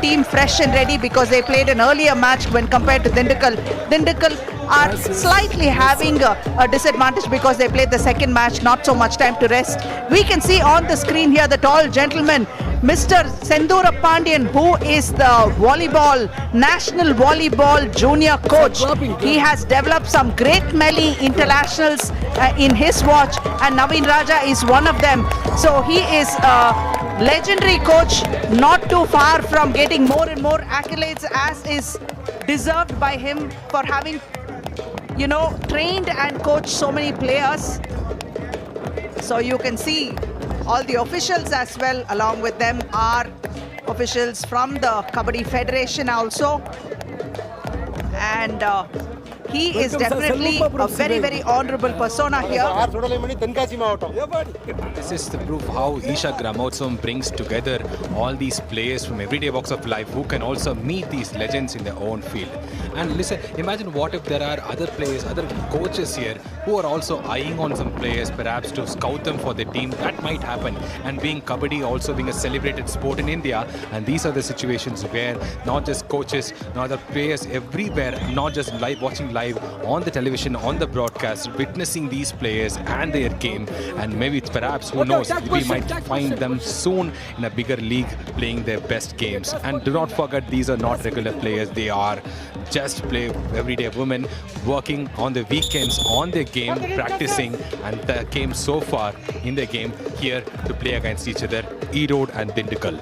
team fresh and ready because they played an earlier match when compared to Dindukal. Dindukal are slightly having a disadvantage because they played the second match, not so much time to rest. We can see on the screen here the tall gentleman, Mr. Sendura Pandian, who is the national volleyball junior coach. He has developed some great melee internationals in his watch, and Naveen Raja is one of them. So he is a legendary coach, not too far from getting more and more accolades, as is deserved by him for having, trained and coached so many players. So you can see all the officials as well. Along with them are officials from the Kabaddi Federation also. And he is definitely a very, very honorable persona here. This is the proof how Isha Gramotsavam brings together all these players from everyday walks of life who can also meet these legends in their own field. And listen, imagine what if there are other players, other coaches here who are also eyeing on some players perhaps to scout them for their team. That might happen. And being Kabaddi also being a celebrated sport in India, and these are the situations where not just coaches, not the players everywhere, not just watching live on the television, on the broadcast, witnessing these players and their game, and maybe perhaps, who knows, we might find them soon in a bigger league playing their best games. And do not forget, these are not regular players. They are just everyday women working on the weekends on their game, practicing, and they came so far in their game here to play against each other, Erode and Dindukal.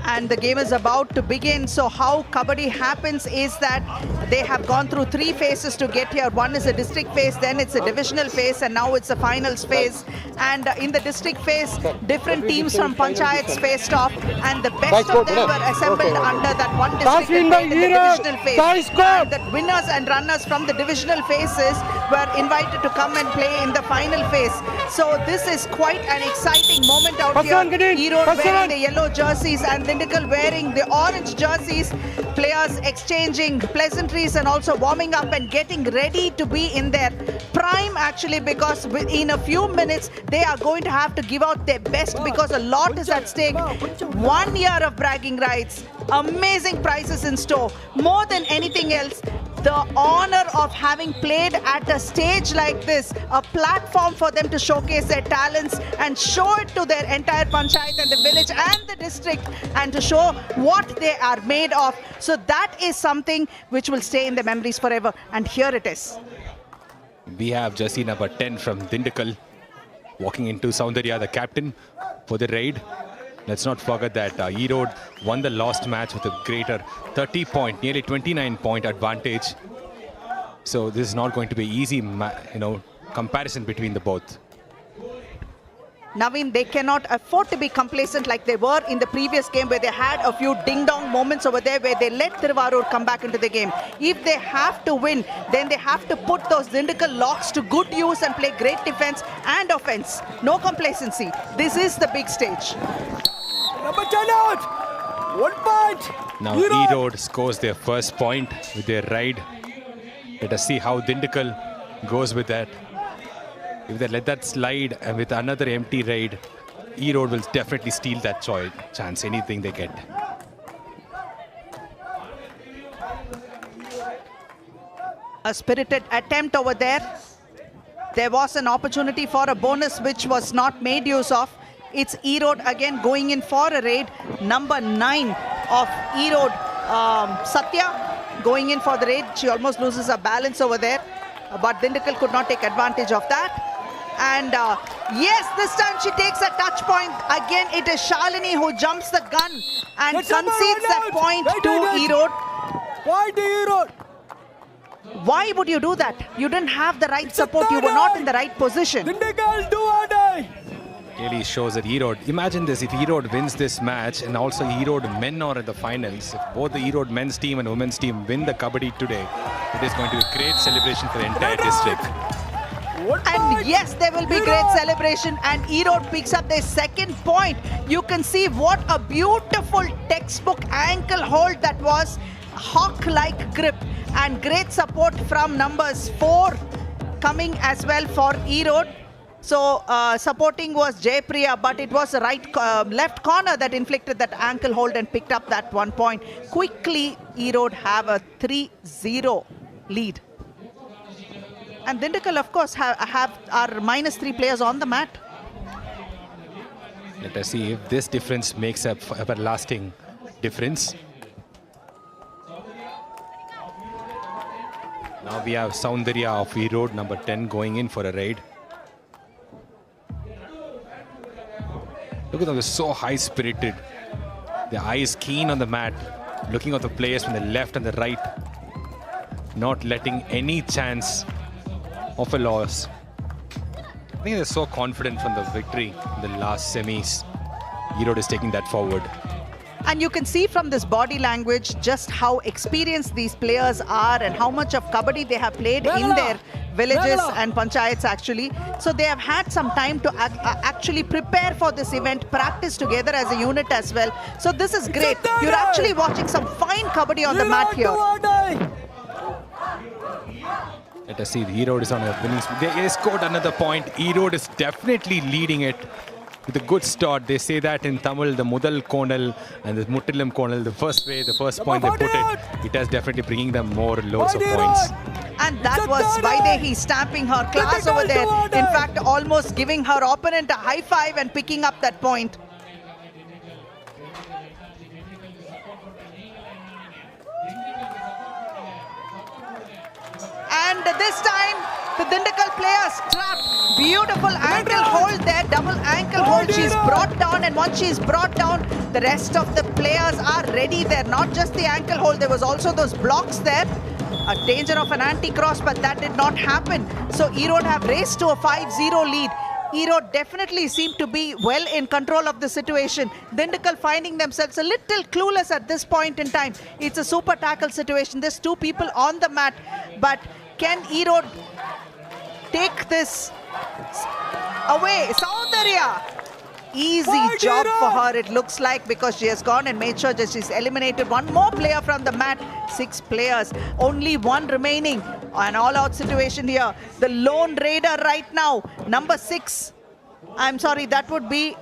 And the game is about to begin. So how Kabaddi happens is that they have gone through 3 phases to get here. One is a district phase, then it's a divisional phase, and now it's a finals phase. And in the district phase, different teams from panchayats faced off, and the best of them were assembled under that one district and played in the divisional phase. And the winners and runners from the divisional phases were invited to come and play in the final phase. So this is quite an exciting moment out here. Erode wearing the yellow jerseys and Dindukal wearing the orange jerseys. Players exchanging pleasantries and also warming up and getting ready to be in their prime, actually, because in a few minutes they are going to have to give out their best because a lot is at stake. 1 year of bragging rights, amazing prizes in store. More than anything else, the honor of having played at a stage like this, a platform for them to showcase their talents and show it to their entire panchayat and the village and the district, and to show what they are made of. So that is something which will stay in the memories forever. And here it is. We have jersey number 10 from Dindukal walking into Soundarya, the captain, for the raid. Let's not forget that Erode won the last match with a greater 30-point, nearly 29-point advantage. So this is not going to be easy, comparison between the both. Naveen, they cannot afford to be complacent like they were in the previous game, where they had a few ding-dong moments over there where they let Thiruvarur come back into the game. If they have to win, then they have to put those Dindukal locks to good use and play great defense and offense. No complacency. This is the big stage. Number 10 out! 1 point! Now Erode scores their first point with their ride. Let us see how Dindukal goes with that. If they let that slide and with another empty raid, Erode will definitely steal that chance, anything they get. A spirited attempt over there. There was an opportunity for a bonus which was not made use of. It's Erode again going in for a raid. Number 9 of Erode, Satya, going in for the raid. She almost loses her balance over there, but Dindukal could not take advantage of that. And yes, this time she takes a touch point. Again, it is Shalini who jumps the gun and concedes that point to Erode. Point to Erode. Why would you do that? You didn't have the right support. You were not in the right position. Dindukal, do or die. Really shows that Erode, imagine this, if Erode wins this match and also Erode men are in the finals, if both the Erode men's team and women's team win the Kabaddi today, it is going to be a great celebration for the entire district. And yes, there will be great celebration, and Erode picks up their second point. You can see what a beautiful textbook ankle hold that was. Hawk-like grip and great support from numbers 4 coming as well for Erode. So supporting was Jaypriya, but it was the left corner that inflicted that ankle hold and picked up that 1 point. Quickly, Erode have a 3-0 lead. And Dindigul, of course, have our -3 players on the mat. Let us see if this difference makes a everlasting difference. Now we have Soundarya of Erode, number 10, going in for a raid. Look at them, they're so high-spirited. Their eyes keen on the mat, looking at the players from the left and the right, not letting any chance of a loss. I think they're so confident from the victory in the last semis. Erode is taking that forward. And you can see from this body language just how experienced these players are and how much of kabaddi they have played in their villages and panchayats actually. So they have had some time to actually prepare for this event, practice together as a unit as well. So this is great. You're actually watching some fine kabaddi on the mat here. Let us see, Erode is on a winning streak. They scored another point. Erode is definitely leading it with a good start. They say that in Tamil, the Mudal Konal and the Muttilam Konal, the first point they put it has definitely bringing them more loads of points. And that was Vaidehi stamping her class over there. In fact, almost giving her opponent a high five and picking up that point. And this time, the Dindigul players trapped. Beautiful ankle hold there, double ankle hold. She's brought down, and once she's brought down, the rest of the players are ready there. Not just the ankle hold, there was also those blocks there. A danger of an anti-cross, but that did not happen. So Erode have raced to a 5-0 lead. Erode definitely seemed to be well in control of the situation. Dindigul finding themselves a little clueless at this point in time. It's a super tackle situation. There's two people on the mat, but can Erode take this away? Soundarya! Easy job for her, it looks like, because she has gone and made sure that she's eliminated one more player from the mat. 6 players, only one remaining. An all-out situation here. The lone raider right now, number 6. I'm sorry, that would be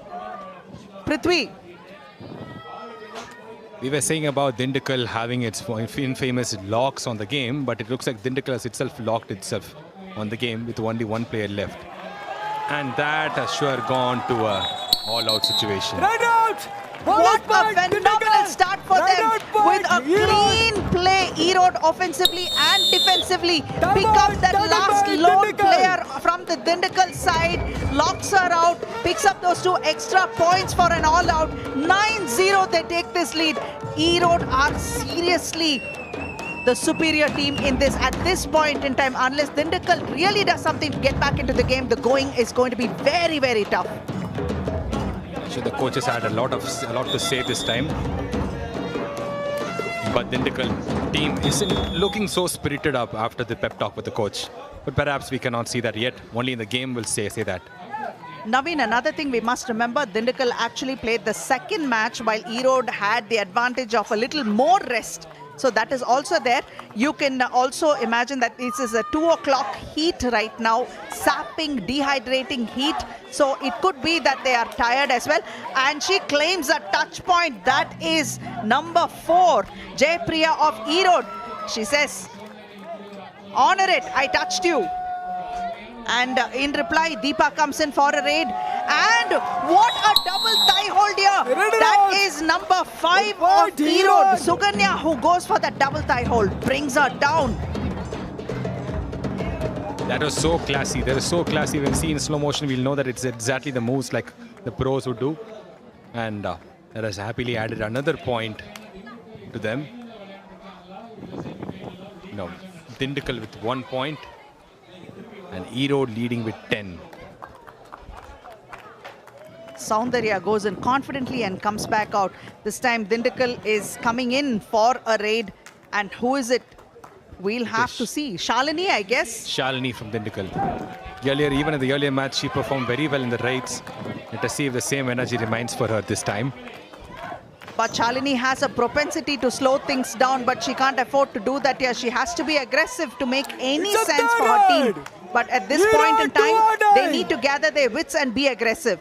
Prithvi. We were saying about Dindigul having its infamous locks on the game, but it looks like Dindigul has itself locked itself on the game with only one player left. And that has sure gone to a all-out situation. What a phenomenal start for them with a clean play. Erode offensively and defensively pick up that last lone player from the Dindigul side, locks her out, picks up those 2 extra points for an all-out. 9-0 they take this lead. Erode are seriously the superior team in this at this point in time. Unless Dindigul really does something to get back into the game, the going is going to be very, very tough. So the coaches had a lot to say this time. But Dindigul team isn't looking so spirited up after the pep talk with the coach. But perhaps we cannot see that yet. Only in the game will say that. Naveen, another thing we must remember, Dindigul actually played the second match while Erode had the advantage of a little more rest. So that is also there. You can also imagine that this is a 2 o'clock heat right now, sapping, dehydrating heat. So it could be that they are tired as well. And she claims a touch point. That is number 4, Jaypriya of Erode. She says, honor it, I touched you. And in reply, Deepa comes in for a raid. And what a double thigh hold here. That is number 5 of Erode. Suganya, who goes for that double thigh hold, brings her down. That was so classy. That was so classy. When we see in slow motion, we'll know that it's exactly the moves like the pros would do. And that has happily added another point to them. No, Dindigul with 1 point. And Erode leading with 10. Soundarya goes in confidently and comes back out. This time Dindigul is coming in for a raid. And who is it? We'll have to see. Shalini, I guess. Shalini from Dindigul. Even in the earlier match, she performed very well in the raids. Let us see if the same energy remains for her this time. But Shalini has a propensity to slow things down, but she can't afford to do that here. She has to be aggressive to make any sense for her team. But at this Hero point in to time, order. they need to gather their wits and be aggressive.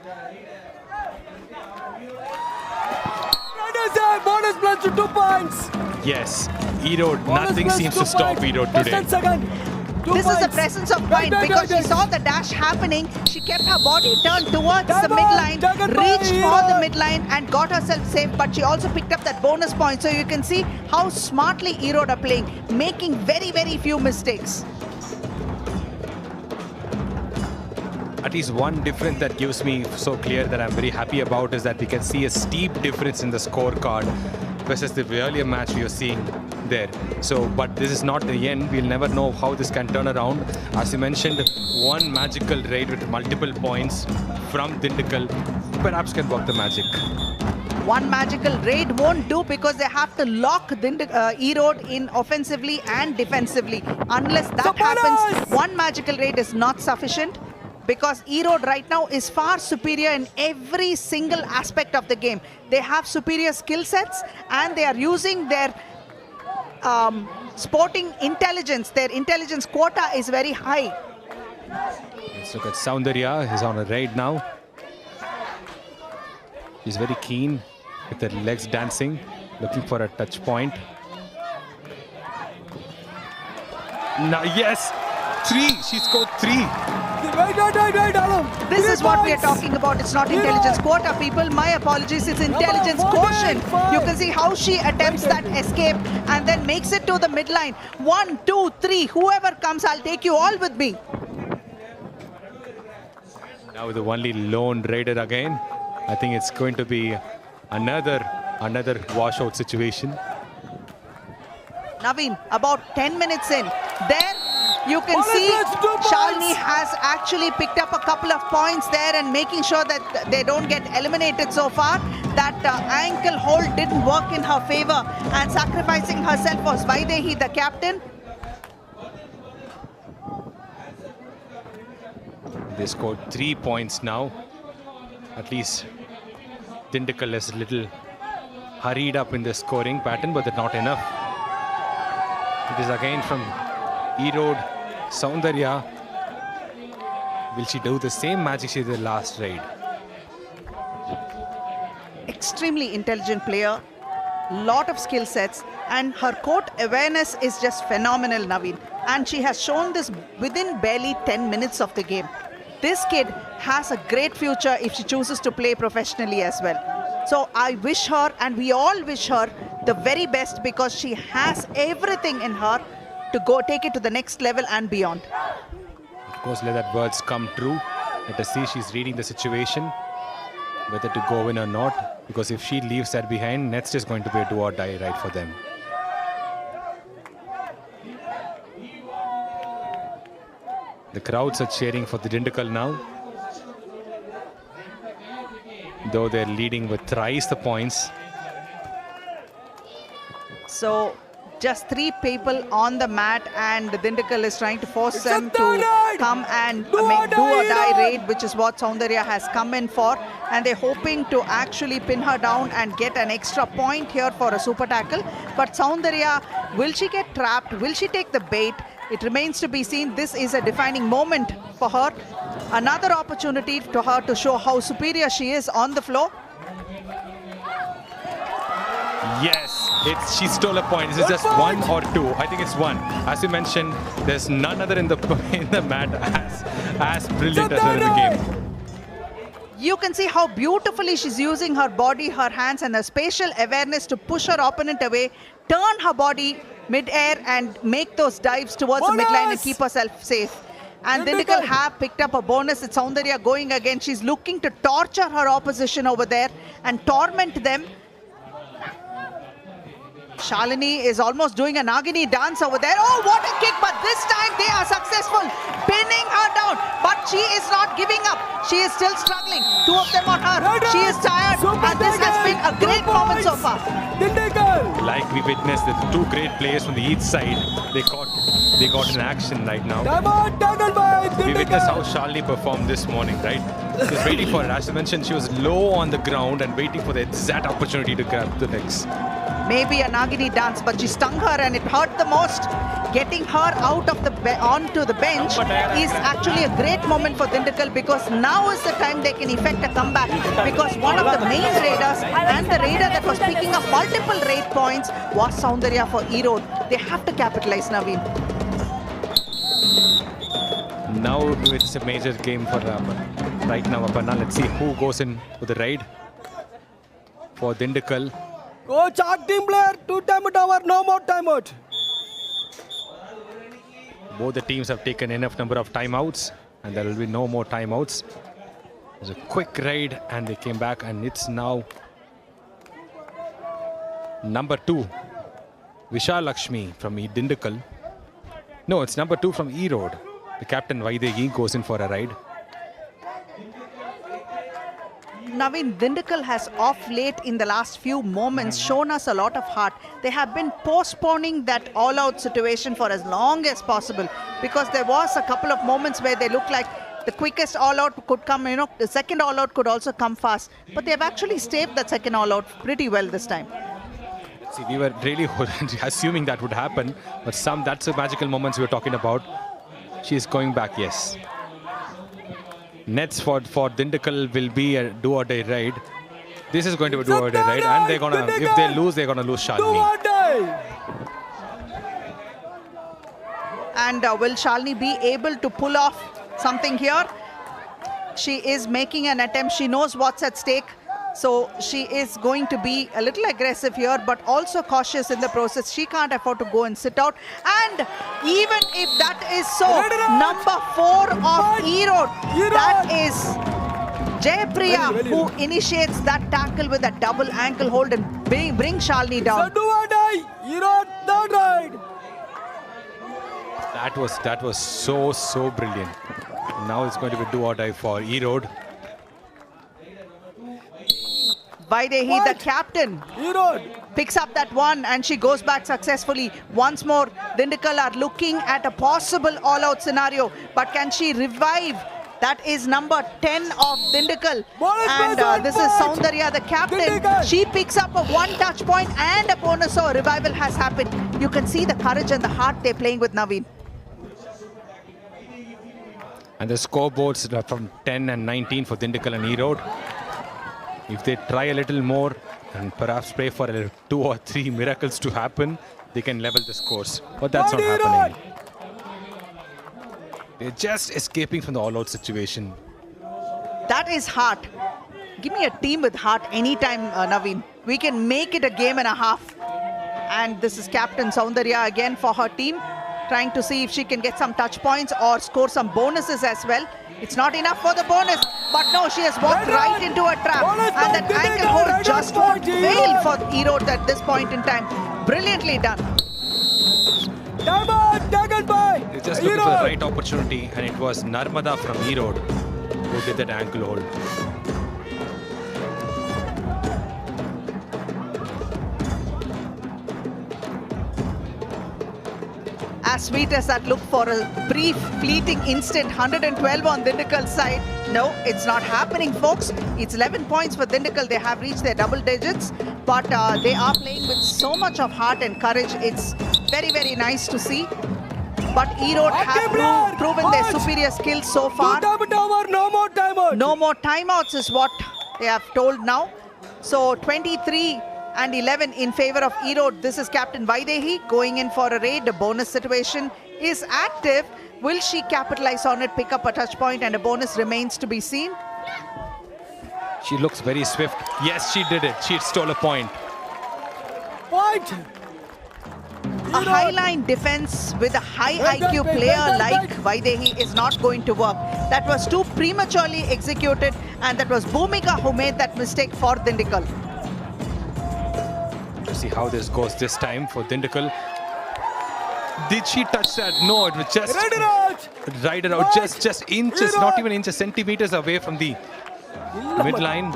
Bonus plus to 2 points. Yes, Erode, Bonus nothing plus seems 2 to stop points. Erode First today. and second. 2 This is the points. presence of Wait, mind wait, because wait, she saw the dash happening. She kept her body turned towards the Come on, midline, Jagat Bhai, reached for the Erode. midline and got herself safe. But she also picked up that bonus point. So you can see how smartly Erode are playing, making very, very few mistakes. At least one difference that gives me so clear that I'm very happy about is that we can see a steep difference in the scorecard versus the earlier match we were seeing there. So, but this is not the end. We'll never know how this can turn around. As you mentioned, one magical raid with multiple points from Dindigul perhaps can work the magic. One magical raid won't do because they have to lock Erode in offensively and defensively. Unless that happens, one magical raid is not sufficient because Erode right now is far superior in every single aspect of the game. They have superior skill sets and they are using their sporting intelligence. Their intelligence quota is very high. Let's look at Soundarya. He's on a raid now. He's very keen with the legs dancing, looking for a touch point. Now, yes, 3. She scored 3. Wait, Alam. This 3 is what we are points. talking about. It's not intelligence quota, people. My apologies. It's intelligence Come on, quotient. 45. You can see how she attempts that escape and then makes it to the midline. 1, 2, 3. Whoever comes, I'll take you all with me. Now the only lone raider again. I think it's going to be another washout situation. Naveen, about 10 minutes in. There you can Bonus see plus 2 points. Shalini has actually picked up a couple of points there and making sure that they don't get eliminated so far. That ankle hold didn't work in her favor and sacrificing herself was Vaidehi, the captain. They scored 3 points now. At least Dindigul is a little hurried up in the scoring pattern, but that's not enough. It is again from Erode, Soundarya. Will she do the same magic she did last raid? Extremely intelligent player, lot of skill sets, and her court awareness is just phenomenal, Naveen. And she has shown this within barely 10 minutes of the game. This kid has a great future if she chooses to play professionally as well. So I wish her, and we all wish her, the very best because she has everything in her to go take it to the next level and beyond. Of course, let that words come true. Let us see she's reading the situation, whether to go in or not. Because if she leaves that behind, next is going to be a do or die right for them. The crowds are cheering for the Dindigul now. Though they're leading with thrice the points. So just 3 people on the mat and Dindigul is trying to force It's them a to third raid. come and Do or do or die, die Erode. raid, which is what Soundarya has come in for. And they're hoping to actually pin her down and get an extra point here for a super tackle. But Soundarya, will she get trapped? Will she take the bait? It remains to be seen. This is a defining moment for her. Another opportunity to her to show how superior she is on the floor. Yes, she stole a point. Is it just 1 or 2? I think it's 1. As you mentioned, there's none other in the mat as brilliant as her in the game. You can see how beautifully she's using her body, her hands, and her spatial awareness to push her opponent away, turn her body mid-air, and make those dives towards the midline and keep herself safe. And Dindigul have picked up a bonus. It's Soundarya going again. She's looking to torture her opposition over there and torment them. Shalini is almost doing a Nagini dance over there. Oh, what a kick, but this time they are successful, pinning her down. But she is not giving up. She is still struggling. 2 of them on her. She is tired, and this has been a great moment so far. Dindigul. Like we witnessed, the 2 great players from the each side, they got in action right now. Come on, tackle by We witnessed how Dindigul. Shalini performed this morning, right? She was waiting for it. As I mentioned, she was low on the ground and waiting for the exact opportunity to grab the legs. maybe a Nagini dance, but she stung her and it hurt the most. Getting her out of the onto the bench is actually a great moment for Dindigul, because now is the time they can effect a comeback, because one of the main raiders and the raider that was picking up multiple raid points was Soundarya for Erode. They have to capitalize, Naveen. Now it's a major game for right now, Aparna. Let's see who goes in with the raid for Dindigul. Coach, our team player, 2 timeout over, no more timeout. Both the teams have taken enough number of timeouts, and there will be no more timeouts. It was a quick raid, and they came back, and it's now number 2, Vishal Lakshmi from Dindigul. No, it's number 2 from Erode. The captain Vaidehi goes in for a ride. Naveen, Dindigul has off late in the last few moments shown us a lot of heart. They have been postponing that all-out situation for as long as possible, because there was a couple of moments where they looked like the quickest all-out could come, the second all-out could also come fast. But they have actually staved that second all-out pretty well this time. See, we were really assuming that would happen, but that's the magical moments we were talking about. She is going back, yes. Nets for Dindigul will be a do-or-die raid. This is going to be a do-or-die raid, and they're gonna, if they lose, they're gonna lose Shalini. Do-or-die. And will Shalini be able to pull off something here? She is making an attempt. She knows what's at stake. So she is going to be a little aggressive here, but also cautious in the process. She can't afford to go and sit out. And even if that is so, number 4 of Erode, that is Jayapriya, who initiates that tackle with a double ankle hold and bring Shalini down. So do-or-die. Erode, third ride. That was so brilliant. Now it's going to be do-or-die for Erode. Vaidehi, the captain, Erode. picks up that one and she goes back successfully. Once more, Dindigul are looking at a possible all-out scenario, but can she revive? That is number 10 of Dindigul. And this is Soundarya, the captain. She picks up a 1 touch point and a bonus, so a revival has happened. You can see the courage and the heart they're playing with, Naveen. And the scoreboards are from 10 and 19 for Dindigul and Erode. If they try a little more and perhaps pray for 2 or 3 miracles to happen, they can level the scores. But that's not happening. They're just escaping from the all-out situation. That is heart. Give me a team with heart anytime, Naveen. We can make it a game and a half. And this is Captain Soundarya again for her team, trying to see if she can get some touch points or score some bonuses as well. It's not enough for the bonus, but no, she has walked right into a trap. And that ankle hold just won't fail for Erode at this point in time. Brilliantly done. They just looking for the right opportunity, and it was Narmada from Erode who did that ankle hold. As sweet as that look for a brief, fleeting instant, 112 on Dindigul's side. No, it's not happening, folks. It's 11 points for Dindigul. They have reached their double digits, but they are playing with so much of heart and courage. It's very, very nice to see. But Erode have proven their superior skills so far. No more timeouts. No more timeouts is what they have told now. So 23 and 11 in favor of Erode. This is Captain Vaidehi going in for a raid. The bonus situation is active. Will she capitalize on it, pick up a touch point, and a bonus remains to be seen? She looks very swift. Yes, she did it. She stole a point. Point. A high-line defense with a high IQ player like Vaidehi is not going to work. That was too prematurely executed, and that was Bhumika who made that mistake for Dindigul. To see how this goes this time for Dindigul. Did she touch that? No, it was just rider out, just inches, not even inches, centimeters away from the midline.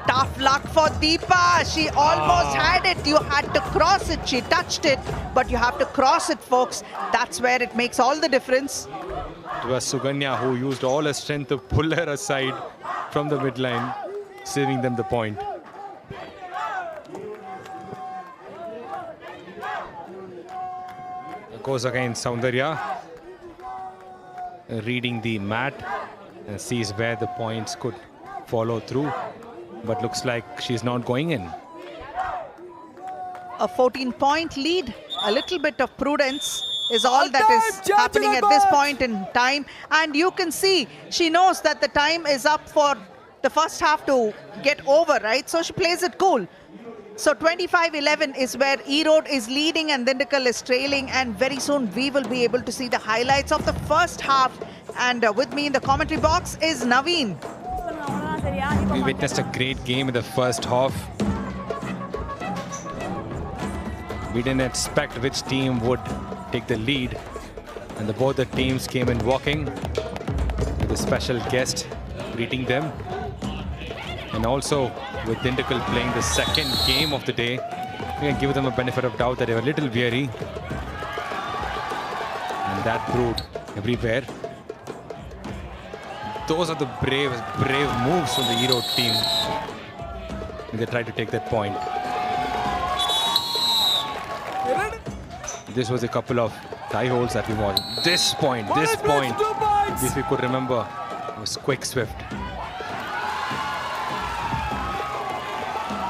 Tough luck for Deepa. She almost had it. You had to cross it. She touched it, but you have to cross it, folks. That's where it makes all the difference. It was Suganya who used all her strength to pull her aside from the midline, saving them the point. goes again Soundarya. Reading the mat and sees where the points could follow through. But looks like she's not going in. A 14-point lead. A little bit of prudence is all that is happening at this point in time. And you can see she knows that the time is up for the first half to get over, right? So she plays it cool. So 25-11 is where Erode is leading and Dindigul is trailing. And very soon we will be able to see the highlights of the first half. And with me in the commentary box is Naveen. We witnessed a great game in the first half. We didn't expect which team would take the lead, and both the teams came in walking with a special guest greeting them. And also with Dindigul playing the second game of the day, we can give them a benefit of doubt that they were a little weary, and that proved everywhere. Those are the brave moves from the Erode team when they tried to take that point. This was a couple of tie holds that we watched. This point, this we could remember, was Quick Swift.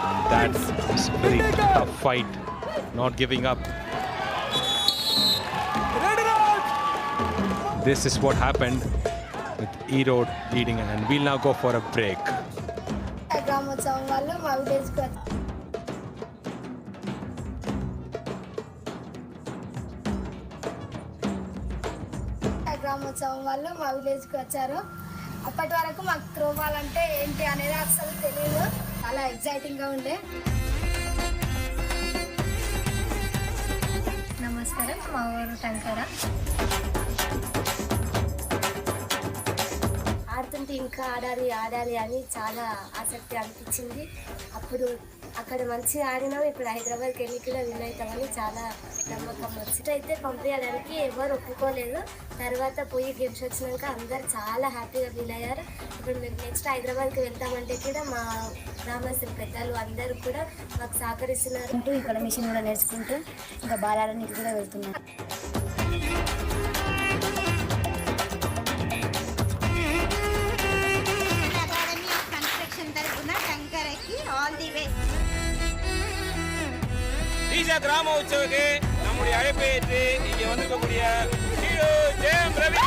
And that was a very tough fight, not giving up. This is what happened with Erode leading, and we'll now go for a break. గ్రామోత్సవం వాళ్ళు మా విలేజ్కి వచ్చారు. అప్పటి వరకు మాకు throwball అంటే ఏంటి అనేది అసలు తెలియదు. చాలా ఎగ్జైటింగ్గా ఉండే. నమస్కారం, మా ఊరు టంకర. ఆడుతుంటే ఇంకా ఆడాలి అని చాలా ఆసక్తి అనిపించింది. అప్పుడు అక్కడ మంచిగా ఆడినాం. ఇప్పుడు హైదరాబాద్కి వెళ్ళి కూడా విన్ అవుతామని చాలా నమ్మకం వచ్చింది. అయితే పంపించడానికి ఎవరు ఒప్పుకోలేదు. తర్వాత పోయి గేమ్స్ వచ్చినాక అందరు చాలా హ్యాపీగా ఫీల్ అయ్యారు. ఇప్పుడు మేము నెక్స్ట్ హైదరాబాద్కి వెళ్తామంటే కూడా మా గ్రామస్తులు పెద్దలు అందరూ కూడా మాకు సహకరిస్తున్నారు. ఇక్కడ మిషన్ కూడా నేర్చుకుంటూ ఇంకా బాలానికి కూడా వెళ్తున్నాం. ஈஷா கிராம உற்சவக்கு நம்முடைய அழைப்பை ஏற்று இங்கே வந்திருக்கக்கூடிய ஹீரோ ஜெயம் ரவி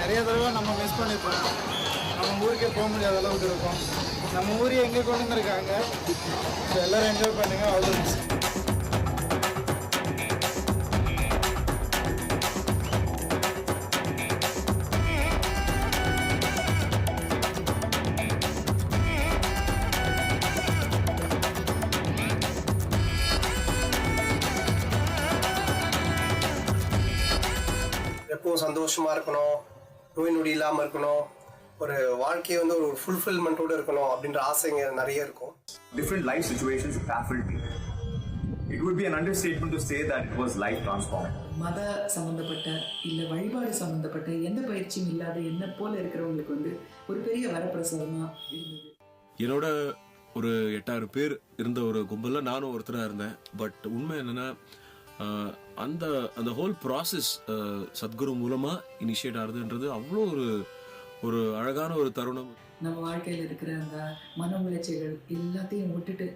நிறைய தடவை நம்ம மிஸ் பண்ணியிருக்கோம். நம்ம ஊருக்கே போக முடியாத அளவுக்கு இருக்கும். நம்ம ஊரே எங்கே கொண்டு வந்திருக்காங்க. ஸோ எல்லோரும் என்ஜாய் பண்ணுங்கள். அவ்வளோ எப்பவும் சந்தோஷமாக இருக்கணும், நோய் நொடி இல்லாமல் இருக்கணும், ஒரு வாழ்க்கையை வந்து ஒரு ஃபுல்ஃபில்மெண்ட்டோடு இருக்கணும் அப்படின்ற ஆசைங்க நிறைய இருக்கும். Different life situations baffled me. It would be an understatement to say that it was life transforming. மத சம்பந்தப்பட்ட இல்லை வழிபாடு சம்பந்தப்பட்ட எந்த பயிற்சியும் இல்லாத என்ன போல இருக்கிறவங்களுக்கு வந்து ஒரு பெரிய வரப்பிரசாதமாக இருந்தது. என்னோட ஒரு 8,000 பேர் இருந்த ஒரு கும்பலில் நானும் ஒருத்தராக இருந்தேன். பட் உண்மை என்னென்னா அந்த அந்த ஹோல் ப்ராசஸ் சத்குரு மூலமாக இனிஷியேட் ஆகுதுன்றது அவ்வளோ ஒரு அழகான ஒரு தருணம். நம்ம வாழ்க்கையில் இருக்கிற அந்த மன உளைச்சல்கள் எல்லாத்தையும் விட்டுட்டு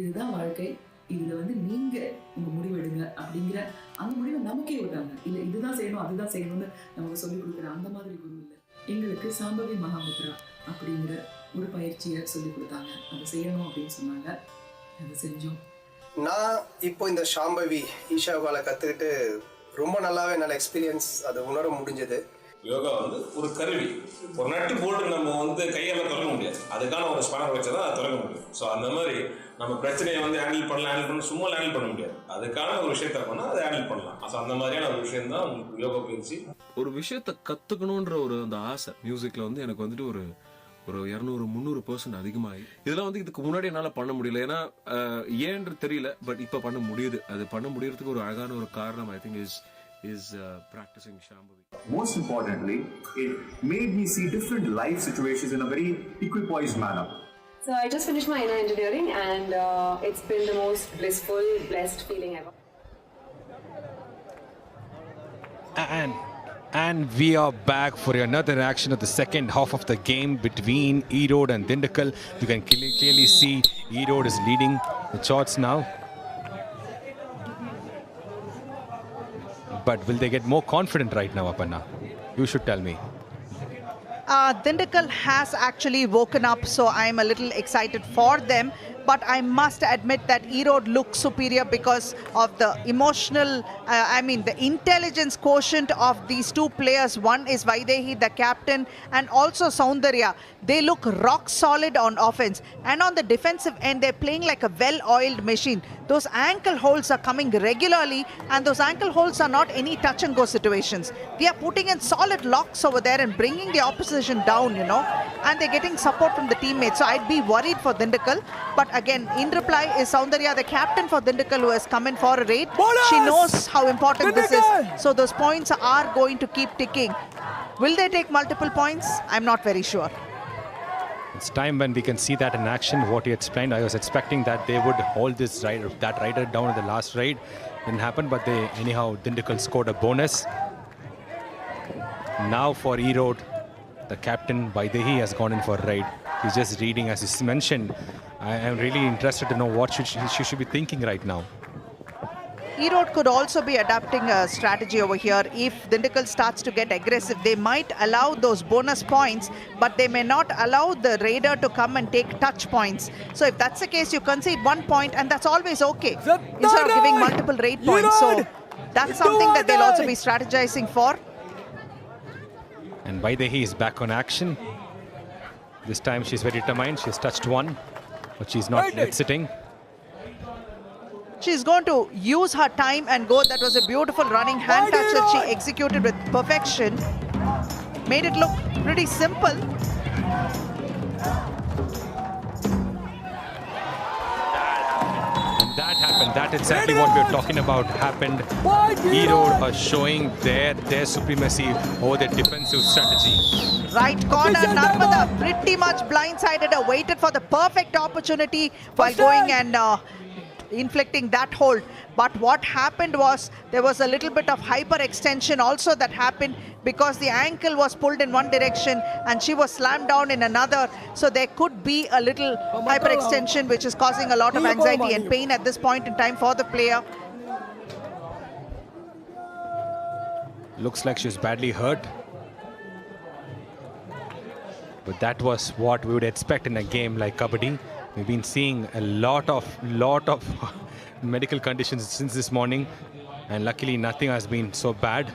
இதுதான் வாழ்க்கை, இதில் வந்து நீங்கள் உங்கள் முடிவெடுங்க அப்படிங்கிற அந்த முடிவை நமக்கே விட்டாங்க. இல்லை இதுதான் செய்யணும் அதுதான் செய்யணும்னு நமக்கு சொல்லிக் கொடுக்குற அந்த மாதிரி குரு இல்லை. எங்களுக்கு சாம்பவி மகாமுத்ரா அப்படிங்கிற ஒரு பயிற்சியை சொல்லிக் கொடுத்தாங்க. அதை செய்யணும் அப்படின்னு சொன்னாங்க, அதை செஞ்சோம். நான் இப்போ இந்த சாம்பவி ஈஷாவால் கற்றுக்கிட்டு ரொம்ப நல்லாவே நல்ல எக்ஸ்பீரியன்ஸ் அதை உணர முடிஞ்சது. யோகா வந்து ஒரு கருவி, ஒரு நட்டு போட்டு நம்ம வந்து கையால் திறக்க முடியாது, அதுக்கான ஒரு ஸ்பானர் வச்சு தான் திறக்க முடியும். ஸோ அந்த மாதிரி நம்ம பிரச்சனையை வந்து ஹேண்டில் பண்ண சும்மா ஹேண்டில் பண்ண முடியாது, அதுக்கான ஒரு விஷயத்த பண்ணால் அதை ஹேண்டில் பண்ணலாம். ஸோ அந்த மாதிரியான ஒரு விஷயம் தான் யோகா பயிற்சி. ஒரு விஷயத்தை கற்றுக்கணுன்ற ஒரு அந்த ஆசை மியூசிக்கில் வந்து எனக்கு வந்துட்டு ஒரு 200-300% அதிகமாகி இதெல்லாம் வந்து இதுக்கு முன்னாடி என்னால் பண்ண முடியல. ஏன்னா ஏன்று தெரியல, பட் இப்போ பண்ண முடியுது. அது பண்ண முடியறதுக்கு ஒரு அழகான ஒரு காரணம் I think is is practicing Shambhavi. Most importantly, it made me see different life situations in a very equipoised manner. So I just finished my inner engineering and it's been the most blissful, blessed feeling ever. And we are back for another action of the second half of the game between Erode and Dindukal. You can clearly see Erode is leading the shots now. But will they get more confident right now, Aparna? You should tell me. Dindukal has actually woken up, so I'm a little excited for them. But I must admit that Erode looks superior because of the emotional, the intelligence quotient of these two players. One is Vaidehi, the captain, and also Soundarya. They look rock solid on offense. And on the defensive end, they're playing like a well-oiled machine. Those ankle holds are coming regularly, and those ankle holds are not any touch and go situations. They are putting in solid locks over there and bringing the opposition down, and they're getting support from the teammates. So I'd be worried for Dindukal. But again, in reply is Soundarya, the captain for Dindukal, who has come in for a raid. She knows how important this is. So those points are going to keep ticking. Will they take multiple points? I'm not very sure. It's time when we can see that in action, what he explained. I was expecting that they would hold that rider down in the last raid. Didn't happen, but anyhow, Dindukal scored a bonus. Now for Erode, the captain, Vaidehi, has gone in for a raid. He's just reading, as he mentioned. I am really interested to know what she should be thinking right now. Erode could also be adapting a strategy over here. If Dindukal starts to get aggressive, they might allow those bonus points, but they may not allow the raider to come and take touch points. So if that's the case, you concede 1 point, and that's always okay, instead of giving multiple raid points. So that's something that they'll also be strategizing for. And Vaidehi is back on action. This time she's very determined. She's touched one, but she's not exiting. She's going to use her time and go. That was a beautiful running hand touch that she executed with perfection. Made it look pretty simple. And that happened. That exactly what we're talking about happened. Erode are showing their supremacy over their defensive strategy. Right corner, Narmada pretty much blindsided her, waited for the perfect opportunity while going and inflicting that hold. But what happened was there was a little bit of hyperextension also that happened because the ankle was pulled in one direction and she was slammed down in another. So there could be a little hyperextension which is causing a lot of anxiety and pain at this point in time for the player. Looks like she's badly hurt. But that was what we would expect in a game like Kabaddi. We've been seeing a lot of medical conditions since this morning, and luckily nothing has been so bad.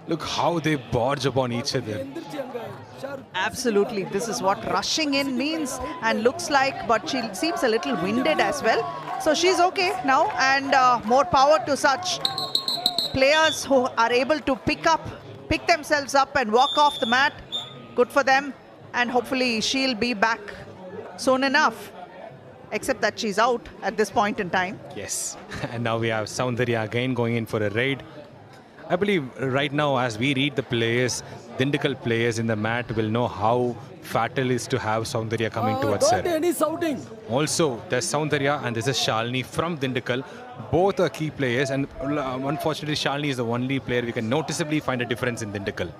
Look how they barge upon each other. Absolutely, this is what rushing in means and looks like, but she seems a little winded as well. So she's okay now, and more power to such players who are able to pick themselves up and walk off the mat. Good for them. And hopefully she'll be back soon enough, except that she's out at this point in time. Yes, and now we have Soundarya again going in for a raid. I believe right now, as we read the players, Dindukal players in the mat will know how fatal it is to have Soundarya coming towards her. Any shouting. Also, there's Soundarya and there's a Shalini from Dindukal. Both are key players, and unfortunately Shalini is the only player we can noticeably find a difference in Dindukal.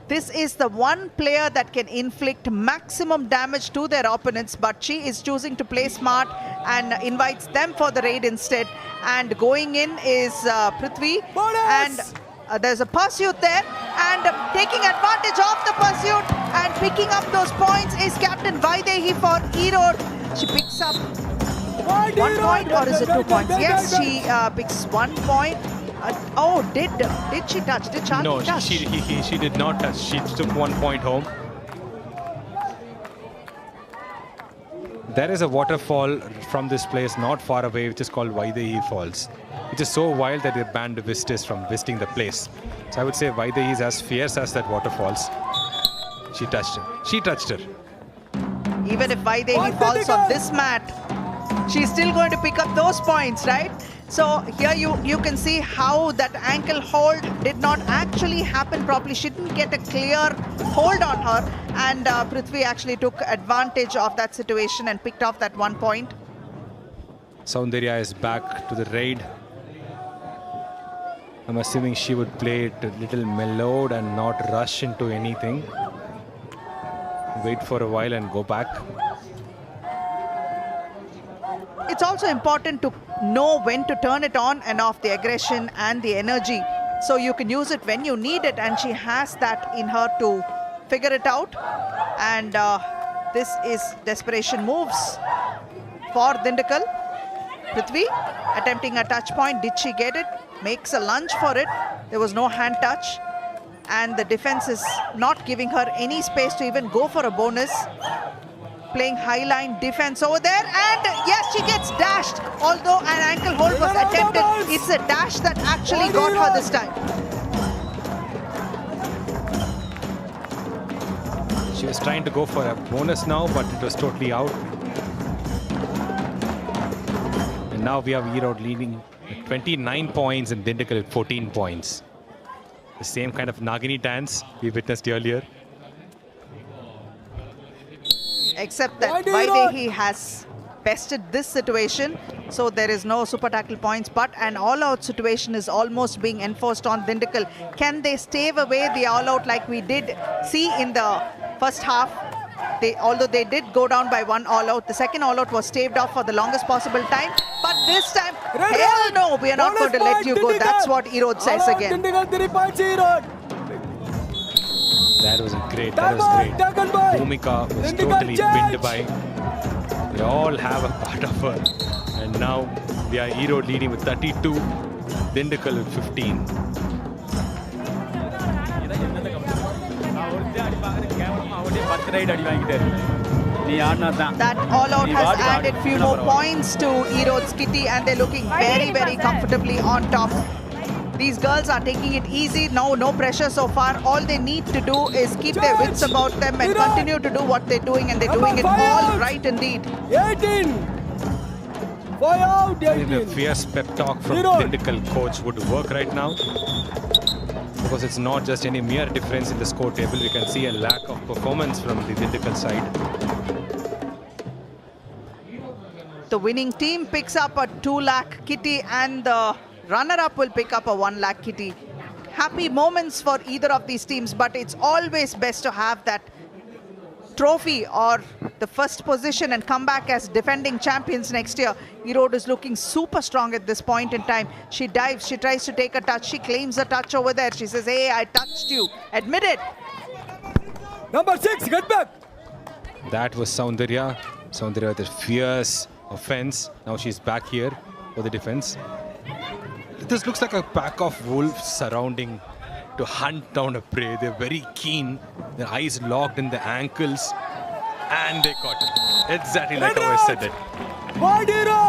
This is the one player that can inflict maximum damage to their opponents, but she is choosing to play smart and invites them for the raid instead. And going in is Prithvi. And there's a pursuit there, and taking advantage of the pursuit and picking up those points is Captain Vaidehi for Erode. She picks up 1 point, or is it 2 points? Yes, she picks 1 point. Did she touch? Did Shalini touch? No, she did not touch. She took 1 point home. There is a waterfall from this place not far away, which is called Vaidehi Falls. It is so wild that they banned visitors from visiting the place. So I would say Vaidehi is as fierce as that waterfalls. She touched her. She touched her. Even if Vaidehi falls on this mat, she's still going to pick up those points, right? So here you can see how that ankle hold did not actually happen properly. She didn't get a clear hold on her, and Prithvi actually took advantage of that situation and picked off that 1 point. Soundarya is back to the raid. I'm assuming she would play it a little mellowed and not rush into anything. Wait for a while and go back. It's also important to know when to turn it on and off, the aggression and the energy, so you can use it when you need it, and she has that in her to figure it out. And this is desperation moves for Dindakal. Prithvi attempting a touch point. Did she get it? Makes a lunge for it. There was no hand touch, and the defense is not giving her any space to even go for a bonus. Playing high line defense over there, and yes, she gets dashed, although an ankle hold was attempted. It's a dash that actually got her this time. She was trying to go for a bonus now, but it was totally out. And now we have Erode leading at 29 points and Dindakal at 14 points. The same kind of Nagini dance we witnessed earlier. Except that Vaidehi has bested this situation, so there is no super tackle points, but an all-out situation is almost being enforced on Dindakal. Can they stave away the all-out like we did see in the first half? Although they did go down by 1 all-out, the second all-out was staved off for the longest possible time, but this time, hell no, we are not going to let you go. That's what Erode says again. That was great. Bhumika was totally pinned by. They all have a part of her. And now we are Erode leading with 32, Dindakal with 15. That all-out has added few more points to Erode's kitty, and they're looking very, very comfortably on top. These girls are taking it easy. No pressure so far. All they need to do is keep their wits about them and continue to do what they're doing, and they're doing it all right indeed. 18. Fire out, 18. The fierce pep talk from Dindakal coach would work right now, because it's not just any mere difference in the score table. We can see a lack of performance from the Dindakal side. The winning team picks up a 2 lakh kitty, and the runner-up will pick up a 1 lakh kitty. Happy moments for either of these teams, but it's always best to have that trophy or the first position and come back as defending champions next year. Erode is looking super strong at this point in time. She dives, she tries to take a touch, she claims a touch over there. She says, hey, I touched you. Admit it. Number 6, get back. That was Soundarya. Soundarya with a fierce offense. Now she's back here for the defense. This looks like a pack of wolves surrounding to hunt down a prey. They're very keen. Their eyes locked in the ankles. And they caught it. Exactly like how I said it.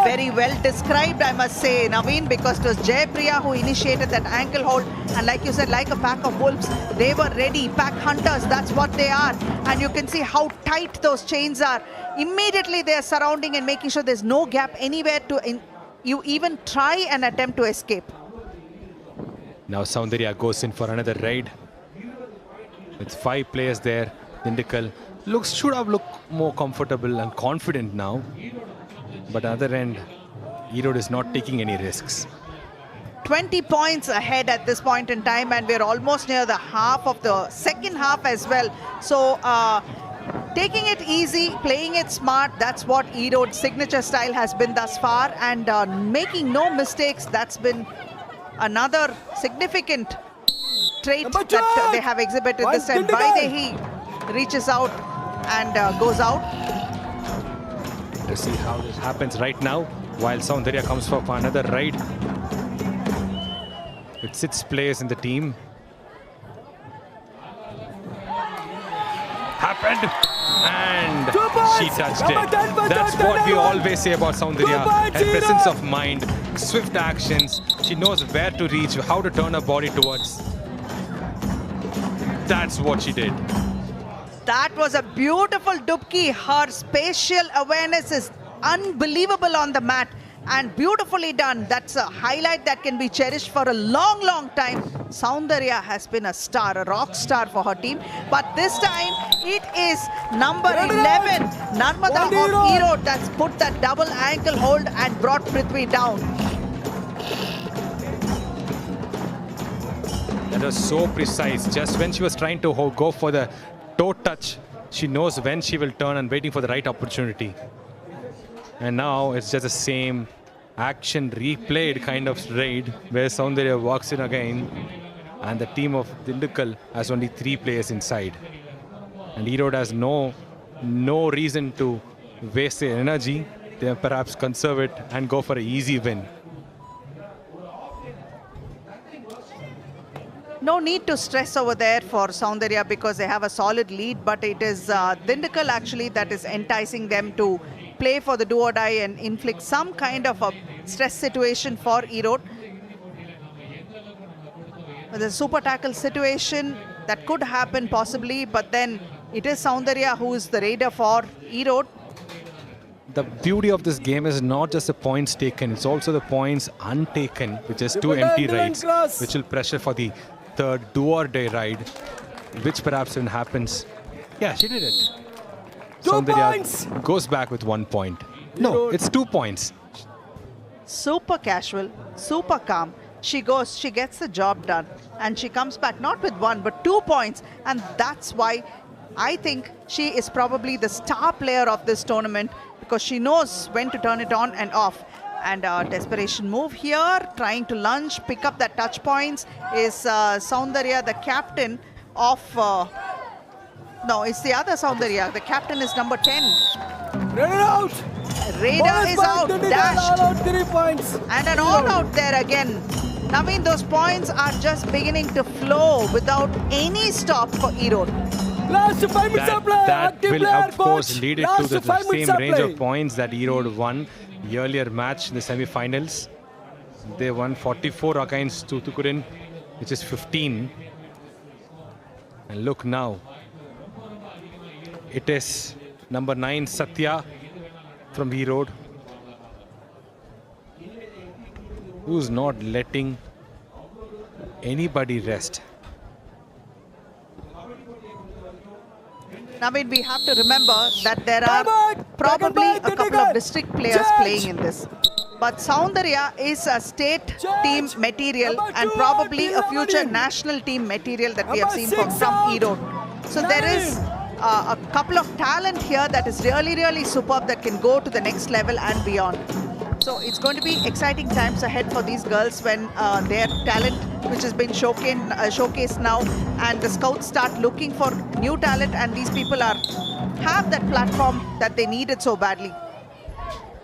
Very well described, I must say, Naveen, because it was Jayapriya who initiated that ankle hold. And like you said, like a pack of wolves, they were ready. Pack hunters, that's what they are. And you can see how tight those chains are. Immediately they are surrounding and making sure there's no gap anywhere to you even try and attempt to escape. Now Soundarya goes in for another raid. With 5 players there, Dindakal should have looked more comfortable and confident now. But on the other end, Erode is not taking any risks. 20 points ahead at this point in time, and we're almost near the half of the second half as well. So taking it easy, playing it smart, that's what Erode's signature style has been thus far, and making no mistakes, that's been another significant trait that they have exhibited this time. Vaidehi reaches out and goes out. To see how this happens right now, while Soundarya comes for another ride. With 6 players in the team. Happened, and she touched it. That's what we always say about Soundarya. Her presence of mind, swift actions. She knows where to reach, how to turn her body towards. That's what she did. That was a beautiful dubki. Her spatial awareness is unbelievable on the mat and beautifully done. That's a highlight that can be cherished for a long, long time. Soundarya has been a star, a rock star for her team. But this time, it is number 11, Narmada of Erode, that's put that double ankle hold and brought Prithvi down. That was so precise. Just when she was trying to go for the toe touch, she knows when she will turn and waiting for the right opportunity. And now it's just the same action replayed kind of raid where Soundarya walks in again and the team of Dindigul has only 3 players inside. And Erode has no reason to waste their energy. They perhaps conserve it and go for an easy win. No need to stress over there for Soundarya because they have a solid lead, but it is Dindigul actually that is enticing them to play for the do or die and inflict some kind of a stress situation for Erode. With a super tackle situation that could happen possibly, but then it is Soundarya who is the raider for Erode. The beauty of this game is not just the points taken, it's also the points untaken, which is 2 empty raids, which will pressure for the third do or die ride, which perhaps when happens. Yeah, she did it. Soundarya goes back with 1 point. No, it's 2 points. Super casual, super calm. She goes, she gets the job done, and she comes back not with 1 but 2 points, and that's why I think she is probably the star player of this tournament because she knows when to turn it on and off. And a desperation move here, trying to lunge, pick up that touch points is Soundarya, the captain of... no, it's the other Soundarya. The captain is number 10. Raider out! Raider is out, dashed. All out 3 points. And an all out there again. I mean, those points are just beginning to flow without any stop for Erode. Last 5 minutes of play. That will, player, of course, coach. lead it Last to the 5 minutes same of range play. of points that Erode won the earlier match in the semi-finals. They won 44 against Tuticorin, which is 15. And look now, it is number 9 Satya from Erode, who's not letting anybody rest. I mean, we have to remember that there are probably a couple of district players playing in this. But Soundarya is a state team material and probably a future national team material that we have seen from Erode. So there is a couple of talent here that is really, really superb that can go to the next level and beyond. So it's going to be exciting times ahead for these girls when their talent, which has been showcased now, and the scouts start looking for new talent, and these people have that platform that they needed so badly.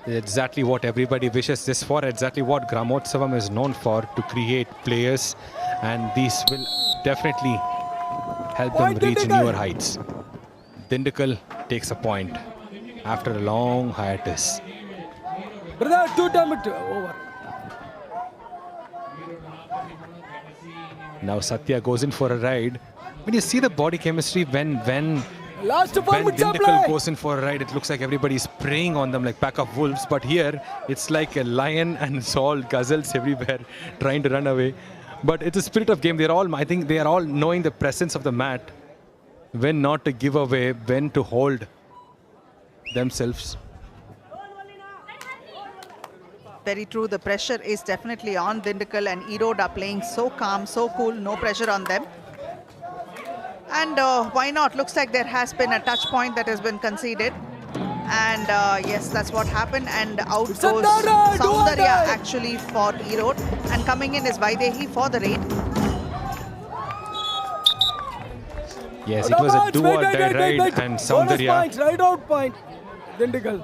Exactly what everybody wishes this for, exactly what Gramotsavam is known for, to create players, and these will definitely help them reach newer heights. Dindigul takes a point after a long hiatus. Brother, 2 times over. Now Satya goes in for a ride. When you see the body chemistry, when Last 4 minutes of Dindigul play. goes in for a ride, it looks like everybody's preying on them like pack of wolves. But here, it's like a lion and it's all gazelles everywhere trying to run away. But it's a spirit of game. I think they are all knowing the presence of the mat, when not to give away, when to hold themselves. Very true. The pressure is definitely on Dindigul, and Erode are playing so calm, so cool, no pressure on them. And why not? Looks like there has been a touch point that has been conceded. And yes, that's what happened. And out goes Soundarya actually for Erode. And coming in is Vaidehi for the raid. Yes, it was a do or die ride, and Soundarya. Right out point. Dindigul.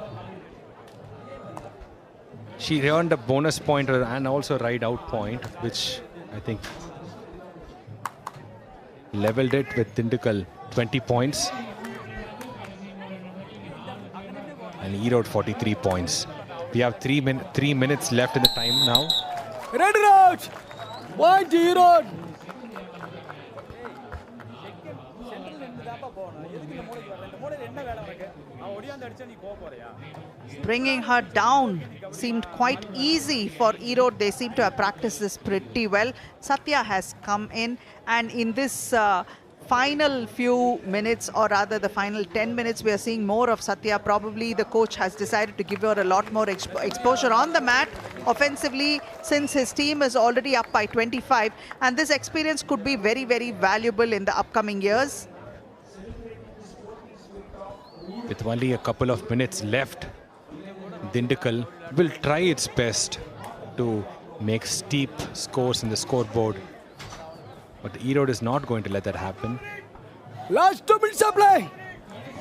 She earned a bonus point and also ride out point, which I think leveled it with Dindigul 20 points. And Erode 43 points. We have 3 minutes left in the time now. Raider out. Point Erode. Bringing her down seemed quite easy for Erode. They seem to have practiced this pretty well. Satya has come in, and in this final few minutes, or rather the final 10 minutes, we are seeing more of Satya. Probably the coach has decided to give her a lot more exposure on the mat offensively, since his team is already up by 25, and this experience could be very, very valuable in the upcoming years. With only a couple of minutes left, Dindigul will try its best to make steep scores in the scoreboard. But Erode is not going to let that happen. Last 2 minutes of play.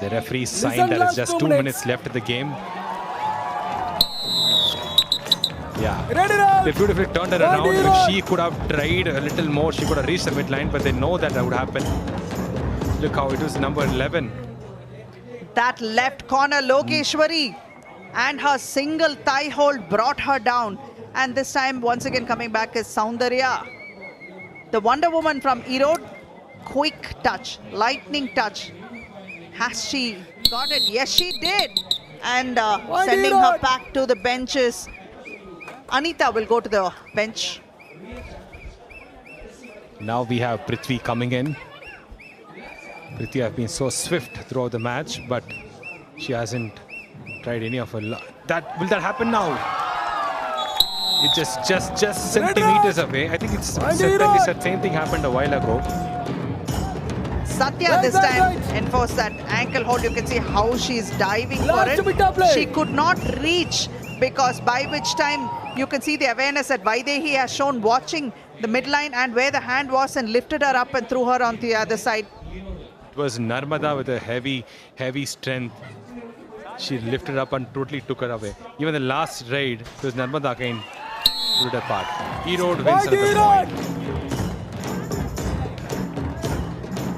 The referee signed that it's just 2 minutes left in the game. Yeah, they beautifully turned her around. If she could have tried a little more, she could have reached the midline, but they know that would happen. Look how it was number 11. That left corner, Lokeshwari, and her single thigh hold brought her down. And this time, once again, coming back is Soundarya. The Wonder Woman from Erode, quick touch, lightning touch. Has she got it? Yes, she did. And sending her back to the benches. Anita will go to the bench. Now we have Prithvi coming in. Prithvi has been so swift throughout the match, but she hasn't tried any of her luck. Will that happen now? It's just centimeters away. I think it's the same thing happened a while ago. Satya this time enforced that ankle hold. You can see how she's diving for it. She could not reach, because by which time you can see the awareness that Vaidehi has shown watching the midline and where the hand was, and lifted her up and threw her on the other side. It was Narmada with a heavy strength. She lifted up and totally took her away. Even the last raid, it was Narmada again. Put it apart. Erode wins another point.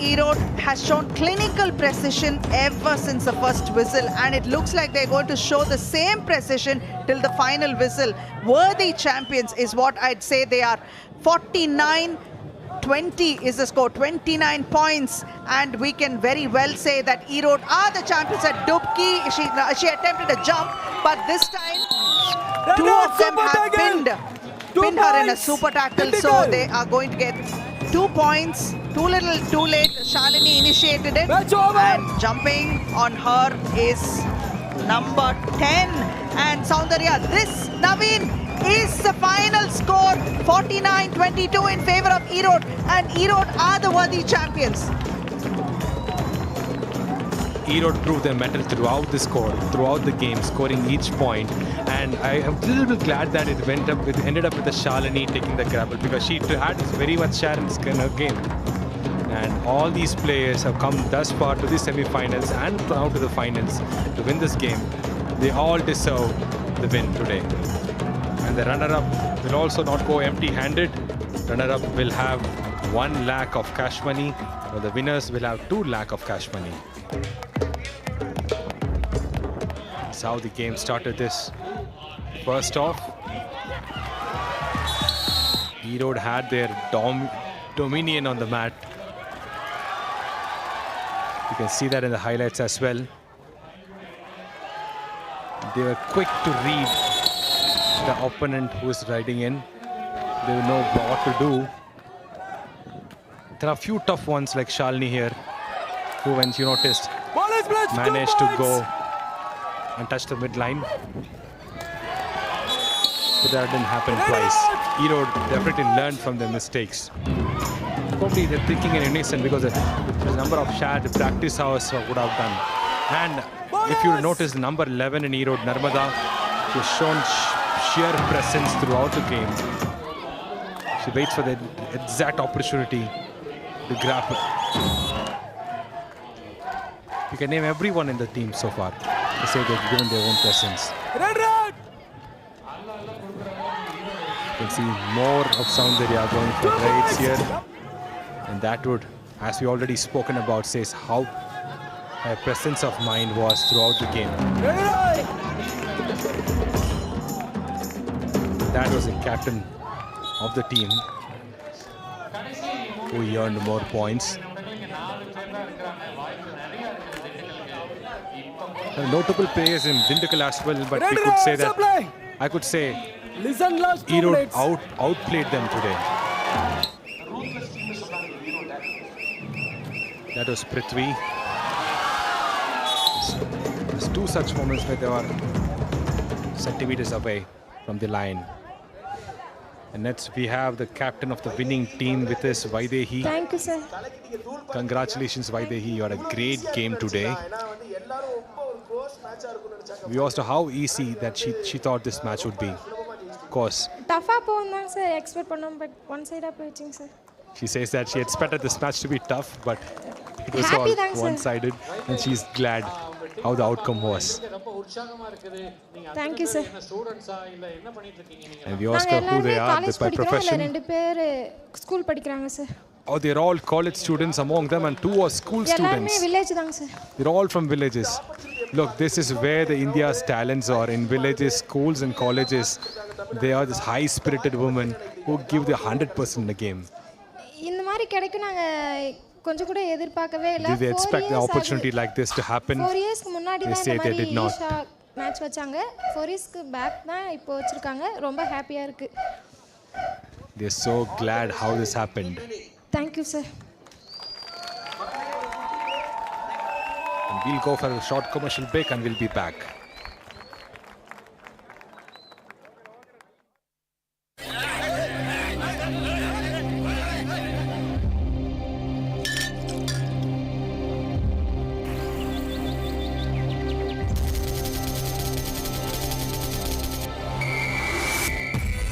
Erode has shown clinical precision ever since the first whistle, and it looks like they're going to show the same precision till the final whistle. Worthy champions is what I'd say they are. 49-20 is the score, 29 points, and we can very well say that Erode are the champions at Dubki. She attempted a jump, but this time two of them have pinned her in a super tackle, so they are going to get 2 points. Too little, too late. Shalini initiated it, and jumping on her is number 10. And Soundarya, this, Naveen, is the final score. 49-22 in favor of Erode, and Erode are the worthy champions. Erode proved their mettle throughout the game, scoring each point. And I am a little bit glad that it ended up with the Shalini taking the grapple, because she had very much share in this kind of game. And all these players have come thus far to the semi-finals and now to the finals to win this game. They all deserve the win today. And the runner-up will also not go empty-handed. Runner-up will have 1 lakh of cash money, while the winners will have 2 lakh of cash money. That's how the game started this. First off, Erode had their dominion on the mat. You can see that in the highlights as well. They were quick to read the opponent who is riding in. They will know what to do. There are a few tough ones like Shalini here, who, when you noticed, managed to go and touch the midline. But that didn't happen twice. Erode definitely learned from their mistakes. Probably they're thinking in unison, because the number of shared practice hours would have done. And if you notice, the number 11 in Erode, Narmada, she has shown sheer presence throughout the game. She waits for the exact opportunity to grapple. You can name everyone in the team so far to say they've given their own presence. You can see more of Soundarya going for raids here. And that would, as we already spoken about, says how her presence of mind was throughout the game. That was the captain of the team who earned more points. notable players in Dindigul as well, but we could say that I could say Listen, last 2 Erode minutes. outplayed them today. That was Prithvi. There's 2 such moments where they were centimeters away from the line. And next we have the captain of the winning team with us, Vaidehi. Thank you, sir. Congratulations, Vaidehi. You had a great game today. We asked her how easy that she thought this match would be. Of course. டஃபா போகுந்தாங்க sir expect பண்ணோம் but one சைடாக போயிடுச்சுங்க sir. She says that she expected this match to be tough, but it was Happy, all thanks, sir. one-sided, and she's glad how the outcome was. Thank you, sir. And we asked her who they are by profession. ரெண்டு பேர் school படிக்கிறாங்க sir. Oh, they're all college students among them, and 2 are school எல்லாருமே students. Village தாங்க sir. They're all from villages. Look, this is where the India's talents are, in villages, schools and colleges. They are this high-spirited women who give their 100% in the game. இந்த மாதிரி கிடைக்கும் நாங்க கொஞ்சம் கூட எதிர்பார்க்கவே இல்ல. Did they expect the opportunity like this to happen? 4 இயர்ஸ்க்கு முன்னாடி They தான் say இந்த they மாதிரி did not. ஈஷா மேட்ச் வச்சாங்க. 4 இயர்ஸ்க்கு பேக் தான் இப்போ வச்சிருக்காங்க. ரொம்ப ஹாப்பியா இருக்கு. They're so glad how this happened. Thank you, sir. And we'll go for a short commercial break and we'll be back.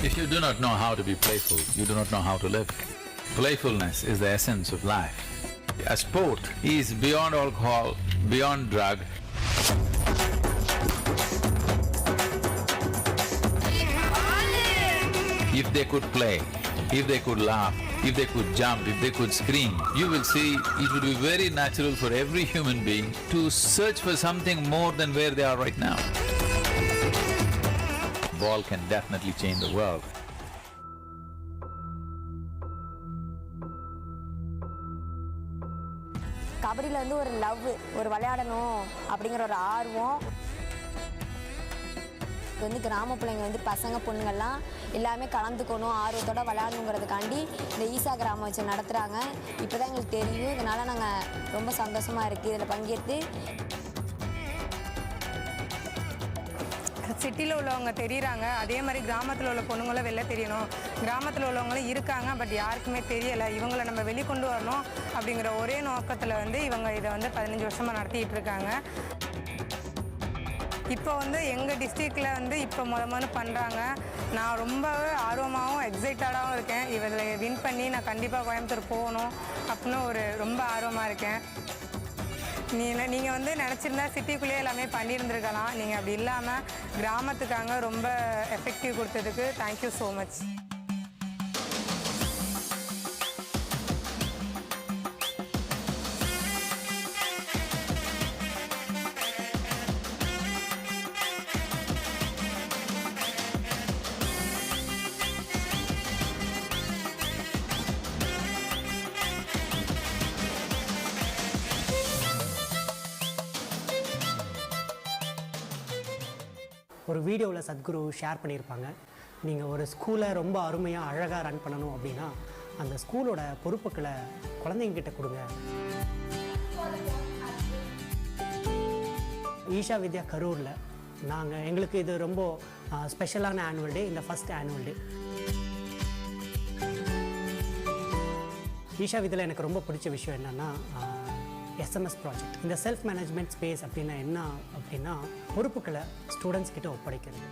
If you do not know how to be playful, you do not know how to live. Playfulness is the essence of life. A sport is beyond alcohol, beyond drug. If they could play, if they could laugh, if they could jump, if they could scream, you will see it would be very natural for every human being to search for something more than where they are right now. Ball can definitely change the world. கபடியில் வந்து ஒரு love, ஒரு விளையாடணும் அப்படிங்கிற ஒரு ஆர்வம். வந்து கிராம பிள்ளைங்க வந்து பசங்க பொண்ணுங்கள்லாம் எல்லாமே கலந்துக்கணும், ஆர்வத்தோட விளையாடணுங்கிறதுக்காண்டி இந்த ஈசா கிராமம் வச்சு நடத்துகிறாங்க. இப்போ தான் எங்களுக்கு தெரியும். இதனால் நாங்கள் ரொம்ப சந்தோஷமாக இருக்குது இதில் பங்கேற்று. சிட்டியில் உள்ளவங்க தெரியுறாங்க, அதே மாதிரி கிராமத்தில் உள்ள பொண்ணுங்களும் வெளில தெரியணும். கிராமத்தில் உள்ளவங்களும் இருக்காங்க, பட் யாருக்குமே தெரியலை. இவங்களை நம்ம வெளிக்கொண்டு வரணும் அப்படிங்கிற ஒரே நோக்கத்தில் வந்து இவங்க இதை வந்து 15 வருஷமாக நடத்திட்டு இருக்காங்க. இப்போ வந்து எங்கள் டிஸ்ட்ரிக்டில் வந்து இப்போ முதல்ல பண்ணுறாங்க. நான் ரொம்பவே ஆர்வமாகவும் எக்ஸைட்டடாகவும் இருக்கேன். இதில் வின் பண்ணி நான் கண்டிப்பாக கோயம்புத்தூர் போகணும் அப்படின்னு ஒரு ரொம்ப ஆர்வமாக இருக்கேன். நீங்கள் வந்து நினச்சிருந்தா சிட்டிக்குள்ளேயே எல்லாமே பண்ணியிருந்துருக்கலாம். நீங்கள் அப்படி இல்லாமல் கிராமத்துக்காக ரொம்ப எஃபெக்டிவ் கொடுத்ததுக்கு தேங்க்யூ ஸோ மச். ஒரு வீடியோவில் சத்குரு ஷேர் பண்ணியிருப்பாங்க. நீங்கள் ஒரு ஸ்கூலை ரொம்ப அருமையாக அழகாக ரன் பண்ணணும் அப்படின்னா அந்த ஸ்கூலோட பொறுப்புகளை குழந்தைங்கிட்ட கொடுங்க. ஈஷா வித்யா கரூரில் எங்களுக்கு இது ரொம்ப ஸ்பெஷலான ஆனுவல் டே, இந்த ஃபஸ்ட் ஆனுவல் டே. ஈஷா வித்யாவில் எனக்கு ரொம்ப பிடிச்ச விஷயம் என்னென்னா எஸ்எம்எஸ் ப்ராஜெக்ட். இந்த செல்ஃப் மேனேஜ்மெண்ட் ஸ்பேஸ் அப்படின்னா என்ன அப்படின்னா பொறுப்புகளை ஸ்டூடெண்ட்ஸ் கிட்ட ஒப்படைக்கிறது.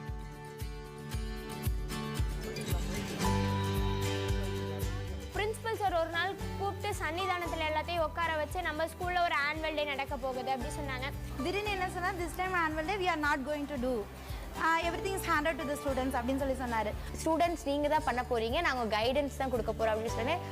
பிரின்சிபல் சார் ஒரு நாள் கூப்பிட்டு சன்னிதானத்தில் எல்லாத்தையும் உட்கார வச்சு நம்ம ஸ்கூலில் ஒரு ஆனுவல் டே நடக்க போகுது அப்படி சொன்னாங்க. திடீர்னு என்ன சொன்னால், this time annual day we are not going to do, everything is handed to the students அப்படின்னு சொல்லி சொன்னார். ஸ்டூடெண்ட்ஸ் நீங்கள் தான் பண்ண போகிறீங்க, நாங்கள் கைடன்ஸ் தான் கொடுக்க போகிறோம் அப்படின்னு சொன்னேன்.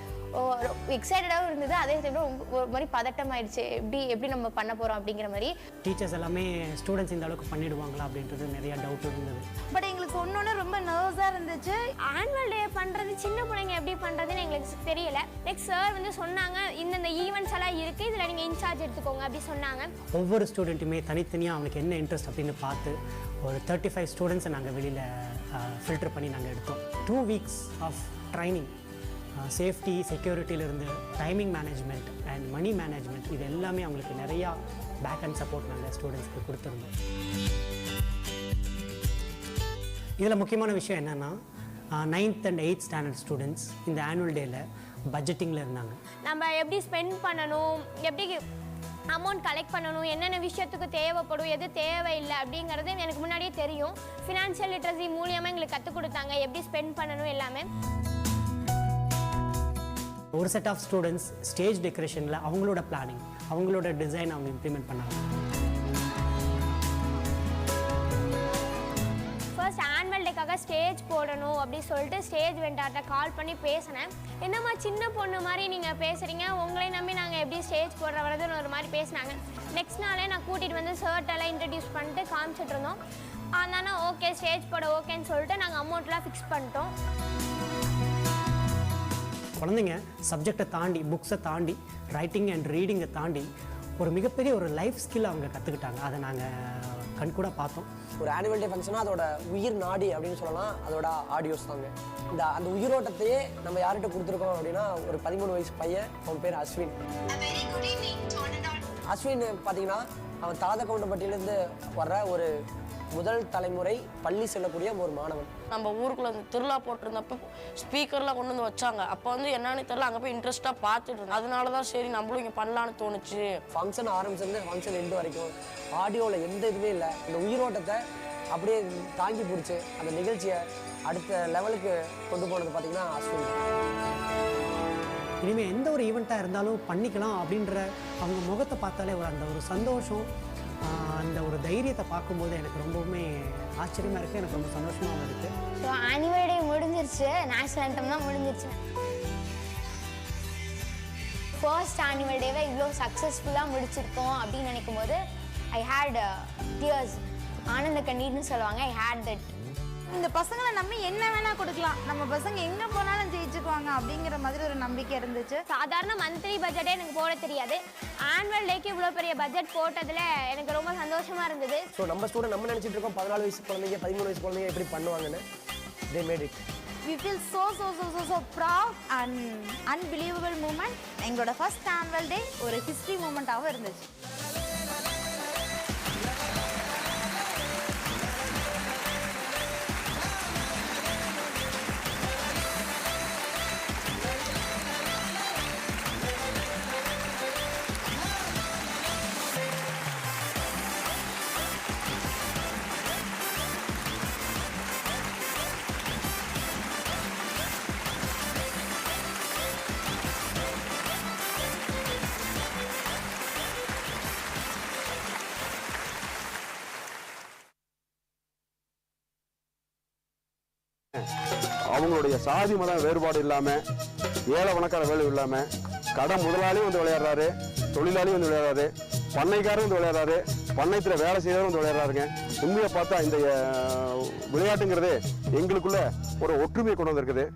எக்ஸைட்டடாகவும் இருந்தது, அதே டைமில் ஒரு மாதிரி பதட்டமாயிடுச்சு. எப்படி நம்ம பண்ண போகிறோம் அப்படிங்கிற மாதிரி. டீச்சர்ஸ் எல்லாமே ஸ்டூடெண்ட்ஸ் இந்த அளவுக்கு பண்ணிடுவாங்களா அப்படின்றது நிறையா டவுட் இருந்தது. பட் எங்களுக்கு ஒன்னொன்று ரொம்ப நர்வஸாக இருந்துச்சு. ஆனுவல் டே பண்ணுறது சின்ன பிள்ளைங்க எப்படி பண்ணுறதுன்னு எங்களுக்கு தெரியல. நெக்ஸ்ட் சார் வந்து சொன்னாங்க இந்த ஈவெண்ட்ஸ் எல்லாம் இருக்குது, இதில் நீங்கள் இன்சார்ஜ் எடுத்துக்கோங்க அப்படி சொன்னாங்க. ஒவ்வொரு ஸ்டூடெண்ட்டுமே தனித்தனியாக அவனுக்கு என்ன இன்ட்ரெஸ்ட் அப்படின்னு பார்த்து ஒரு 35 ஸ்டூடெண்ட்ஸை நாங்கள் வெளியில் ஃபில்டர் பண்ணி நாங்கள் எடுத்தோம். 2 weeks ஆஃப் ட்ரைனிங், சேஃப்டி செக்யூரிட்டியிலிருந்து timing management and money management, இது எல்லாமே அவங்களுக்கு நிறையா பேக் அண்ட் சப்போர்ட் நாங்கள் ஸ்டூடெண்ட்ஸ்க்கு கொடுத்துருந்தோம். இதில் முக்கியமான விஷயம் என்னென்னா 9th and 8th standard students இந்த ஆனுவல் டேயில் பட்ஜெட்டிங்கில் இருந்தாங்க. நம்ம எப்படி ஸ்பெண்ட் பண்ணணும், எப்படி அமௌண்ட் கலெக்ட் பண்ணணும், என்னென்ன விஷயத்துக்கு தேவைப்படும், எது தேவையில்லை அப்படிங்கிறது எனக்கு முன்னாடியே தெரியும். ஃபினான்ஷியல் லிட்ரஸி மூலியமாக எங்களுக்கு கற்றுக் கொடுத்தாங்க எப்படி ஸ்பெண்ட் பண்ணணும் எல்லாமே. ஒரு செட் ஆஃப் ஸ்டூடெண்ட்ஸ் ஸ்டேஜ் டெக்கரேஷனில் அவங்களோட பிளானிங், அவங்களோட டிசைன் அவங்க இம்ப்ளிமெண்ட் பண்ணாங்க. ஃபர்ஸ்ட் ஆனுவல் டேக்காக ஸ்டேஜ் போடணும் அப்படின்னு சொல்லிட்டு ஸ்டேஜ் வெண்டார்ட்ட கால் பண்ணி பேசினேன். என்னம்மா சின்ன பொண்ணு மாதிரி நீங்கள் பேசுகிறீங்க, உங்களை நம்பி நாங்கள் எப்படி ஸ்டேஜ் போடுற வரதுன்னு ஒரு மாதிரி பேசினாங்க. நெக்ஸ்ட் நாளே நான் கூட்டிகிட்டு வந்து ஷர்ட்டெல்லாம் இன்ட்ரடியூஸ் பண்ணிட்டு காமிச்சிட்டு இருந்தோம். அதனால ஓகே ஸ்டேஜ் போட ஓகேன்னு சொல்லிட்டு நாங்கள் அமௌண்ட்லாம் ஃபிக்ஸ் பண்ணிட்டோம். குழந்தைங்க சப்ஜெக்டை தாண்டி, புக்ஸை தாண்டி, ரைட்டிங் அண்ட் ரீடிங்கை தாண்டி ஒரு மிகப்பெரிய ஒரு லைஃப் ஸ்கில் அவங்க கற்றுக்கிட்டாங்க. அதை நாங்கள் கண்கூட பார்த்தோம். ஒரு ஆனுவல் டே ஃபங்க்ஷனாக அதோட உயிர் நாடி அப்படின்னு சொல்லலாம், அதோட ஆடியோஸ் தாங்க. அந்த உயிரோட்டத்தையே நம்ம யார்கிட்ட கொடுத்துருக்கோம் அப்படின்னா ஒரு 13 வயசு பையன், அவன் பேர் அஸ்வின். அஸ்வின் பார்த்தீங்கன்னா அவன் தாதகவுண்டப்பட்டியிலேருந்து வர்ற ஒரு முதல் தலைமுறை பள்ளி செல்லக்கூடிய ஒரு மாணவன். நம்ம ஊருக்குள்ள திருவிழா போட்டிருந்தப்ப ஸ்பீக்கர்லாம் கொண்டு வந்து வச்சாங்க. அப்போ வந்து என்னன்னு தெரியல, அங்கே போய் இன்ட்ரெஸ்ட்டாக பார்த்துட்டு இருந்தேன். அதனால தான் சரி நம்மளும் இங்கே பண்ணலான்னு தோணுச்சு. ஃபங்க்ஷன் ஆரம்பிச்சிருந்து ஃபங்க்ஷன் எண்டு வரைக்கும் ஆடியோவில் எந்த இதுவே இல்லை. இந்த உயிரோட்டத்தை அப்படியே தாங்கி பிடிச்சி அந்த நிகழ்ச்சியை அடுத்த லெவலுக்கு கொண்டு போனது பார்த்தீங்கன்னா அஸ்வின். இனிமேல் எந்த ஒரு ஈவெண்ட்டாக இருந்தாலும் பண்ணிக்கலாம் அப்படின்ற அவங்க முகத்தை பார்த்தாலே அந்த ஒரு சந்தோஷம், அந்த ஒரு தைரியத்தை பார்க்கும்போது எனக்கு ரொம்பவுமே ஆச்சரியமாக இருக்குது, எனக்கு ரொம்ப சந்தோஷமாகவும் இருக்குது. ஸோ ஆனுவல் டே முடிஞ்சிருச்சு, நேஷனல் ஆந்தம் தான் முடிஞ்சிருச்சு. ஃபர்ஸ்ட் ஆனுவல் டேவை இவ்வளோ சக்ஸஸ்ஃபுல்லாக முடிச்சிருக்கோம் அப்படின்னு நினைக்கும் போது ஐ ஹேட் டியர்ஸ், ஆனந்த கண்ணீர்னு சொல்லுவாங்க. ஐ ஹேட் தட். இந்த பசங்களை நம்பி என்ன வேணால் கொடுக்கலாம், நம்ம பசங்க எங்கே போனாலும் ஜெயிச்சுக்குவாங்க அப்படிங்கிற மாதிரி ஒரு நம்பிக்கை இருந்துச்சு. சாதாரண மந்த்லி பட்ஜெட்டே எனக்கு போட தெரியாது. ஆனுவல் டேக்கு இவ்வளோ பெரிய பட்ஜெட் போட்டதில் எனக்கு ரொம்ப சந்தோஷமாக இருந்தது. ஸோ நம்ம ஸ்டூடெண்ட் நம்ம நினச்சிட்டு இருக்கோம் 14 வயசு குழந்தைங்க 13 வயசு குழந்தைங்க எப்படி பண்ணுவாங்கன்னு. They made it. We feel so proud and unbelievable moment. எங்களோட ஃபர்ஸ்ட் ஆனுவல் டே ஒரு ஹிஸ்ட்ரி மூமெண்ட்டாகவும் இருந்துச்சு. அவங்களுடைய சாதி மத வேறுபாடு இல்லாமல், ஏழை பணக்கார வேலை இல்லாமல், கடை முதலாளியும் வந்து விளையாடுறாரு, தொழிலாளியும் வந்து விளையாடுறாரு, பண்ணைக்காரும் வந்து விளையாடுறாரு, பண்ணையத்தில் வேலை செய்யறவரும் வந்து விளையாடுறாருங்க. உண்மையை பார்த்தா இந்த விளையாட்டுங்கிறது எங்களுக்குள்ள ஒரு ஒற்றுமையை கொண்டு வந்திருக்குது.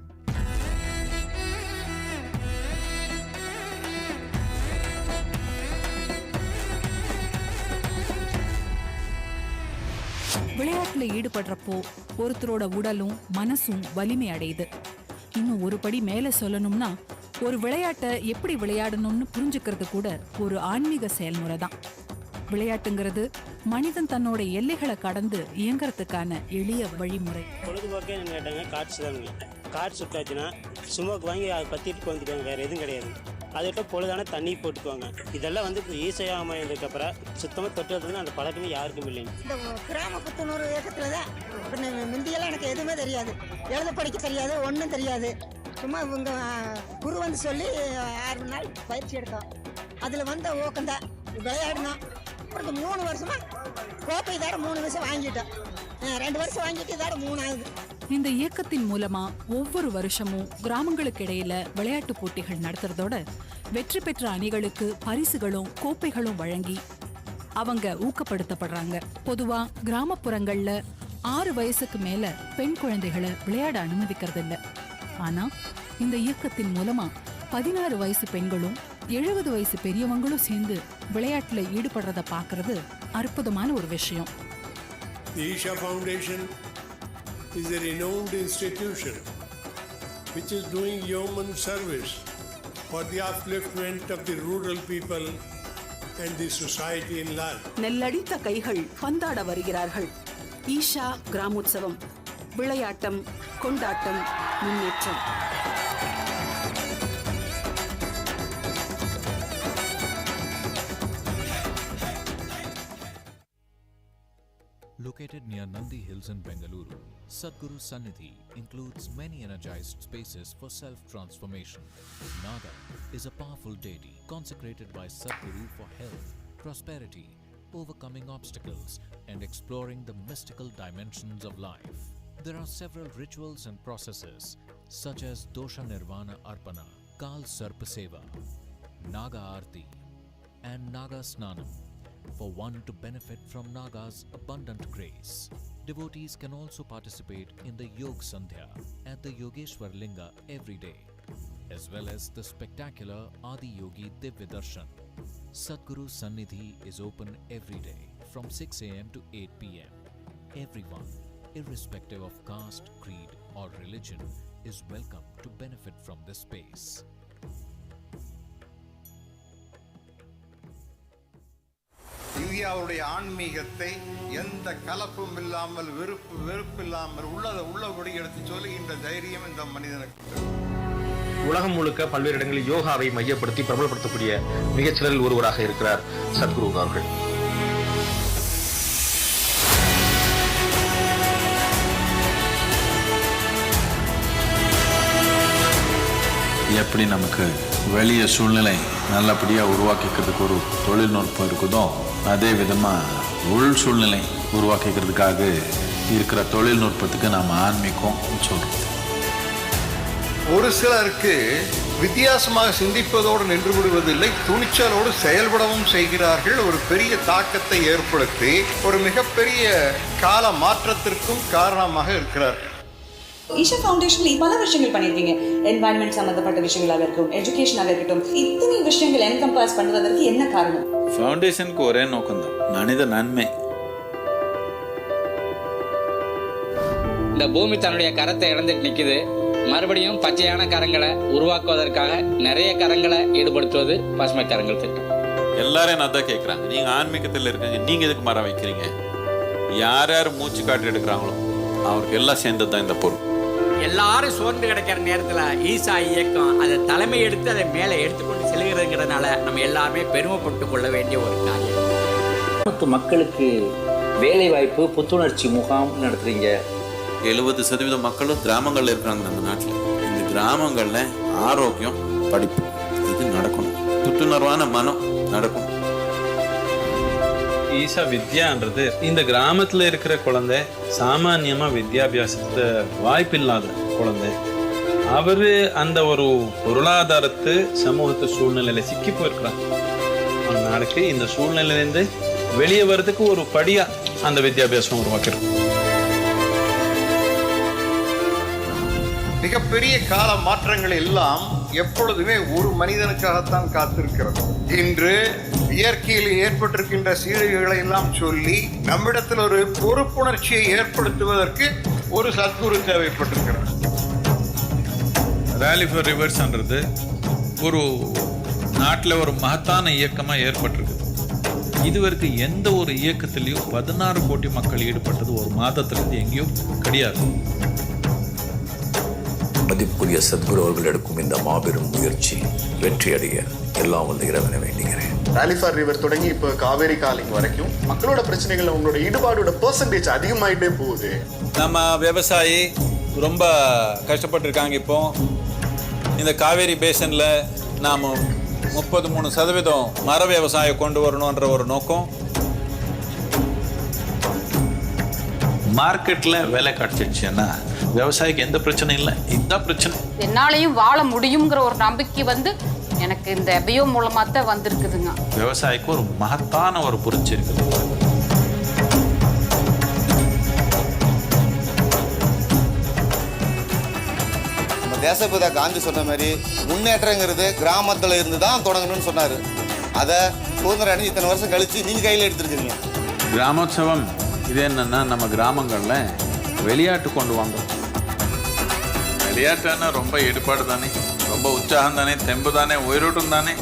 விளையாட்டுல ஈடுபடுறப்போ ஒருத்தரோட உடலும் மனசும் வலிமை அடையுது. இன்னும் ஒரு படி மேல சொல்லணும்னா, ஒரு விளையாட்டை எப்படி விளையாடணும்னு புரிஞ்சுக்கிறது கூட ஒரு ஆன்மீக செயல்முறை தான். விளையாட்டுங்கிறது மனிதன் தன்னோட எல்லைகளை கடந்து இயங்குறதுக்கான எளிய வழிமுறை. பொழுதுபோக்கே கேட்டாங்க கார்ட்ஸ் தானுங்க. கார்ட்ஸ் விட்டாச்சுன்னா சும்மாக்கு வாங்கி அதை பற்றிட்டு வந்துக்குவாங்க, வேறு எதுவும் கிடையாது. அதுக்கிட்ட பொழுதான தண்ணி போட்டுக்குவாங்க. இதெல்லாம் வந்து இப்போ ஈஸியாக அமைந்ததுக்கப்புறம் சுத்தமாக தொட்டுறது அந்த பழக்கமே யாருக்கும் இல்லைங்க. இந்த கிராம புத்துணர்வு இயக்கத்தில் தான் முந்தியெல்லாம் எனக்கு எதுவுமே தெரியாது, எழுத படிக்க தெரியாது, ஒன்றும் தெரியாது. சும்மா இவங்க குரு வந்து சொல்லி 6 நாள் பயிற்சி எடுத்தோம். அதில் வந்த ஊக்கம்தான் விளையாடினோம். அப்புறம் 3 வருஷமாக கோப்பை இதோட 3 வருஷம் வாங்கிட்டோம். 2 வருஷம் வாங்கிட்டு இதோட 3 ஆகுது. இந்த இயக்கத்தின் மூலமா ஒவ்வொரு வருஷமும் கிராமங்களுக்கு இடையில விளையாட்டு போட்டிகள் நடத்துறதோட வெற்றி பெற்ற அணிகளுக்கு பரிசுகளும் கோப்பைகளும் வழங்கி அவங்க ஊக்கப்படுத்தப்படுறாங்க. பொதுவா கிராமப்புறங்கள்ல 6 வயசுக்கு மேல பெண் குழந்தைகளை விளையாட அனுமதிக்கிறது இல்ல. ஆனா இந்த இயக்கத்தின் மூலமா 16 வயசு பெண்களும் 70 வயசு பெரியவங்களும் சேர்ந்து விளையாட்டுல ஈடுபடுறத பாக்குறது அற்புதமான ஒரு விஷயம். The Isha Foundation is a renowned institution which is doing yeoman service for the upliftment of the rural people and the society in large. நெல்லடித்த கைகள் பந்தாட வருகிறார்கள். ஈஷா கிராமோத்சவம், விளையாட்டம், கொண்டாட்டம், முன்னேற்றம். Located near Nandi Hills in Bengaluru, Sadhguru Sannidhi includes many energized spaces for self-transformation. Naga is a powerful deity consecrated by Sadhguru for health, prosperity, overcoming obstacles, and exploring the mystical dimensions of life. There are several rituals and processes such as Dosha Nirvana Arpana, Kal Sarpa Seva, Naga Aarti, and Naga Snanam, for one to benefit from Naga's abundant grace. Devotees can also participate in the Yog Sandhya at the Yogeshwar Linga every day, as well as the spectacular Adi Yogi Divya Darshan. Sadhguru Sannidhi is open every day from 6 a.m. to 8 p.m. Everyone, irrespective of caste, creed, or religion, is welcome to benefit from this space. இந்தியாவுடைய ஆன்மீகத்தை எந்த கலப்பும் இல்லாமல் வெறுப்பில்லாமல் உள்ளபடி எடுத்து சொல்லுகின்ற தைரியம் இந்த மனிதனுக்கு. உலகம் முழுக்க பல்வேறு இடங்களில் யோகாவை மையப்படுத்தி பிரபலப்படுத்தக்கூடிய மிகச்சிலரில் ஒருவராக இருக்கிறார் சத்குரு அவர்கள். எப்படி நமக்கு வெளிய சூழ்நிலை நல்லபடியாக உருவாக்கிக்கிறதுக்கு ஒரு தொழில்நுட்பம் இருக்குதோ, அதே விதமாக உள் சூழ்நிலை உருவாக்கிக்கிறதுக்காக இருக்கிற தொழில்நுட்பத்துக்கு நாம் ஆன்மீகம் சொல்கிறோம். ஒரு சிலருக்கு வித்தியாசமாக சிந்திப்பதோடு நின்று விடுவதில்லை, துணிச்சலோடு செயல்படவும் செய்கிறார்கள். ஒரு பெரிய தாக்கத்தை ஏற்படுத்தி ஒரு மிகப்பெரிய கால மாற்றத்திற்கும் காரணமாக இருக்கிறார்கள். ஈஷா ஃபவுண்டேஷன்ல பல விஷயங்கள் பண்ணியிருக்கீங்க. என்வாயன்மெண்ட் சம்பந்தப்பட்ட விஷயங்களாக இருக்கட்டும், எஜுகேஷனாக இருக்கட்டும், இத்தனை விஷயங்கள் என்கம்பாஸ் பண்ணுவதற்கு என்ன காரணம்? ஃபவுண்டேஷனுக்கு ஒரே நோக்கம்தான், மனித நன்மை. இந்த பூமி தன்னுடைய கரத்தை இழந்துட்டு நிற்குது. மறுபடியும் பச்சையான கரங்களை உருவாக்குவதற்காக நிறைய கரங்களை ஈடுபடுத்துவது பசுமை கரங்கள் திட்டம். எல்லாரும் நான் தான் கேட்குறாங்க, நீங்கள் ஆன்மீகத்தில் இருக்கீங்க, நீங்கள் எதுக்கு மரம் வைக்கிறீங்க? யார் யார் மூச்சு காட்டு எடுக்கிறாங்களோ அவருக்கு எல்லாம் சேர்ந்தது தான் இந்த பொருள். எல்லாரும் சோர்ந்து கிடக்கிற நேரத்தில் ஈசா இயக்கம் அதை தலைமை எடுத்து அதை மேலே எடுத்துக்கொண்டு செல்கிறதுங்கிறதுனால நம்ம எல்லாருமே பெருமைப்பட்டு கொள்ள வேண்டிய ஒரு காரியம். மக்களுக்கு வேலை வாய்ப்பு புத்துணர்ச்சி முகாம் நடத்துறீங்க. 70% மக்களும் கிராமங்களில் இருக்கிறாங்க நம்ம நாட்டில். இந்த கிராமங்களில் ஆரோக்கியம், படிப்பு இது நடக்கணும், புத்துணர்வான மனம் நடக்கணும். ஈசா வித்யான்றது இந்த கிராமத்தில் இருக்கிற குழந்தை சாமானியமாக வித்யாபியாசத்தை வாய்ப்பில்லாத குழந்தை. அவர் அந்த ஒரு பொருளாதாரத்து சமூகத்து சூழ்நிலையில் சிக்கி போயிருக்கிறார். நாளைக்கு இந்த சூழ்நிலையிலேருந்து வெளியே வர்றதுக்கு ஒரு படியாக அந்த வித்யாபியாசம் உருவாக்கிறோம். மிகப்பெரிய கால மாற்றங்கள் எல்லாம் எப்பொழுதுமே ஒரு மனிதனுக்காகத்தான் காத்திருக்கிறது. இன்று இயற்கையில் ஏற்பட்டிருக்கின்ற சீரழிவுகளை எல்லாம் சொல்லி நம்மிடத்தில் ஒரு பொறுப்புணர்ச்சியை ஏற்படுத்துவதற்கு ஒரு சத்குரு தேவைப்பட்டிருக்கிறது. ரேலி ஃபார் ரிவர்ஸ்ன்றது ஒரு நாட்டில் ஒரு மகத்தான இயக்கமாக ஏற்பட்டிருக்கு. இதுவரைக்கும் எந்த ஒரு இயக்கத்திலையும் 16 கோடி மக்கள் ஈடுபட்டது ஒரு மாதத்திலிருந்து எங்கேயும் கிடையாது. மதிப்புக்குரிய சத்குரு அவர்கள் எடுக்கும் இந்த மாபெரும் முயற்சி வெற்றி அடைய எல்லாம் வந்து இறைவனை வேண்டுகிறேன். ரேலி ஃபார் ரிவர் தொடங்கி இப்போ காவேரி காலிங் வரைக்கும் மக்களோட பிரச்சனைகள் உங்களோட ஈடுபாடோட பெர்சன்டேஜ் அதிகமாயிட்டே போகுது. நம்ம விவசாயி ரொம்ப கஷ்டப்பட்டுருக்காங்க. இப்போ இந்த காவேரி பேசனில் நாம் 33% மர விவசாயம் கொண்டு வரணுன்ற ஒரு நோக்கம். மார்க்கெட்டில் விலை கிடச்சிடுச்சுன்னா விவசாயிக்கு எந்த பிரச்சனையும் இல்லை. இதுதான் பிரச்சனை. என்னாலையும் வாழ முடியுங்கிற ஒரு நம்பிக்கை வந்து எனக்கு இந்த பயோ மூலமாக தான் வந்திருக்குதுங்க. விவசாயிக்கு ஒரு மகத்தான ஒரு புரட்சி இருக்குது. நம்ம தேசப்பிதா காந்தி சொன்ன மாதிரி முன்னேற்றங்கிறது கிராமத்தில் இருந்து தான் தொடங்கணும்னு சொன்னார். அதை சுதந்திரம் அடைஞ்சு இத்தனை வருஷம் கழித்து நீங்கள் கையில் எடுத்துருக்கீங்க. கிராமோற்சவம் இது என்னன்னா நம்ம கிராமங்களில் விளையாட்டு கொண்டு வாங்க. விளையாட்டுன்னா ரொம்ப ஈடுபாடு தானே, ரொம்ப உற்சாகம் தானே, தெம்பு தானே, உயிரோட்டம் தானே.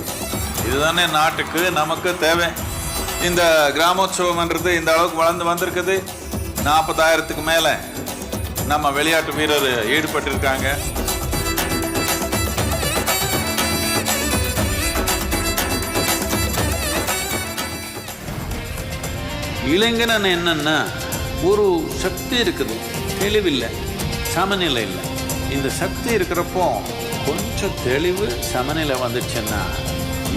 இதுதானே நாட்டுக்கு நமக்கு தேவை. இந்த கிராமோற்சவம்ன்றது இந்த அளவுக்கு வளர்ந்து வந்திருக்குது. 40,000க்கு மேலே நம்ம விளையாட்டு வீரர் ஈடுபட்டிருக்காங்க. இளைஞன் என்னன்னா ஒரு சக்தி இருக்குது, தெளிவில்லை, சமநிலை இல்லை. இந்த சக்தி இருக்கிறப்போ கொஞ்சம் தெளிவு சமநிலை வந்துச்சுன்னா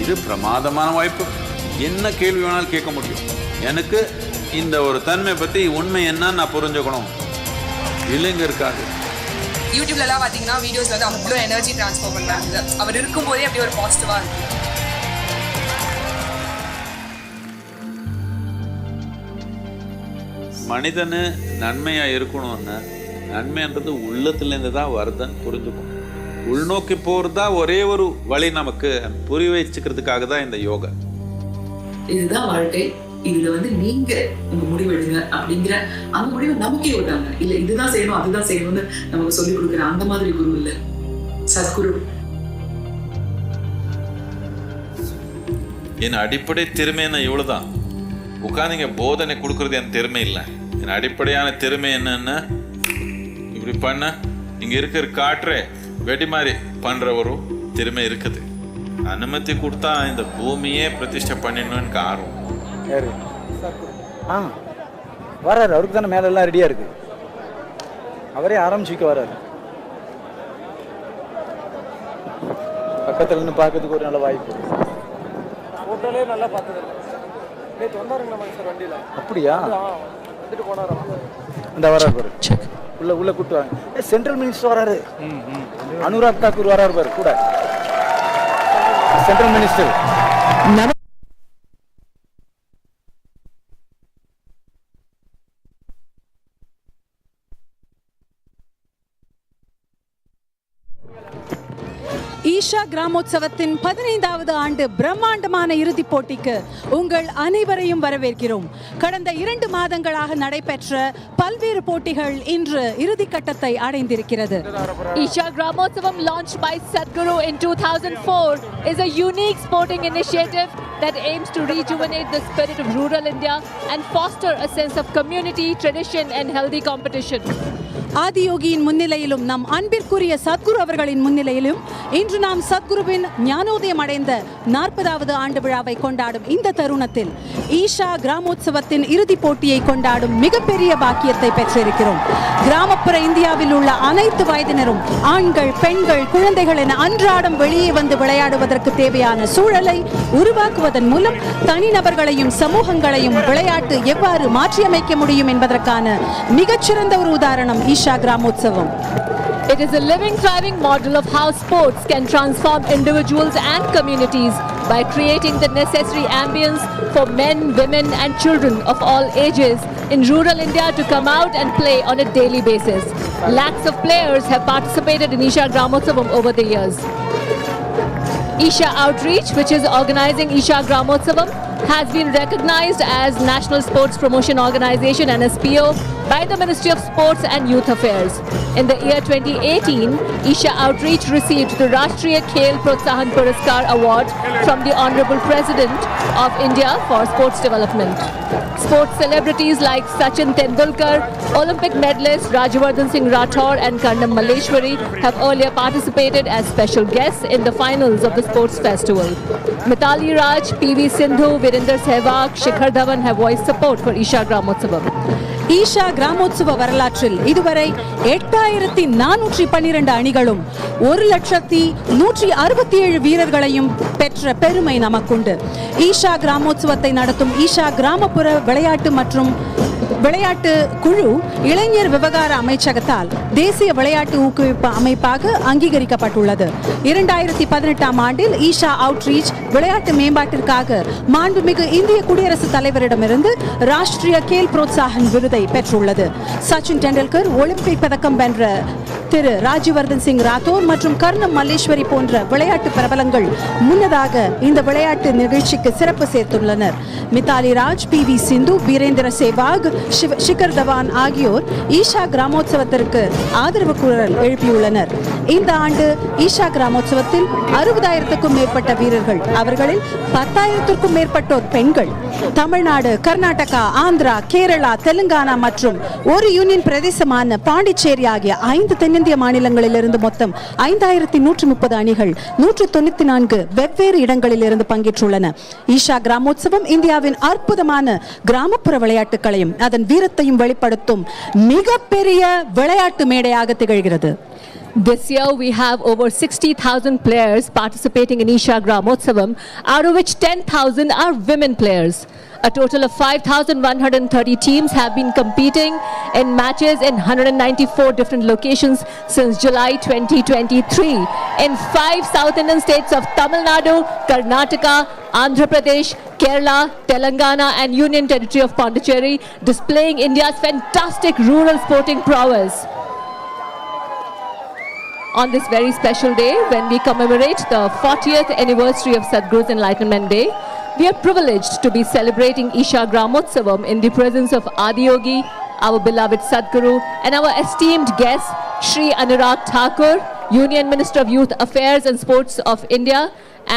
இது பிரமாதமான வாய்ப்பு. என்ன கேள்வி வேணாலும் கேட்க முடியும். எனக்கு இந்த ஒரு தன்மை பற்றி உண்மை என்ன நான் புரிஞ்சுக்கணும். இளைஞருக்காக யூடியூப்லலாம் பார்த்தீங்கன்னா வீடியோஸ் வந்து அவ்வளோ எனர்ஜி ட்ரான்ஸ்ஃபர் பண்ணுறாங்க. அவர் இருக்கும்போதே அப்படி ஒரு பாசிட்டிவாக இருக்கு. மனிதனு நன்மையாக இருக்கணும்னா நன்மைன்றது உள்ளத்துலேருந்து தான் வருதுன்னு புரிஞ்சுக்கணும். உள்நோக்கி போகிறது தான் ஒரே ஒரு வழி நமக்கு புரிய வச்சுக்கிறதுக்காக தான் இந்த யோகா. இதுதான் வாழ்க்கை, இதுல வந்து நீங்க உங்க முடிவு எடுங்க அப்படிங்கிற அந்த முடிவை நமக்கே விட்டாங்க. இல்ல இதுதான் செய்யணும் அதுதான் செய்யணும்னு நமக்கு சொல்லிக் கொடுக்குற அந்த மாதிரி குரு இல்ல, சத்குரு. என் அடிப்படை திறமை என்ன இவ்வளவுதான். உட்காந்துங்க போதனை கொடுக்கறது என் திறமை இல்லை. என் அடிப்படையான திறமை என்னன்னா இப்படி பண்ண இங்க இருக்கிற காற்றை வெடி மாதிரி பண்ற ஒரு திறமை இருக்குது. அனுமதி கொடுத்தா இந்த பூமியே பிரதிஷ்டை பண்ணிடணும்னு ஆர்வம். வராரு, அவருக்கு தானே மேல எல்லாம் ரெடியா இருக்கு. அவரே ஆரம்பிச்சுக்க வராரு. பக்கத்துல இருந்து பார்க்கறதுக்கு ஒரு நல்ல வாய்ப்பு. ஹோட்டலே நல்லா பார்த்தது. நேற்று வந்தாருங்க நம்ம சார் வண்டியில். அப்படியா? வந்துட்டு போனாரா? இந்த வராரு பாரு, உள்ள கூட்டு வாங்க. சென்ட்ரல் மினிஸ்டர் வராரு, அனுராக் தாக்கூர் வராரு பாரு கூட. சென்ட்ரல் மினிஸ்டர் ஈஷா கிராமோற்சவத்தின் 15வது ஆண்டு பிரம்மாண்டமான இறுதிப் போட்டிக்கு உங்கள் அனைவரையும் வரவேற்கிறோம். கடந்த 2 மாதங்களாக நடைபெற்ற பல்வேறு போட்டிகள் இன்று இறுதிக்கட்டத்தை அடைந்திருக்கிறது. Isha Gramotsavam, launched by Sadhguru in 2004, is a unique sporting initiative that aims to rejuvenate the spirit of rural India and foster a sense of community, tradition and healthy competition. ஆதியோகியின் முன்னிலையிலும் நம் அன்பிற்குரிய சத்குரு அவர்களின் முன்னிலையிலும் இன்று நாம் சத்குருவின் ஞானோதயம் அடைந்த 40வது ஆண்டு விழாவை கொண்டாடும் இந்த தருணத்தில் ஈஷா கிராமோற்சவத்தின் இறுதிப் போட்டியை கொண்டாடும் மிகப்பெரிய பாக்கியத்தை பெற்றிருக்கிறோம். கிராமப்புற இந்தியாவில் உள்ள அனைத்து வயதினரும் ஆண்கள், பெண்கள், குழந்தைகள் என அன்றாடம் வெளியே வந்து விளையாடுவதற்கு தேவையான சூழலை உருவாக்குவதன் மூலம் தனிநபர்களையும் சமூகங்களையும் விளையாட்டு எவ்வாறு மாற்றியமைக்க முடியும் என்பதற்கான மிகச்சிறந்த ஒரு உதாரணம் Isha கிராமோற்சவம். It is a living, thriving model of how sports can transform individuals and communities by creating the necessary ambience for men, women and children of all ages in rural India to come out and play on a daily basis. Lakhs of players have participated in Isha Gramotsavam over the years. Isha Outreach, which is organizing Isha Gramotsavam, has been recognized as National Sports Promotion Organization NSPO by the Ministry of Sports and Youth Affairs. In the year 2018, Isha Outreach received the Rashtriya Khel Protsahan Puraskar Award from the Honorable President of India for Sports Development. Sports celebrities like Sachin Tendulkar, Olympic medalist Rajyavardhan Singh Rathore and Karnam Malleshwari have earlier participated as special guests in the finals of the sports festival. Mithali Raj, PV Sindhu, Virender Sehwag, Shikhar Dhawan have voiced support for Isha Gramotsavam. Isha கிராமோற்சவ வரலாற்றில் இதுவரை 8412 அணிகளும் 1,167 வீரர்களையும் பெற்ற பெருமை நமக்குண்டு. ஈஷா கிராமோற்சவத்தை நடத்தும் ஈஷா கிராமப்புற விளையாட்டு குழு இளைஞர் விவகார அமைச்சகத்தால் தேசிய விளையாட்டு ஊக்குவிப்பு அமைப்பாக அங்கீகரிக்கப்பட்டுள்ளது. 2018ஆம் ஆண்டில் ஈஷா அவுட்ரீச் விளையாட்டு மேம்பாட்டிற்காக மாண்புமிகு இந்திய குடியரசுத் தலைவரிடமிருந்து ராஷ்டிரிய கேல் புரோத்சாகன் விருதை பெற்றுள்ளது. சச்சின் டெண்டுல்கர் ஒலிம்பிக் பதக்கம் வென்ற திரு ராஜ்யவர்தன் சிங் ராத்தோர் மற்றும் கர்ணம் மல்லேஸ்வரி போன்ற விளையாட்டு பிரபலங்கள் முன்னதாக இந்த விளையாட்டு நிகழ்ச்சிக்கு சிறப்பு சேர்த்துள்ளனர். மித்தாலி ராஜ், PV சிந்து, வீரேந்திர சேவாக், ஷிகர் தவான் ஆகியோர் ஈஷா கிராமோத்சவத்திற்கு ஆதரவு குரல் எழுப்பியுள்ளனர். இந்த ஆண்டு ஈஷா கிராமோத்சவத்தில் 60,000க்கும் மேற்பட்ட வீரர்கள், அவர்களில் 10,000க்கும் மேற்பட்டோர் பெண்கள், தமிழ்நாடு, கர்நாடகா, ஆந்திரா, கேரளா, தெலுங்கானா மற்றும் ஒரு யூனியன் பிரதேசமான பாண்டிச்சேரி ஆகிய 5 தென்னிந்திய மாநிலங்களிலிருந்து மொத்தம் 5,130 அணிகள் 194 வெவ்வேறு இடங்களிலிருந்து பங்கேற்றுள்ளன. ஈஷா கிராமோத்சவம் இந்தியாவின் அற்புதமான கிராமப்புற விளையாட்டுகளையும் அதன் வீரத்தையும் வெளிப்படுத்தும் மிகப்பெரிய விளையாட்டு மேடையாக திகழ்கிறது. This year we have over 60,000 players participating in Isha Gramotsavam, out of which 10,000 are women players. A total of 5,130 teams have been competing in matches in 194 different locations since July 2023 in 5 South Indian states of Tamil Nadu, Karnataka, Andhra Pradesh, Kerala, Telangana and Union Territory of Pondicherry, displaying India's fantastic rural sporting prowess. On this very special day, when we commemorate the 40th anniversary of Sadhguru's Enlightenment Day, we are privileged to be celebrating Isha Gramotsavam in the presence of Adiyogi, our beloved Sadhguru, and our esteemed guest, Shri Anurag Thakur, Union Minister of Youth Affairs and Sports of India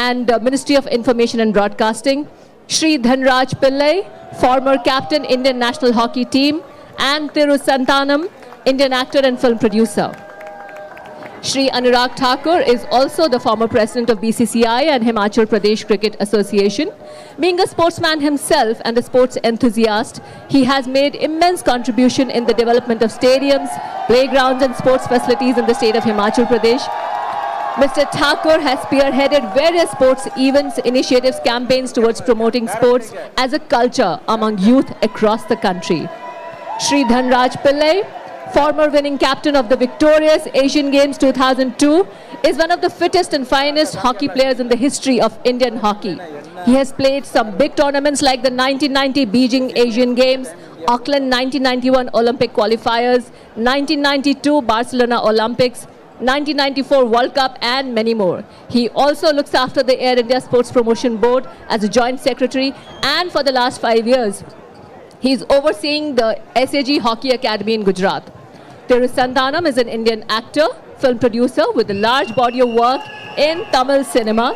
and Ministry of Information and Broadcasting, Shri Dhanraj Pillai, former captain Indian National Hockey Team, and Thiru Santanam, Indian actor and film producer. Shri Anurag Thakur is also the former president of BCCI and Himachal Pradesh Cricket Association. Being a sportsman himself and a sports enthusiast, he has made immense contribution in the development of stadiums, playgrounds and sports facilities in the state of Himachal Pradesh. Mr. Thakur has spearheaded various sports events, initiatives, campaigns towards promoting sports as a culture among youth across the country. Shri Dhanraj Pillai, former winning captain of the victorious Asian Games 2002, is one of the fittest and finest hockey players in the history of Indian hockey. He has played some big tournaments like the 1990 Beijing Asian Games, Auckland 1991 Olympic qualifiers, 1992 Barcelona Olympics, 1994 World Cup and many more. He also looks after the Air India Sports Promotion Board as a joint secretary, and for the last 5 years, he is overseeing the SAG Hockey Academy in Gujarat. Thiru Santanam is an Indian actor, film producer with a large body of work in Tamil cinema.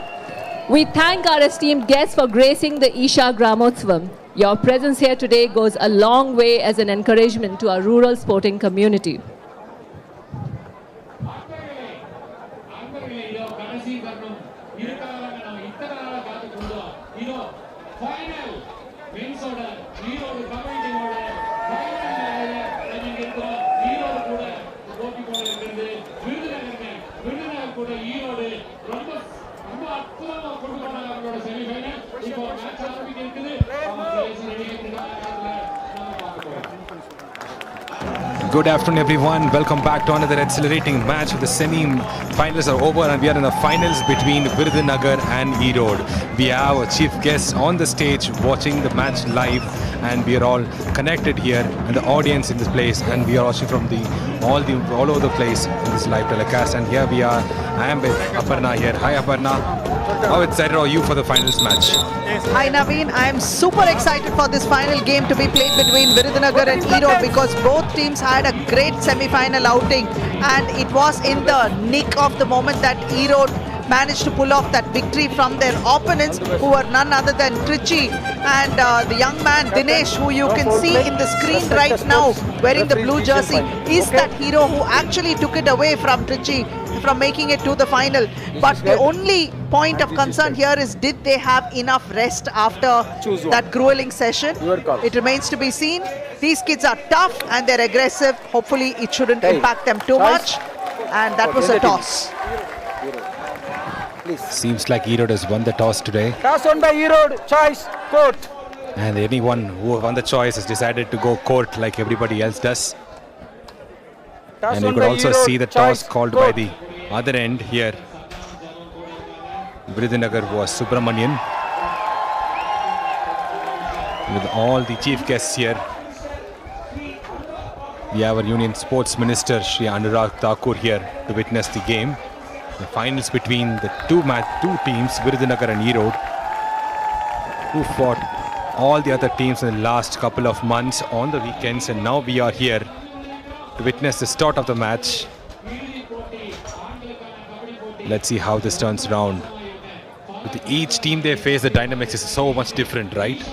We thank our esteemed guests for gracing the Isha Gramotsavam. Your presence here today goes a long way as an encouragement to our rural sporting community. Good afternoon, everyone. Welcome back to another exhilarating match. The semi-finals are over and we are in the finals between Virudhunagar and Erode. We have our chief guests on the stage watching the match live, and we are all connected here and the audience in this place, and we are watching from all over the place in this live telecast. And here we are. I am with Aparna here. Hi, Aparna. How excited are you for the finals match? Hi Naveen, I am super excited for this final game to be played between Virudhunagar and Erode, because both teams had a great semi-final outing, and it was in the nick of the moment that Erode managed to pull off that victory from their opponents, who were none other than Trichy and the young man Dinesh, who you can see in the screen right now wearing the blue jersey, is that hero who actually took it away from Trichy from making it to the final. But the only point of concern here is, did they have enough rest after that grueling session? It remains to be seen. These kids are tough and they're aggressive. Hopefully it shouldn't impact them too much. And that was a toss. Seems like Erode has won the toss today. Toss won by Erode. Choice, court. And anyone who won the choice has decided to go court like everybody else does. And you could also see the toss called by the other end here. Virudhunagar was Subramanian, with all the chief guests here. We have our Union Sports Minister Shri Anurag Thakur here to witness the game. The finals between the two teams, Virudhunagar and Erode, who fought all the other teams in the last couple of months on the weekends, and now we are here to witness the start of the match. Let's see how this turns around. With each team they face, the dynamics is so much different, right?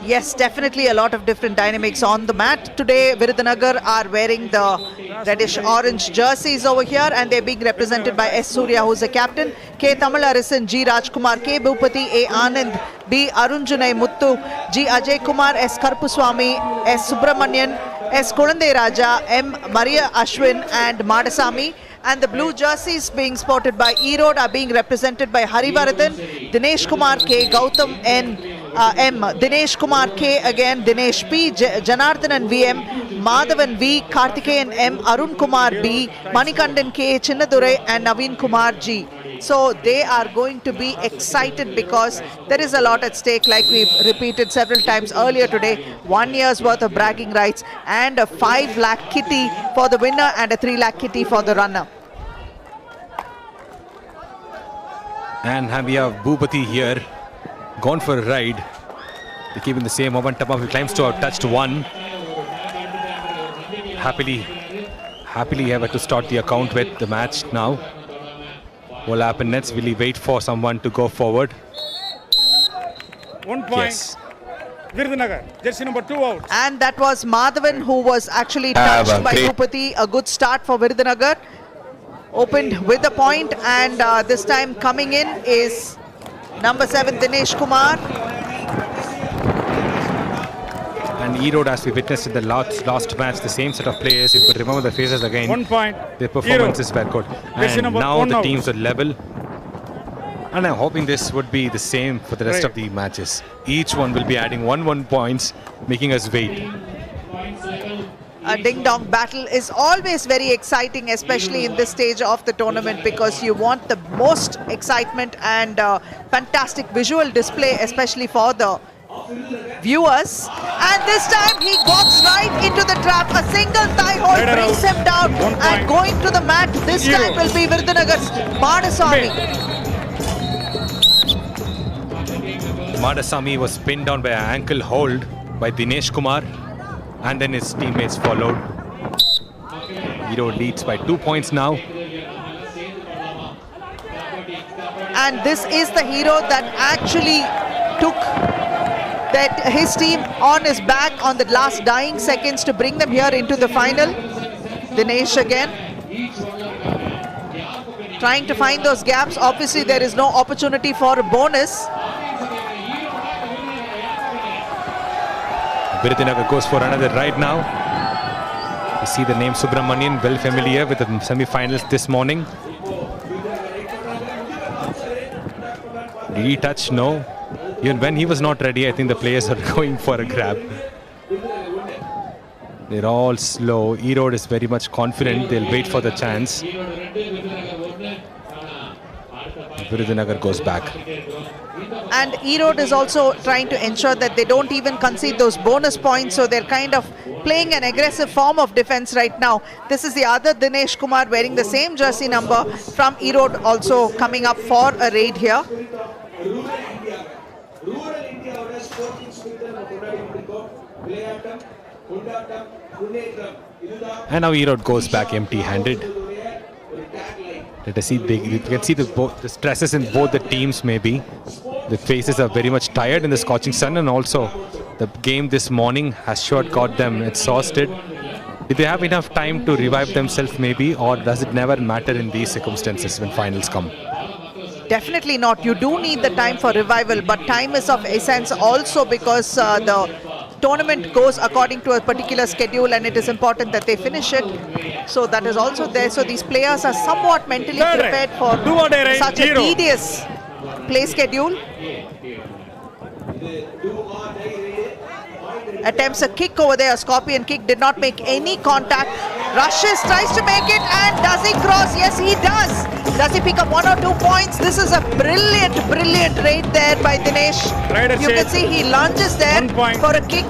Yes, definitely a lot of different dynamics on the mat. Today, Virudhunagar are wearing the reddish-orange jerseys over here, and they're being represented by S. Surya, who's the captain, K. Tamilarasan, G. Rajkumar, K. Bhupati, A. Anand, B. Arunjunai Muttu, G. Ajay Kumar, S. Karpuswamy, S. Subramanian, S. Kulandai Raja, M. Maria Ashwin, and Madasamy. And the blue jerseys being sported by Erode are being represented by Harivaradhan, Dinesh Kumar K, Gautam N, M, Dinesh Kumar K again, Dinesh P, Janardhanan VM, Madhavan V, Karthikeyan M, Arun Kumar B, Manikandan K, Chinnadurai and Naveen Kumar G. So they are going to be excited because there is a lot at stake, like we've repeated several times earlier today. 1 year's worth of bragging rights and a 5 lakh kitty for the winner and a 3 lakh kitty for the runner. And we have Bhupati here, gone for a ride. They keep in the same momentum. He climbs to touched 1. Happily have to start the account with the match now. What will happen next? Will he wait for someone to go forward? 1 point. Yes. Virudhunagar, jersey number 2 out. And that was Madhavan, who was actually touched by Bhupati. A good start for Virudhunagar. Opened with a point, and this time coming in is number 7, Dinesh Kumar. And Erode, as we witnessed in the last match, the same set of players, you could remember the faces again. 1 point. Their performances were good. And now the teams are level. And I'm hoping this would be the same for the rest of the matches. Each one will be adding 1 points, making us wait. A ding-dong battle is always very exciting, especially in this stage of the tournament, because you want the most excitement and fantastic visual display, especially for the viewers. And this time he walks right into the trap. A single thigh hold brings him down, and going to the mat this time will be Virudhunagar's Madasamy. Madasamy was pinned down by an ankle hold by Dinesh Kumar, and then his teammates followed. Erode leads by 2 points now. And this is the hero that actually took his team on his back on the last dying seconds to bring them here into the final. Dinesh again trying to find those gaps. Obviously there is no opportunity for a bonus. Virudhunagar goes for another ride now. You see the name Subramanian, well familiar with the semi-finals this morning. Did he touch? No. Even when he was not ready, I think the players are going for a grab. They're all slow. Erode is very much confident. They'll wait for the chance. Virudhunagar goes back. And Erode is also trying to ensure that they don't even concede those bonus points, so they're kind of playing an aggressive form of defense right now. This is the other Dinesh Kumar wearing the same jersey number from Erode, also coming up for a raid here. And now Erode goes back empty-handed. Let us see, you can see the stresses in both the teams maybe. The faces are very much tired in the scorching sun, and also the game this morning has sure got them exhausted. Did they have enough time to revive themselves maybe, or does it never matter in these circumstances when finals come? Definitely not. You do need the time for revival, but time is of essence also, because the tournament goes according to a particular schedule, and it is important that they finish it. So that is also there. So these players are somewhat mentally prepared for such a tedious play schedule. Attempts a kick over there, a scorpion kick, did not make any contact. Rushes, tries to make it, and does he cross? Yes, he does. Does he pick up 1 or 2 points? This is a brilliant, brilliant raid there by Dinesh. You can see he lunges there for a kick.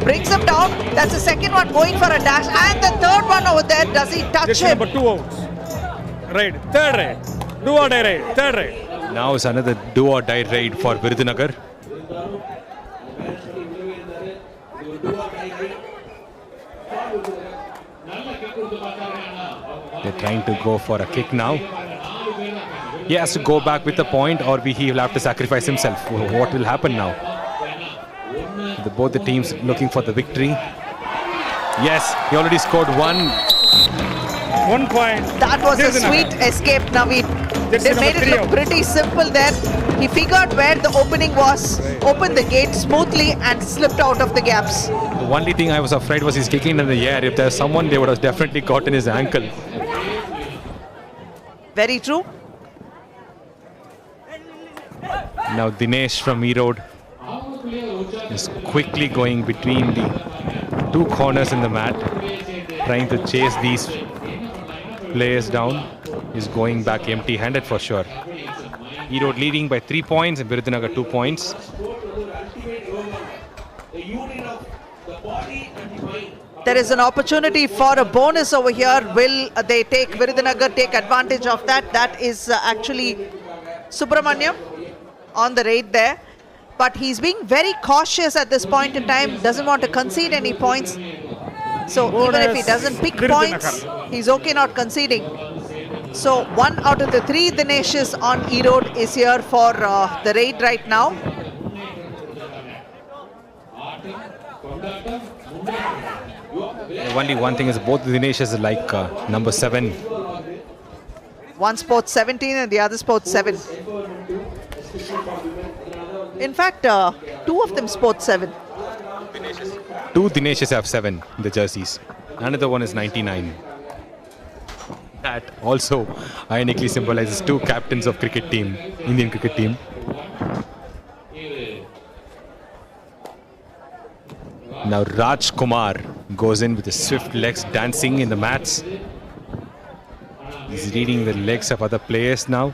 Brings him down. That's the second one going for a dash. And the third one over there, does he touch him? Number 2 outs. Raid. Third raid. Do or die raid. Third raid. Now it's another do or die raid for Virudhunagar. They're trying to go for a kick now. He has to go back with a point, or he will have to sacrifice himself. What will happen now? Both the teams looking for the victory. Yes, he already scored 1. 1 point. That was a sweet escape, Naveen. They made it look pretty simple there. He figured where the opening was, opened the gate smoothly and slipped out of the gaps. The only thing I was afraid was he's kicking in the air. If there's someone, they would have definitely gotten his ankle. Very true. Now Dinesh from Erode is quickly going between the 2 corners in the mat, trying to chase these players down. He's going back empty-handed for sure. Erode leading by 3 points and Virudhunagar 2 points. There is an opportunity for a bonus over here. Will they Virudhunagar take advantage of that? That is actually Subramaniam on the raid there. But he's being very cautious at this point in time. Doesn't want to concede any points. So even if he doesn't pick points, he's okay not conceding. So 1 out of the 3 Dinesh's on Erode is here for the raid right now. Only one thing is both the Dinesh's are like number 7. One sports 17 and the other sports 7. In fact, 2 of them sports 7. 2 Dinesh's have 7 in the jerseys. Another one is 99. That also ironically symbolizes 2 captains of cricket team, Indian cricket team. Now Raj Kumar goes in with his swift legs dancing in the mats. He's reading the legs of other players now.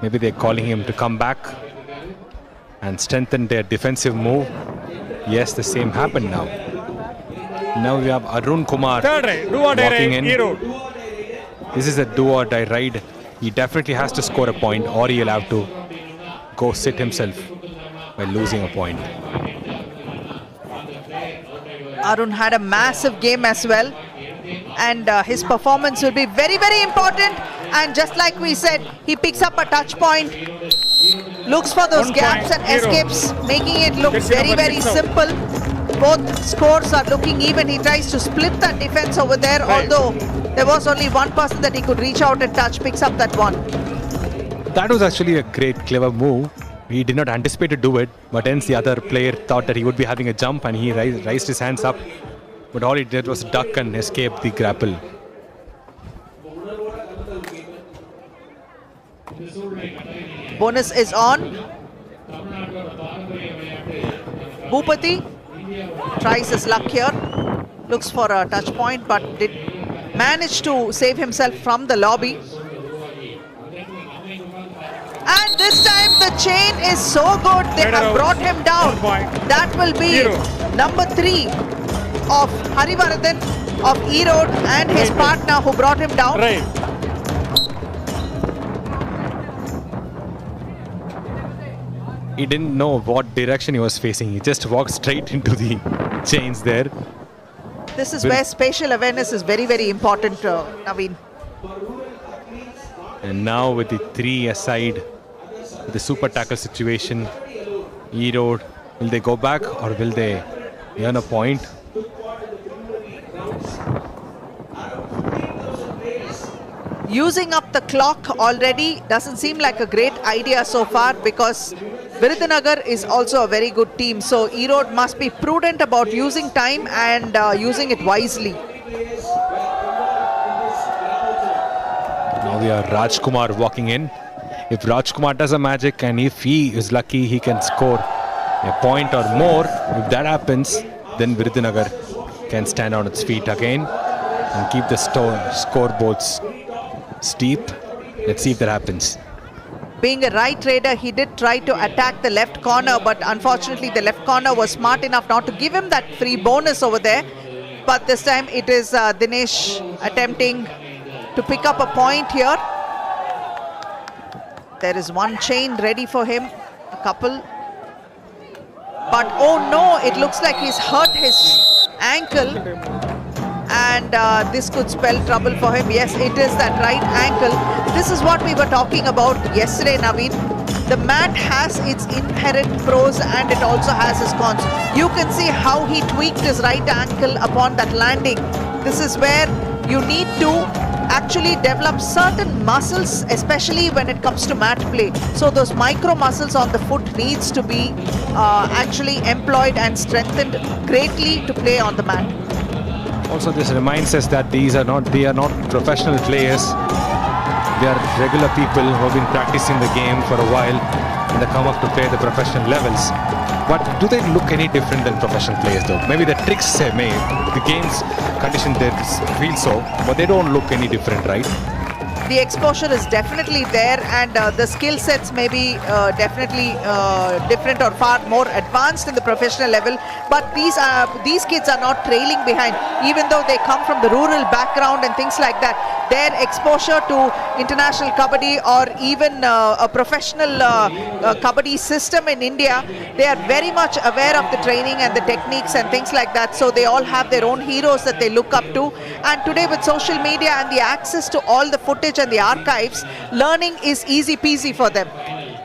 Maybe they're calling him to come back and strengthen their defensive move. Yes, the same happened now. Now we have Arun Kumar walking in. This is a do or die ride. He definitely has to score a point, or he'll have to go sit himself by losing a point. Arun had a massive game as well, and his performance will be very, very important. And just like we said, he picks up a touch point, looks for those gaps and escapes, making it look very, very simple. Both scores are looking even. He tries to split that defense over there, although there was only one person that he could reach out and touch, picks up that one. That was actually a great, clever move. He did not anticipate to do it, but hence the other player thought that he would be having a jump and he raised his hands up. But all he did was duck and escape the grapple. Bonus is on. Bhupati tries his luck here. Looks for a touch point, but did manage to save himself from the lobby. And this time the chain is so good, they have brought him down. That will be number 3 of Harivaradhan of Erode and his partner who brought him down. He didn't know what direction he was facing. He just walked straight into the chains there. This is where spatial awareness is very, very important, Naveen. And now with the 3 aside, the super tackle situation, Erode, will they go back or will they earn a point? Using up the clock already doesn't seem like a great idea so far, because Virudhunagar is also a very good team. So Erode must be prudent about using time and using it wisely. Now we have Rajkumar walking in. If Rajkumar does a magic and if he is lucky, he can score a point or more. If that happens, then Virudhunagar can stand on its feet again. and keep the scoreboards steep. Let's see if that happens. Being a right raider, he did try to attack the left corner, but unfortunately the left corner was smart enough not to give him that free bonus over there. But this time it is Dinesh attempting to pick up a point here. There is one chain ready for him, a couple. But oh no, it looks like he's hurt his ankle. And this could spell trouble for him. Yes, it is that right ankle. This is what we were talking about yesterday, Naveen. The mat has its inherent pros and it also has its cons. You can see how he tweaked his right ankle upon that landing. This is where you need to actually develop certain muscles, especially when it comes to mat play. So those micro muscles on the foot needs to be actually employed and strengthened greatly to play on the mat. Also, this reminds us that they are not professional players. They are regular people who have been practicing the game for a while and they come up to play the professional levels. But do they look any different than professional players though? Maybe the tricks the game's condition they feel so, but they don't look any different, right? The exposure is definitely there and the skill sets may be definitely different or far more advanced in the professional level, but these kids are not trailing behind. Even though they come from the rural background and things like that, their exposure to international kabaddi or even a professional kabaddi system in India, they are very much aware of the training and the techniques and things like that. So they all have their own heroes that they look up to. And today with social media and the access to all the footage and the archives, learning is easy peasy for them.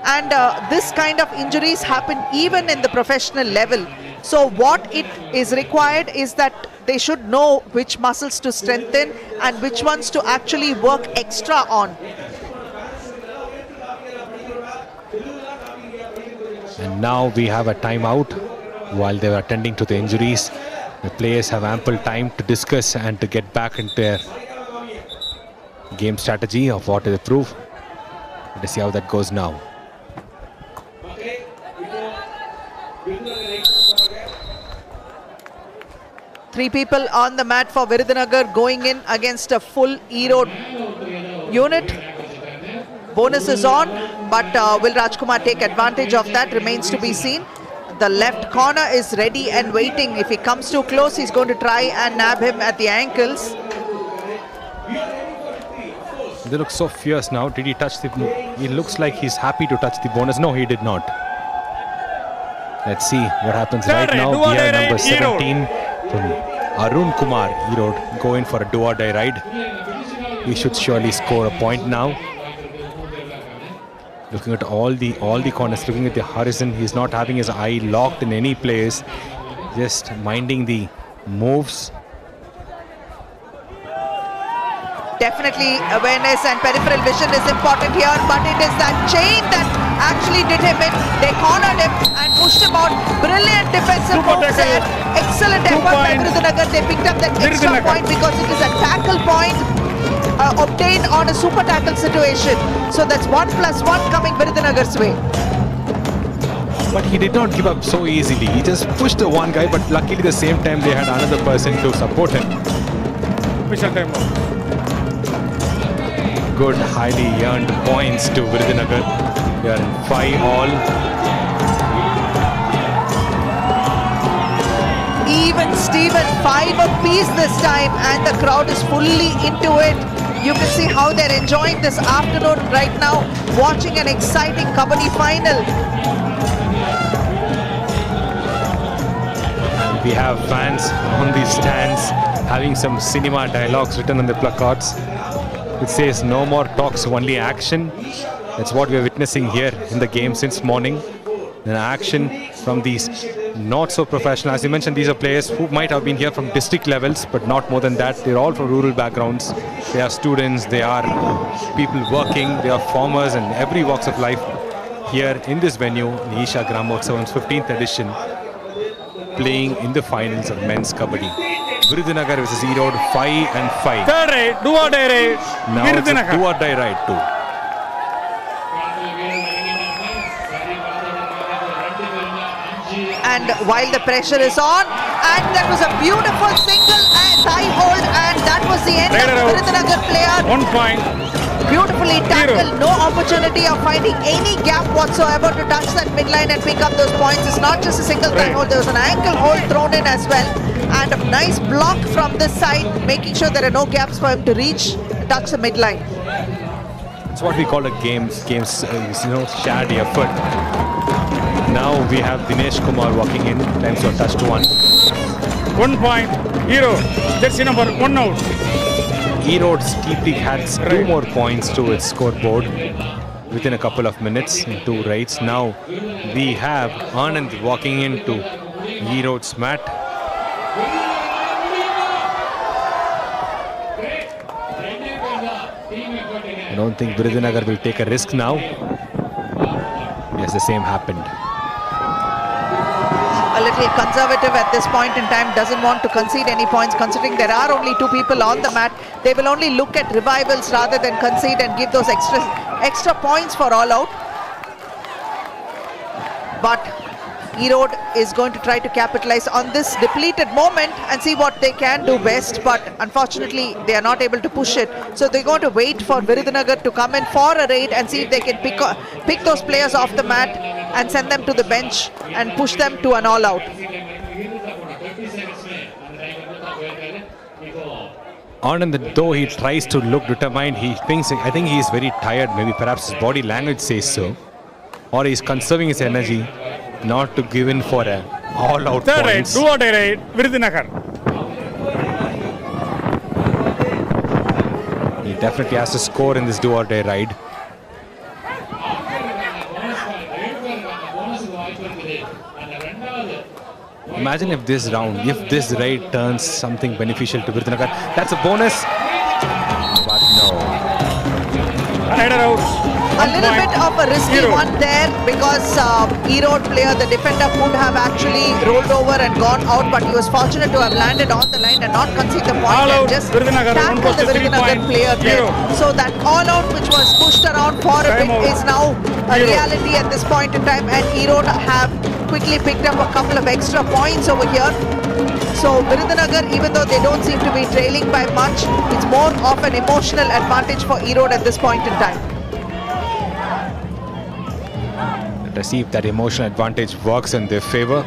And this kind of injuries happen even in the professional level. So what it is required is that they should know which muscles to strengthen and which ones to actually work extra on. And now we have a timeout while they were attending to the injuries. The players have ample time to discuss and to get back into their game strategy of what they prove. Let's see how that goes now. Three people on the mat for Virudhunagar going in against a full Erode unit. Bonus is on, but will Rajkumar take advantage of that? Remains to be seen. The left corner is ready and waiting. If he comes too close, he's going to try and nab him at the ankles. They look so fierce now. Did he touch the... He looks like he's happy to touch the bonus. No, he did not. Let's see what happens right now. Gear number 17 from Arun Kumar Erode go in for a do-or-die ride. He should surely score a point now. Looking at all the corners, looking at the horizon. He's not having his eye locked in any place. Just minding the moves. Definitely awareness and peripheral vision is important here, but it is that chain that actually did him in. They cornered him and pushed him out. Brilliant defensive moves there. Excellent effort by Virudhunagar. They picked up that extra point because it is a tackle point obtained on a super tackle situation. So that's 1+1 coming Virudhunagar's way. But he did not give up so easily. He just pushed the one guy, but luckily at the same time they had another person to support him. Official time. Good, highly earned points to Virudhunagar. They are in 5-all. Even Steven, 5 apiece this time, and the crowd is fully into it. You can see how they're enjoying this afternoon right now, watching an exciting kabaddi final. We have fans on these stands having some cinema dialogues written on the placards. It says no more talks, only action. That's what we're witnessing here in the game since morning. An action from these not so professional. As you mentioned, these are players who might have been here from district levels, but not more than that. They're all from rural backgrounds. They are students, they are people working, they are farmers and every walks of life here in this venue, the Isha Gramotsavam's 15th edition, playing in the finals of men's kabaddi. Virudhunagar versus Erode, 5-5. Third raid, do-or-die raid. Now it's a do-or-die ride too. And while the pressure is on, And that was a beautiful single thigh hold, and that was the end Raider of out. Virudhunagar player. 1 point. Beautifully tackled, no opportunity of finding any gap whatsoever to touch that midline and pick up those points. It's not just a single thigh hold, there was an ankle hold thrown in as well. And a nice block from this side, making sure there are no gaps for him to reach, touch the midline. It's what we call a games, shared effort. Now we have Dinesh Kumar walking in, times for touch to 1. 1 point. Erode. Jersey number 1 out. Erode steeply adds 2 more points to its scoreboard within a couple of minutes in 2 raids. Now we have Anand walking into Erode's mat. I don't think Virudhunagar will take a risk now. Yes, the same happened. A little conservative at this point in time, doesn't want to concede any points, considering there are only 2 people on the mat. They will only look at revivals rather than concede and give those extra points for all out. But Erode is going to try to capitalize on this depleted moment and see what they can do best, but unfortunately they are not able to push it. So they're going to wait for Virudhunagar to come in for a raid and see if they can pick those players off the mat and send them to the bench and push them to an all-out. Anand, though he tries to look determined, I think he is very tired. Maybe perhaps his body language says so, or he's conserving his energy not to give in for a all-out Third raid, points. do or die raid, Virudhunagar. He definitely has to score in this do or die ride. Imagine if this raid turns something beneficial to Virudhunagar. That's a bonus. But no. Raider out. A little bit of a risky one there, because Erode player, the defender, could have actually rolled over and gone out, but he was fortunate to have landed on the line and not concede the point All and out, just Virudhunagar, tackled the 1 Virudhunagar point, player there. So that all out which was pushed around for a bit is now a reality at this point in time, and Erode have quickly picked up a couple of extra points over here. So Virudhunagar, even though they don't seem to be trailing by much, it's more of an emotional advantage for Erode at this point in time. Let's see if that emotional advantage works in their favor.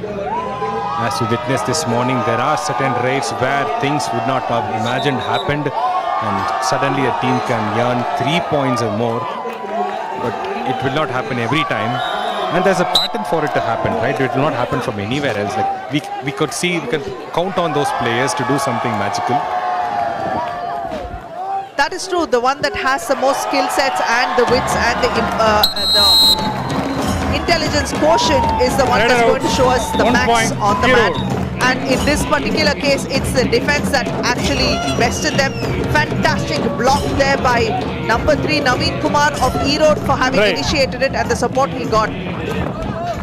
As we witnessed this morning, there are certain raids where things would not have imagined happened, and suddenly a team can earn 3 points or more, but it will not happen every time. And there's a pattern for it to happen, right? It will not happen from anywhere else. Like we can count on those players to do something magical. That is true. The one that has the most skill sets and the wits and the intelligence quotient is the one that's going to show us the max on the mat. And in this particular case, it's the defense that actually bested them. Fantastic block there by number 3, Naveen Kumar of Erode, for having initiated it, and the support he got.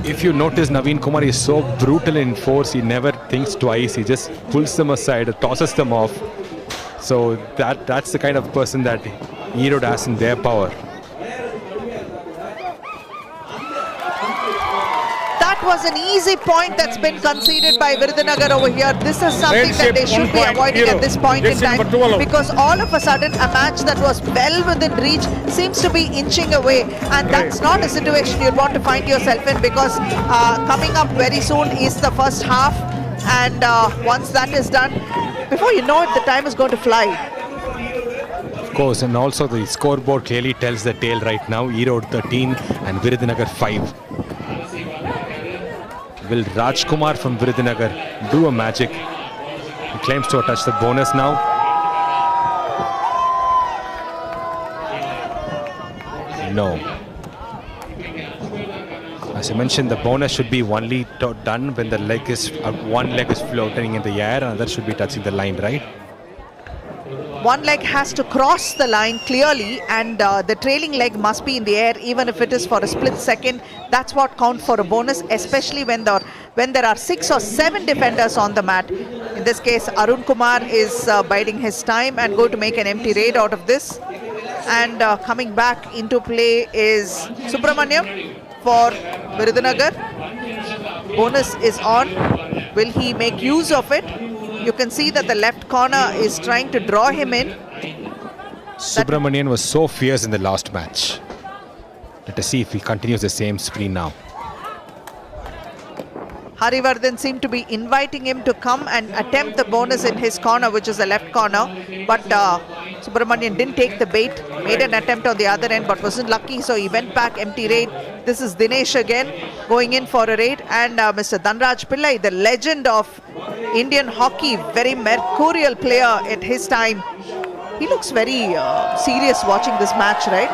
If you notice, Naveen Kumar is so brutal in force, he never thinks twice. He just pulls them aside, tosses them off. So that's the kind of person that Erode has in their power. That was an easy point that's been conceded by Virudhunagar over here. This is something that they should be avoiding at this point in time, because all of a sudden a match that was well within reach seems to be inching away, and that's not a situation you'd want to find yourself in, because coming up very soon is the first half, and once that is done, before you know it, the time is going to fly. Of course, and also the scoreboard clearly tells the tale right now. Erode 13 and Virudhunagar 5. Will Rajkumar from Virudhunagar do a magic? He claims to have touched the bonus now. No. As I mentioned, the bonus should be only done when the leg is one leg is floating in the air, and another should be touching the line, right? One leg has to cross the line clearly, and the trailing leg must be in the air, even if it is for a split second. That's what counts for a bonus, especially when there are 6 or 7 defenders on the mat. In this case, Arun Kumar is biding his time and going to make an empty raid out of this. And coming back into play is Subramaniam for Virudhunagar. bonus is on. Will he make use of it? You can see that the left corner is trying to draw him in. Subramanian was so fierce in the last match. Let us see if he continues the same spree now. Harivardhan seemed to be inviting him to come and attempt the bonus in his corner, which is the left corner. But Subramanian didn't take the bait, made an attempt on the other end, but wasn't lucky, so he went back, empty raid. This is Dinesh again, going in for a raid. And Mr. Dhanraj Pillai, the legend of Indian hockey, very mercurial player at his time. He looks very serious watching this match, right?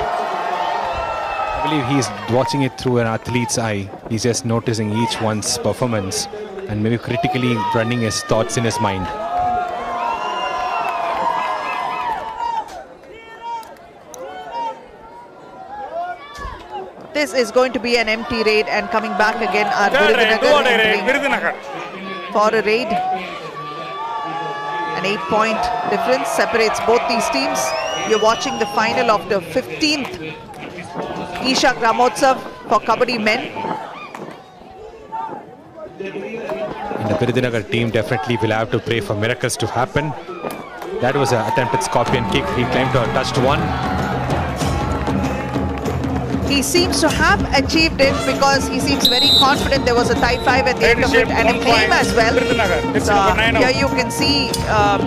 I believe he's watching it through an athlete's eye. He's just noticing each one's performance and maybe critically running his thoughts in his mind. This is going to be an empty raid, and coming back again are Virudhunagar for a raid. An 8-point difference separates both these teams. You're watching the final of the 15th Isha Gramotsav for Kabaddi men. And the Virudhunagar team definitely will have to pray for miracles to happen. That was an attempted scorpion kick. He claimed to have touched one. He seems to have achieved it because he seems very confident. There was a tie 5 at the end of it and a claim as well. Here you can see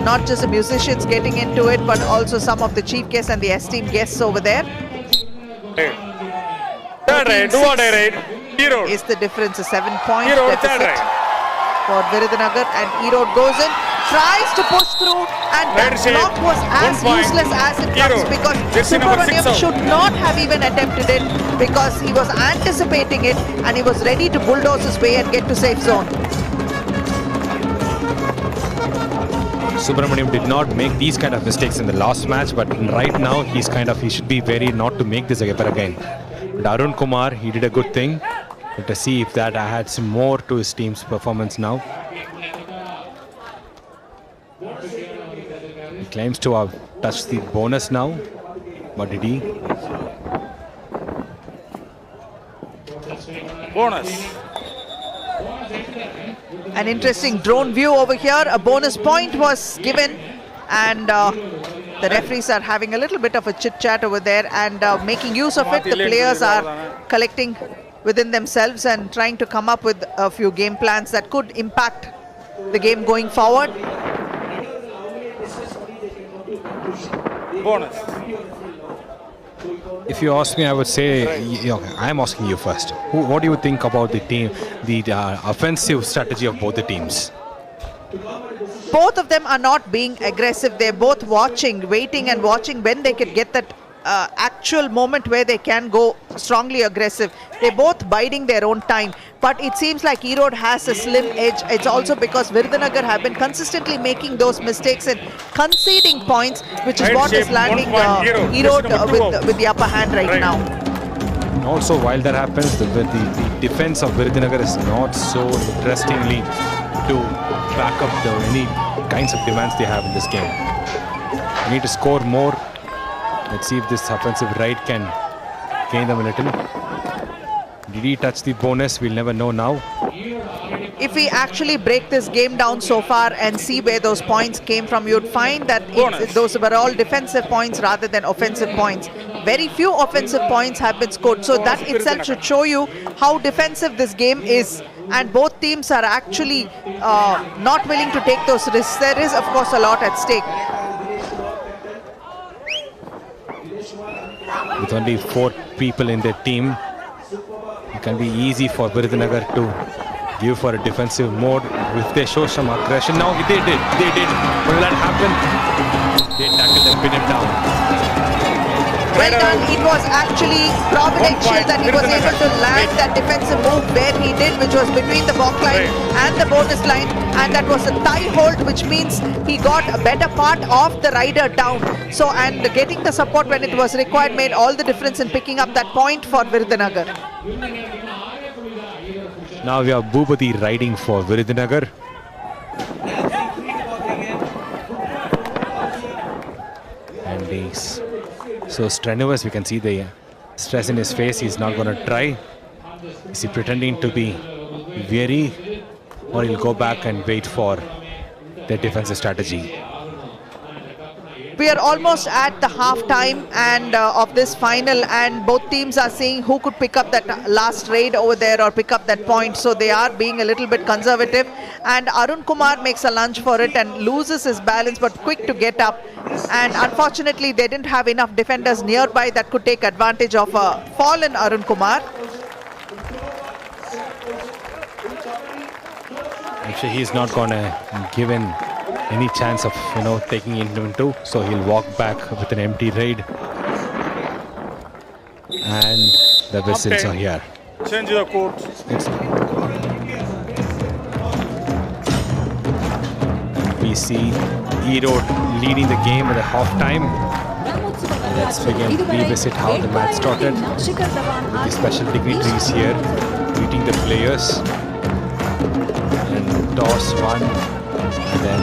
not just the musicians getting into it, but also some of the chief guests and the esteemed guests over there. Third raid, do or die raid. Erode. Is the difference a 7-point deficit for Virudhunagar, and Erode goes in, tries to push through, and that block was as useless as it comes because Subramaniam should not have even attempted it because he was anticipating it and he was ready to bulldoze his way and get to safe zone. Subramaniam did not make these kind of mistakes in the last match, but right now he should be wary not to make this ever again. But Arun Kumar, he did a good thing. Let us see if that adds some more to his team's performance now. He claims to have touched the bonus now, but did he? Bonus. An interesting drone view over here. A bonus point was given, and the referees are having a little bit of a chit chat over there and making use of it. The players are collecting within themselves and trying to come up with a few game plans that could impact the game going forward. Bonus. If you ask me, I would say, I'm asking you first. What do you think about the team, the offensive strategy of both the teams? Both of them are not being aggressive. They're both watching, waiting and watching when they could get that actual moment where they can go strongly aggressive. They're both biding their own time. But it seems like Erode has a slim edge. It's also because Virudhunagar have been consistently making those mistakes and conceding points, which is what is landing Erode with the upper hand right now. Also, while that happens, the defense of Virudhunagar is not so interestingly to back up any kinds of demands they have in this game. We need to score more. Let's see if this offensive ride can gain them a little. Did he touch the bonus? We'll never know now. If we actually break this game down so far and see where those points came from, you'd find that those were all defensive points rather than offensive points. Very few offensive points have been scored. So that itself should show you how defensive this game is. And both teams are actually not willing to take those risks. There is, of course, a lot at stake. With only 4 people in their team, it can be easy for Virudhunagar to give for a defensive mode if they show some aggression. Now they did. Will that happen? They tackled and pin him down. Well done. It was actually providential that he was able to land that defensive move where he did, which was between the box line and the bonus line, and that was a thigh hold, which means he got a better part of the rider down. So, and getting the support when it was required made all the difference in picking up that point for Virudhunagar. Now we have Bhubati riding for Virudhunagar. And he's so strenuous. We can see the stress in his face. He's not going to try. Is he pretending to be wary, or he'll go back and wait for their defensive strategy. We are almost at the half time and of this final, and both teams are seeing who could pick up that last raid over there or pick up that point. So they are being a little bit conservative, and Arun Kumar makes a lunge for it and loses his balance, but quick to get up. And unfortunately they didn't have enough defenders nearby that could take advantage of a fallen Arun Kumar. Actually, he's not gonna give in any chance of taking it into, so he'll walk back with an empty raid, and the whistles are here. Change the court. We see Erode leading the game at the half time. Let's begin revisit how the match started. With the special dignitaries here greeting the players, and toss one, and then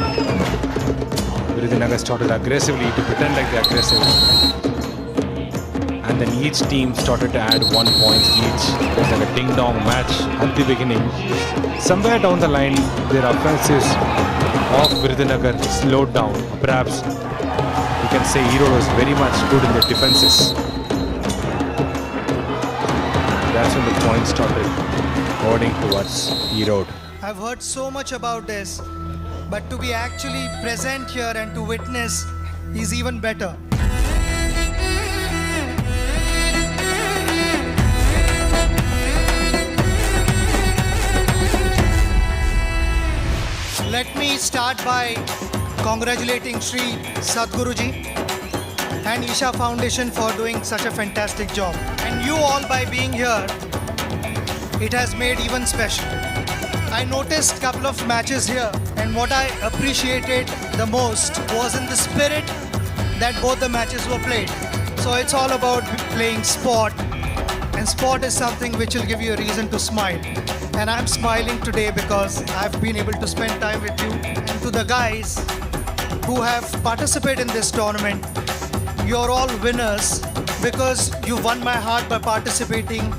Virudhunagar started aggressively to pretend like they're aggressive, and then each team started to add 1 point each. It was like a ding-dong match at the beginning. Somewhere down the line, their offensives of Virudhunagar slowed down. Perhaps you can say Erode was very much good in their defenses. That's when the points started according towards Erode. I've heard so much about this, but to be actually present here and to witness is even better. Let me start by congratulating Sri Sadhguruji and Isha Foundation for doing such a fantastic job. And you all, by being here, it has made even special. I noticed a couple of matches here, and what I appreciated the most was in the spirit that both the matches were played. So it's all about playing sport, and sport is something which will give you a reason to smile. And I'm smiling today because I've been able to spend time with you. And to the guys who have participated in this tournament, you're all winners because you won my heart by participating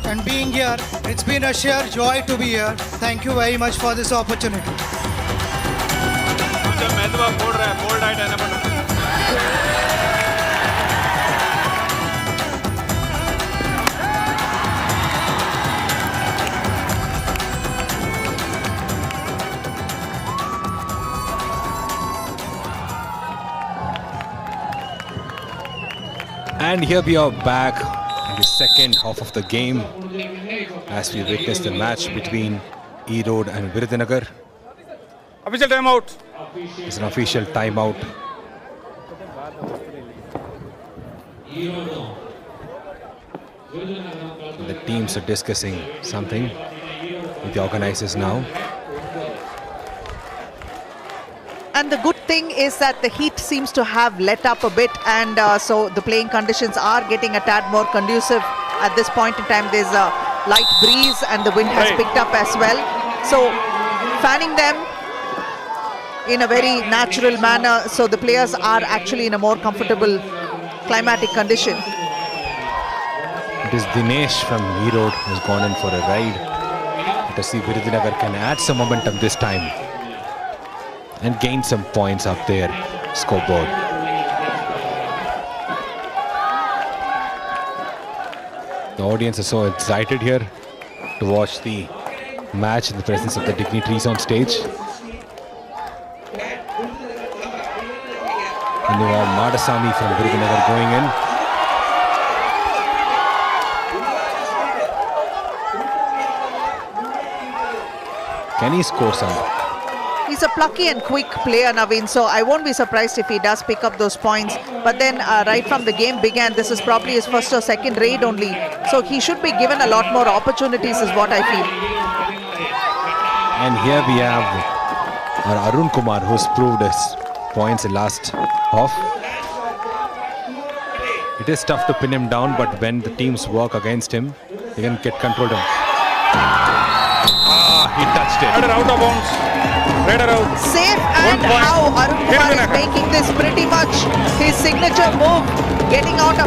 and being here. It's been a sheer joy to be here. Thank you very much for this opportunity. And here we are back in the second half of the game as we witness the match between Erode and Virudhunagar. Official timeout. It's an official timeout. The teams are discussing something with the organizers now. And the good thing is that the heat seems to have let up a bit, and so the playing conditions are getting a tad more conducive. At this point in time, there's a light breeze and the wind has picked up as well. So fanning them in a very natural manner, so the players are actually in a more comfortable climatic condition. It is Dinesh from Erode who's gone in for a ride. Let us see if Virudhunagar can add some momentum this time and gain some points up their scoreboard. The audience is so excited here to watch the match in the presence of the dignitaries on stage. And we have Madasami from Virudhunagar going in. Can he score some? He's a plucky and quick player, Naveen, so I won't be surprised if he does pick up those points. But then right from the game began, this is probably his first or second raid only. So he should be given a lot more opportunities is what I feel. And here we have our Arun Kumar, who's proved his points in last half. It is tough to pin him down, but when the teams work against him, they can get control of him. He touched it. Out of bounds. Raider out. Safe, and how Arun Kumar is making this pretty much his signature move. getting out of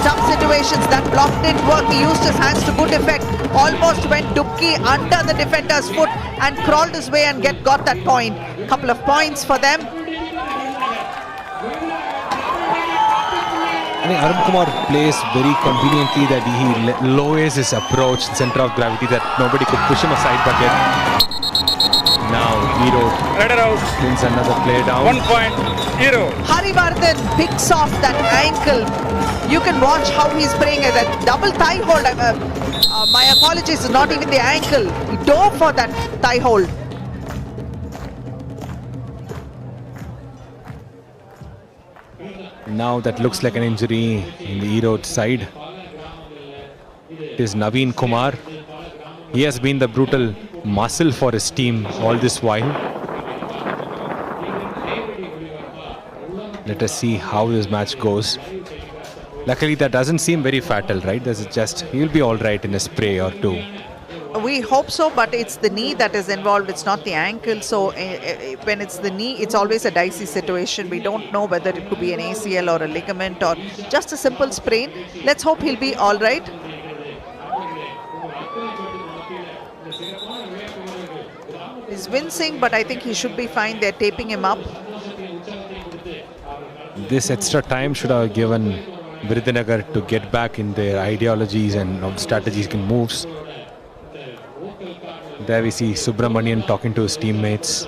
tough situations. That block didn't work. He used his hands to good effect. Almost went Dubki under the defender's foot and crawled his way and got that point. Couple of points for them. I think Arun Kumar plays very conveniently that he lowers his approach, center of gravity, that nobody could push him aside, but yet now Erode wins another play down. 1 point, Erode. Harivardhan picks off that ankle. You can watch how he's playing at that double thigh hold. My apologies, not even the ankle. He dove for that thigh hold. Now that looks like an injury in the Erode side. It is Naveen Kumar. He has been the brutal muscle for his team all this while. Let us see how this match goes. Luckily that doesn't seem very fatal, right? This is just, he'll be all right in a spray or two. We hope so, but it's the knee that is involved. It's not the ankle. So when it's the knee, it's always a dicey situation. We don't know whether it could be an ACL or a ligament or just a simple sprain. Let's hope he'll be all right. He's wincing, but I think he should be fine. They're taping him up. This extra time should have given Virudhunagar to get back in their ideologies and strategies and moves. There we see Subramanian talking to his teammates.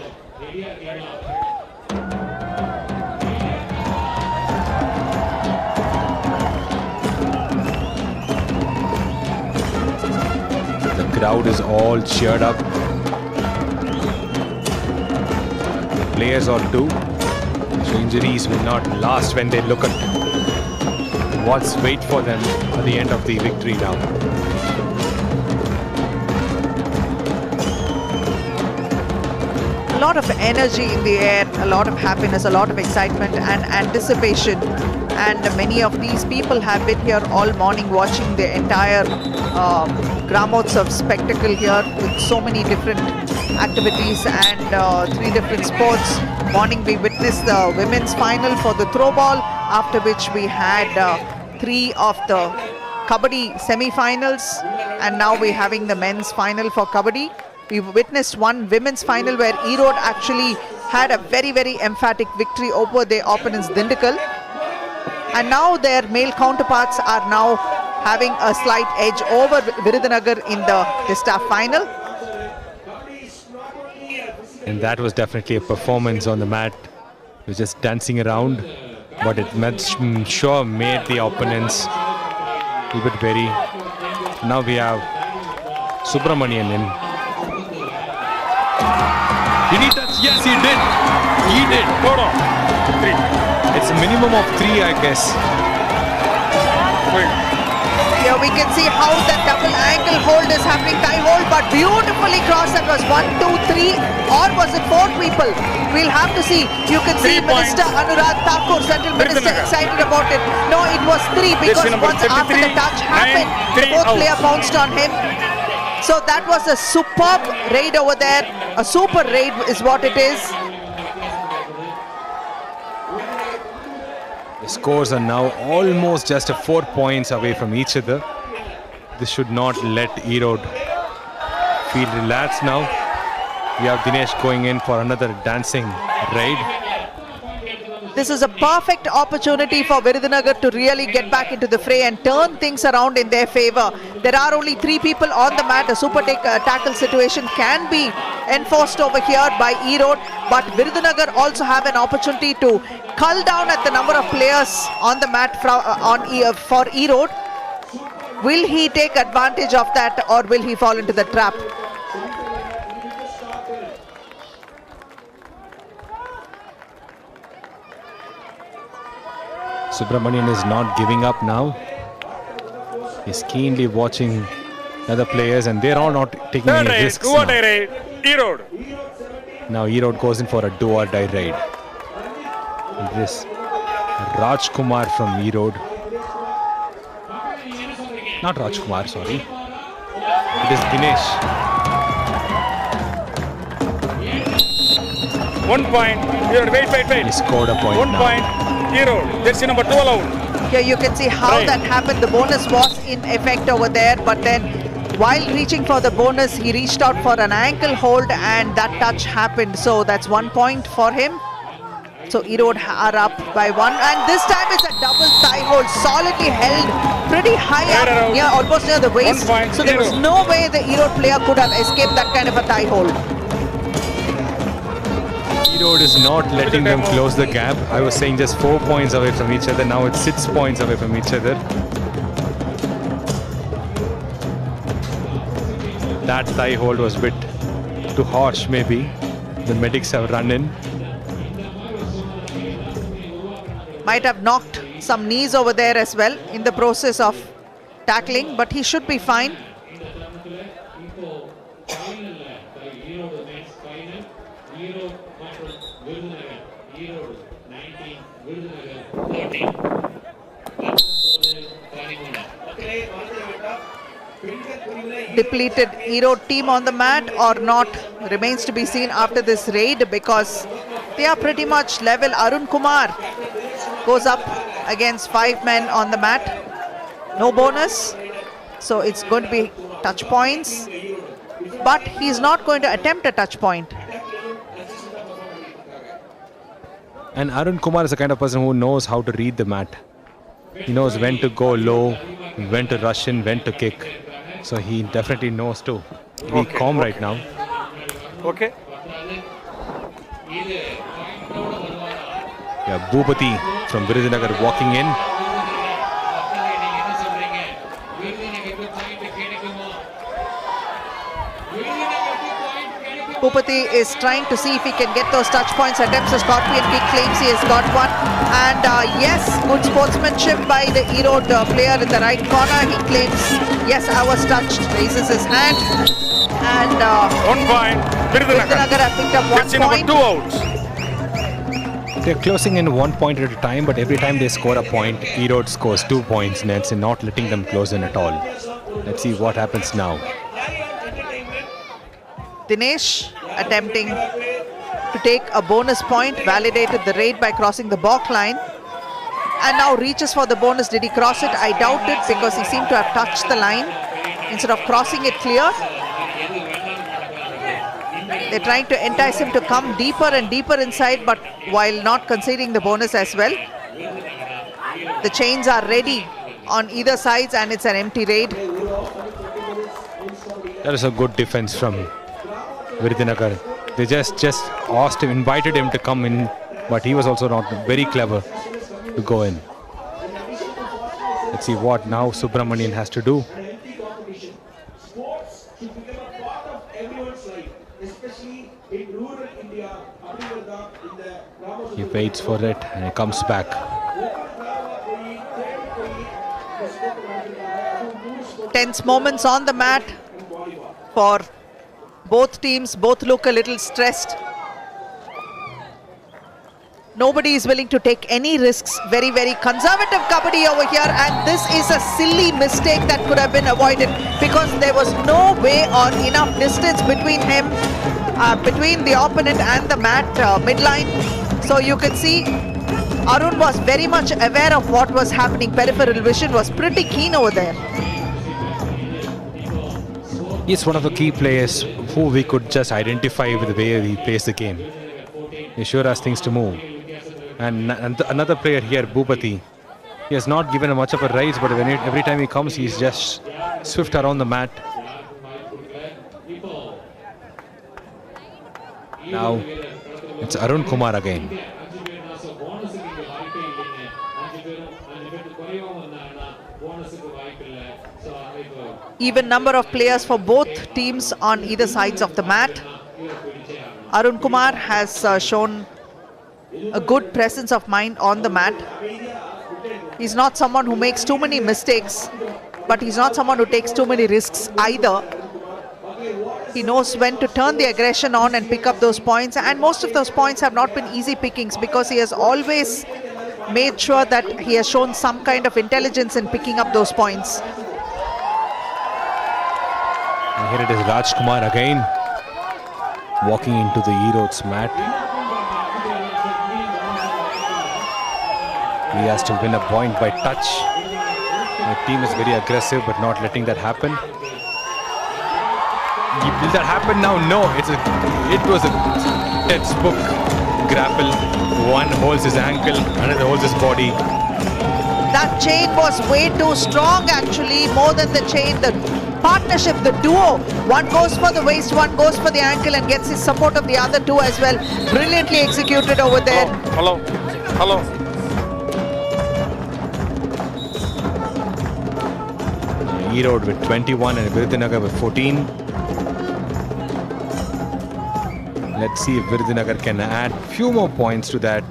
The crowd is all cheered up. Players or two. So injuries will not last when they look at what's wait for them at the end of the victory now. A lot of energy in the air, a lot of happiness, a lot of excitement and anticipation. And many of these people have been here all morning watching the entire Gramotsav spectacle here with so many different activities and 3 different sports. Morning we witnessed the women's final for the throw ball, after which we had 3 of the Kabaddi semi-finals, and now we're having the men's final for Kabaddi. We've witnessed one women's final where Erode actually had a very, very emphatic victory over their opponents Dindikal. And now their male counterparts are now having a slight edge over Virudhunagar in the distaff final. And that was definitely a performance on the mat. It was just dancing around, but it sure made the opponents a little bit wary. Now we have Subramanian in. Did he touch? Yes, he did. He did. Hold on. 3. It's a minimum of 3, I guess. Here we can see how the double ankle hold is happening, thigh hold, but beautifully crossed. That was 1, 2, 3, or was it 4 people? We'll have to see. You can see Minister Anurag Thakur, Central Minister, excited about it. No, it was 3 because once after the touch happened, the fourth player bounced on him. So that was a superb raid over there. A super raid is what it is. The scores are now almost just 4 points away from each other. This should not let Erode feel relaxed now. We have Dinesh going in for another dancing raid. This is a perfect opportunity for Virudhunagar to really get back into the fray and turn things around in their favor. There are only 3 people on the mat. A super tackle situation can be enforced over here by Erode, but Virudhunagar also have an opportunity to cull down at the number of players on the mat for Erode. Will he take advantage of that, or will he fall into the trap? Subramanian is not giving up now. He's keenly watching other players, and they're all not taking any risks now. Erode. Now Erode goes in for a do or die raid. And this Rajkumar from Erode. Not Rajkumar, sorry. It is Dinesh. 1 point. Erode, wait. He scored a point 1 now. point. Erode. Jersey number 12 out. Here you can see how that happened. The bonus was in effect over there, but then while reaching for the bonus, he reached out for an ankle hold and that touch happened. So that's 1 point for him. So Erode are up by 1, and this time it's a double thigh hold, solidly held pretty high up, almost near the waist. So there was no way the Erode player could have escaped that kind of a thigh hold. Erode is not letting them close the gap. I was saying just 4 points away from each other. Now it's 6 points away from each other. That thigh hold was a bit too harsh, maybe. The medics have run in. Might have knocked some knees over there as well in the process of tackling, but he should be fine. Depleted Erode team on the mat or not remains to be seen after this raid, because they are pretty much level. Arun Kumar goes up against 5 men on the mat. No bonus, so it's going to be touch points, but he's not going to attempt a touch point. And Arun Kumar is the kind of person who knows how to read the mat. He knows when to go low, when to rush in, when to kick. So he definitely knows to be calm right now. Okay. Yeah, Bhupati from Virudhunagar walking in. Bhupati is trying to see if he can get those touch points. Attempts a scorpion kick, claims he has got one. And yes, good sportsmanship by the Erode player in the right corner. He claims, yes, I was touched, raises his hand. And 1 point. Virudhunagar have picked up 1 point. 2 outs. They're closing in 1 point at a time, but every time they score a point, Erode scores 2 points, Nets, and not letting them close in at all. Let's see what happens now. Dinesh attempting to take a bonus point, validated the raid by crossing the balk line, and now reaches for the bonus. Did he cross it? I doubt it, because he seemed to have touched the line instead of crossing it clear. They're trying to entice him to come deeper and deeper inside, but while not conceding the bonus as well. The chains are ready on either sides, and it's an empty raid. That is a good defense from Virudhunagar. They just asked him, invited him to come in, but he was also not very clever to go in. Let's see what now Subramanian has to do. He waits for it and he comes back. Tense moments on the mat for both teams. Both look a little stressed. Nobody is willing to take any risks. Very, very conservative kabaddi over here, and this is a silly mistake that could have been avoided, because there was no way or enough distance between him, between the opponent and the mat midline. So you can see Arun was very much aware of what was happening. Peripheral vision was pretty keen over there. He's one of the key players who we could just identify with the way he plays the game. He sure has things to move. And another player here, Bhupati, he has not given much of a rise, but every time he comes, he's just swift around the mat. Now it's Arun Kumar again. Even number of players for both teams on either sides of the mat. Arun Kumar has shown a good presence of mind on the mat. He's not someone who makes too many mistakes, but he's not someone who takes too many risks either. He knows when to turn the aggression on and pick up those points, and most of those points have not been easy pickings, because he has always made sure that he has shown some kind of intelligence in picking up those points. And here it is, Rajkumar again walking into the Erode's mat. He has to win a point by touch. The team is very aggressive, but not letting that happen. Will that happen now? No. It was a textbook grapple. One holds his ankle, another holds his body. That chain was way too strong actually, more than the chain, the partnership, the duo. One goes for the waist, one goes for the ankle and gets his support of the other two as well. Brilliantly executed over there. Hello. Erode with 21 and Virudhunagar with 14. Let's see if Virudhunagar can add few more points to that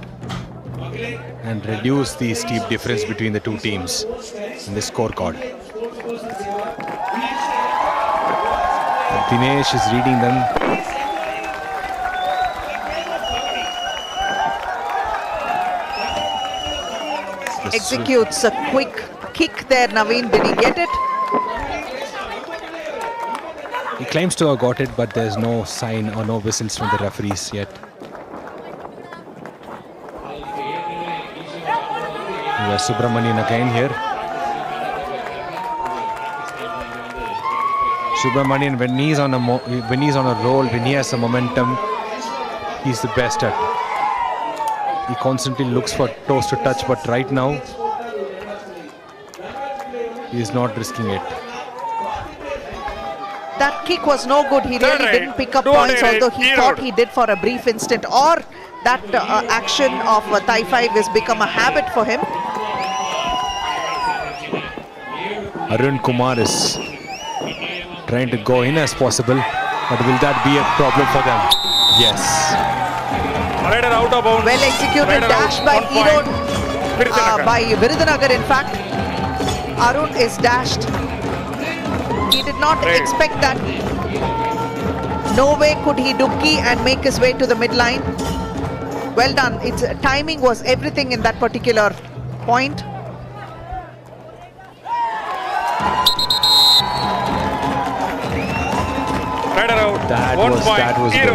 and reduce the steep difference between the two teams in the scorecard. Dinesh is reading them. Executes a quick kick there, Naveen. Did he get it? He claims to have got it, but there's no sign or no whistles from the referees yet. We have Subramanian again here. Subramanian, when he's on a roll, when he has a momentum, he's the best at. He constantly looks for toes to touch, but right now he is not risking it. That kick was no good. He really didn't pick up points, although he thought he did for a brief instant. Or that action of Thai 5 has become a habit for him. Arun Kumar is trying to go in as possible, but will that be a problem for them? Yes. Out of bounds. Well executed dash by Erode, by Virudhunagar in fact. Arun is dashed. He did not expect that. No way could he dubki and make his way to the midline. Well done. Its timing was everything in that particular point. That was good.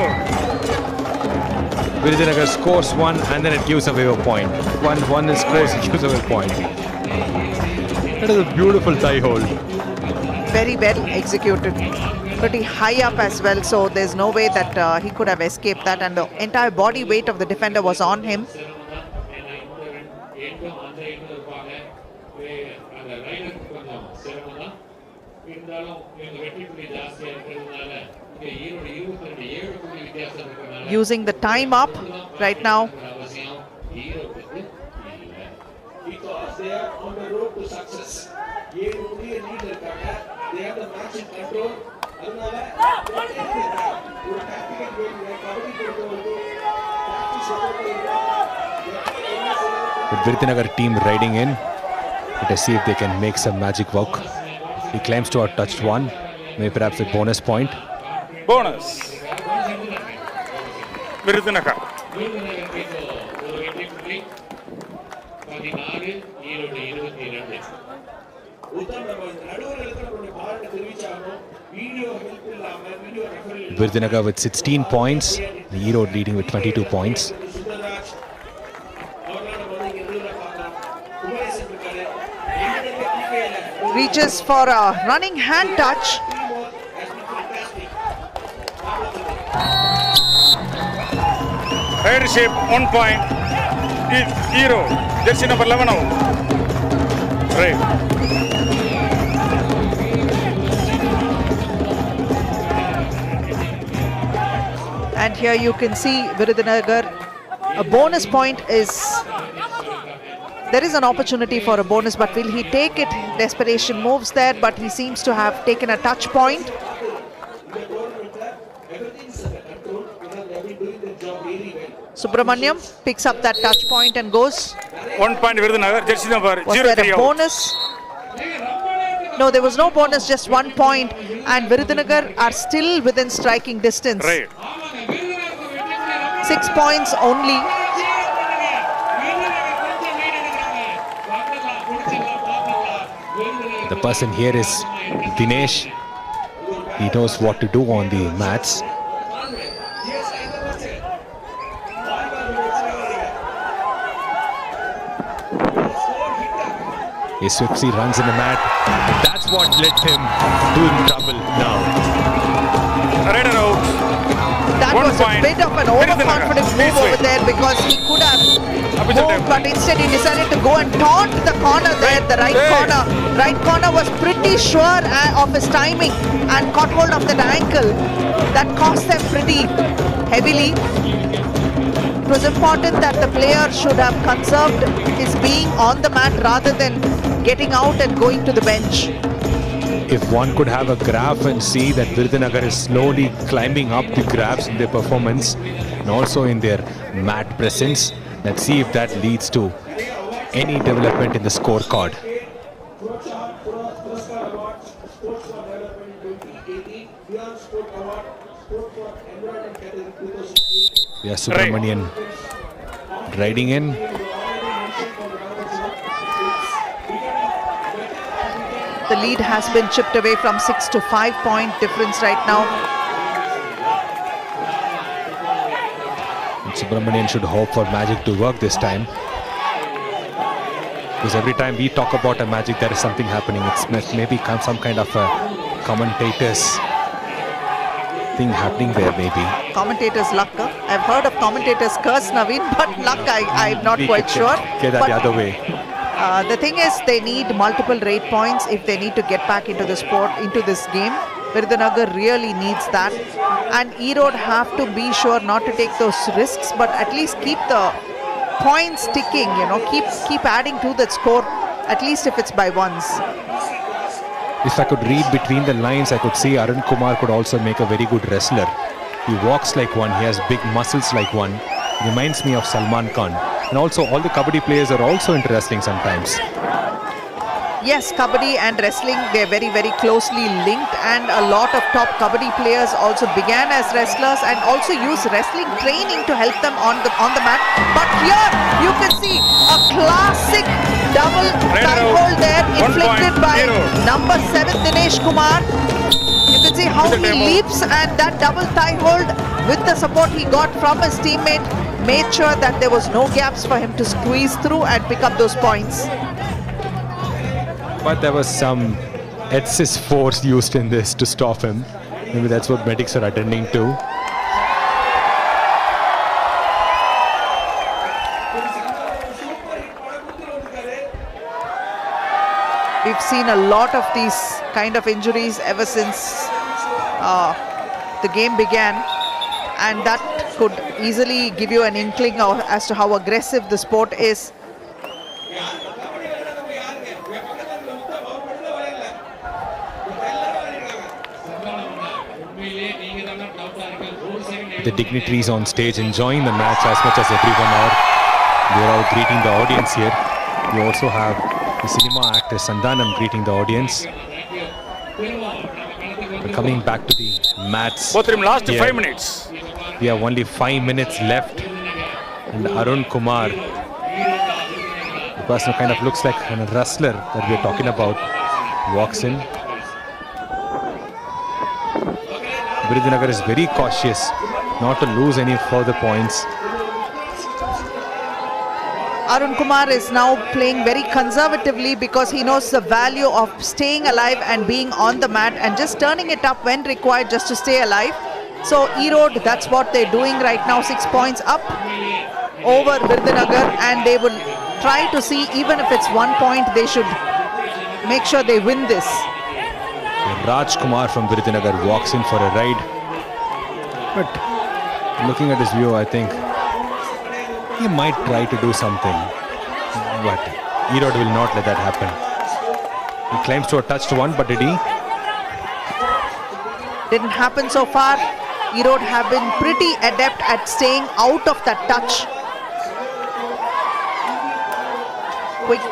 Virudhunagar scores one and then it gives away a point. One is scores, it gives away a point. That is a beautiful Thai hold. Very well executed. Pretty high up as well, so there's no way that he could have escaped that, and the entire body weight of the defender was on him. Using the time up right now. Because they are on the road to success. They have the match in control. With Virudhunagar team riding in, let us see if they can make some magic work. He claims to have touched one, maybe perhaps a bonus point. Bonus. Virudhunagar. Virudhunagar with 16 points, the Erode leading with 22 points. Reaches for a running hand touch. Ridership 1 point. Erode. Jersey number 11 out. Right. And here you can see Virudhunagar, a bonus point is, there is an opportunity for a bonus, but will he take it? Desperation moves there, but he seems to have taken a touch point. Subramaniam picks up that touch point and goes. 1 point Virudhunagar, jersey number 03 Was there a bonus? No, there was no bonus, just 1 point, and Virudhunagar are still within striking distance. Right. 6 points only. The person here is Dinesh. He knows what to do on the mats. Swiftsy runs in the mat. That's what led him to trouble now. Right out. That was a bit of an overconfident move over there because he could have moved, but instead he decided to go and taunt the corner there, the right corner. Right corner was pretty sure of his timing and caught hold of that ankle. That cost them pretty heavily. It was important that the player should have conserved his being on the mat rather than getting out and going to the bench. If one could have a graph and see that Virudhunagar is slowly climbing up the graphs in their performance and also in their mat presence, let's see if that leads to any development in the scorecard. Yeah, Subramanian riding in. The lead has been chipped away from 6 to 5 point difference right now. And Subramanian should hope for magic to work this time. Because every time we talk about a magic, there is something happening. It's maybe some kind of a commentator's thing happening there, maybe. Commentators' luck. I've heard of commentators curse, Naveen, but luck, I'm not quite sure. Get that the other way. The thing is, they need multiple rate points if they need to get back into the sport, into this game. Virudhunagar really needs that. And Erode have to be sure not to take those risks, but at least keep the points ticking, keep adding to that score, at least if it's by ones. If I could read between the lines, I could see Arun Kumar could also make a very good wrestler. He walks like one, he has big muscles like one. Reminds me of Salman Khan. And also all the Kabaddi players are also into wrestling sometimes. Yes, Kabaddi and wrestling, they're very, very closely linked, and a lot of top Kabaddi players also began as wrestlers and also use wrestling training to help them on the mat. But here you can see a classic double tie hold there inflicted by number 7 Dinesh Kumar. You can see how he leaps, and that double thigh hold with the support he got from his teammate made sure that there was no gaps for him to squeeze through and pick up those points. But there was some excess force used in this to stop him. Maybe that's what medics are attending to. We've seen a lot of these kind of injuries ever since the game began, and that could easily give you an inkling as to how aggressive the sport is. The dignitaries on stage enjoying the match as much as everyone are. They're all greeting the audience here. We also have the cinema actor Sandhanam greeting the audience. We're coming back to the mats. Both team last here. 5 minutes. We have only 5 minutes left. And Arun Kumar, the person who kind of looks like a wrestler that we're talking about, walks in. Virudhunagar is very cautious not to lose any further points. Arun Kumar is now playing very conservatively because he knows the value of staying alive and being on the mat and just turning it up when required just to stay alive. So Erode, that's what they're doing right now, 6 points up over Virudhunagar, and they will try to see, even if it's 1 point, they should make sure they win this. Raj Kumar from Virudhunagar walks in for a ride. But looking at his view, I think he might try to do something. But Erode will not let that happen. He claims to have touched one, but did he? Didn't happen so far. Erode have been pretty adept at staying out of that touch. Quick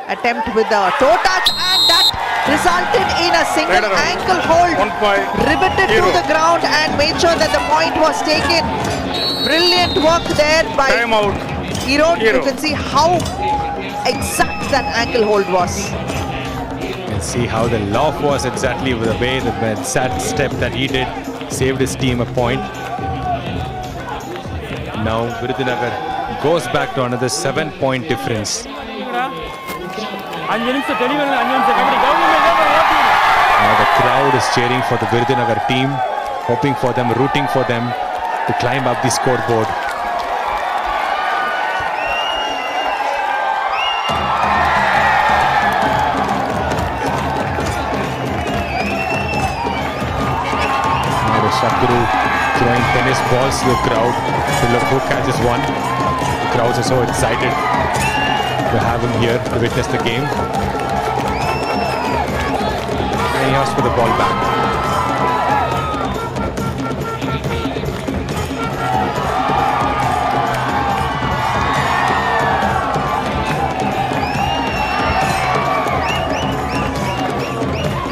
attempt with the toe touch, and that resulted in a single ankle hold, riveted to the ground and made sure that the point was taken. Brilliant work there by Erode. You can see how exact that ankle hold was. You can see how the loft was exactly with the way that step that he did saved his team a point. Now Virudhunagar goes back to another 7-point difference. The crowd is cheering for the Virudhunagar team, hoping for them, rooting for them to climb up the scoreboard. Now Sadhguru throwing tennis balls to the crowd to look who catches one. The crowds are so excited to have him here to witness the game. And he asks for the ball back.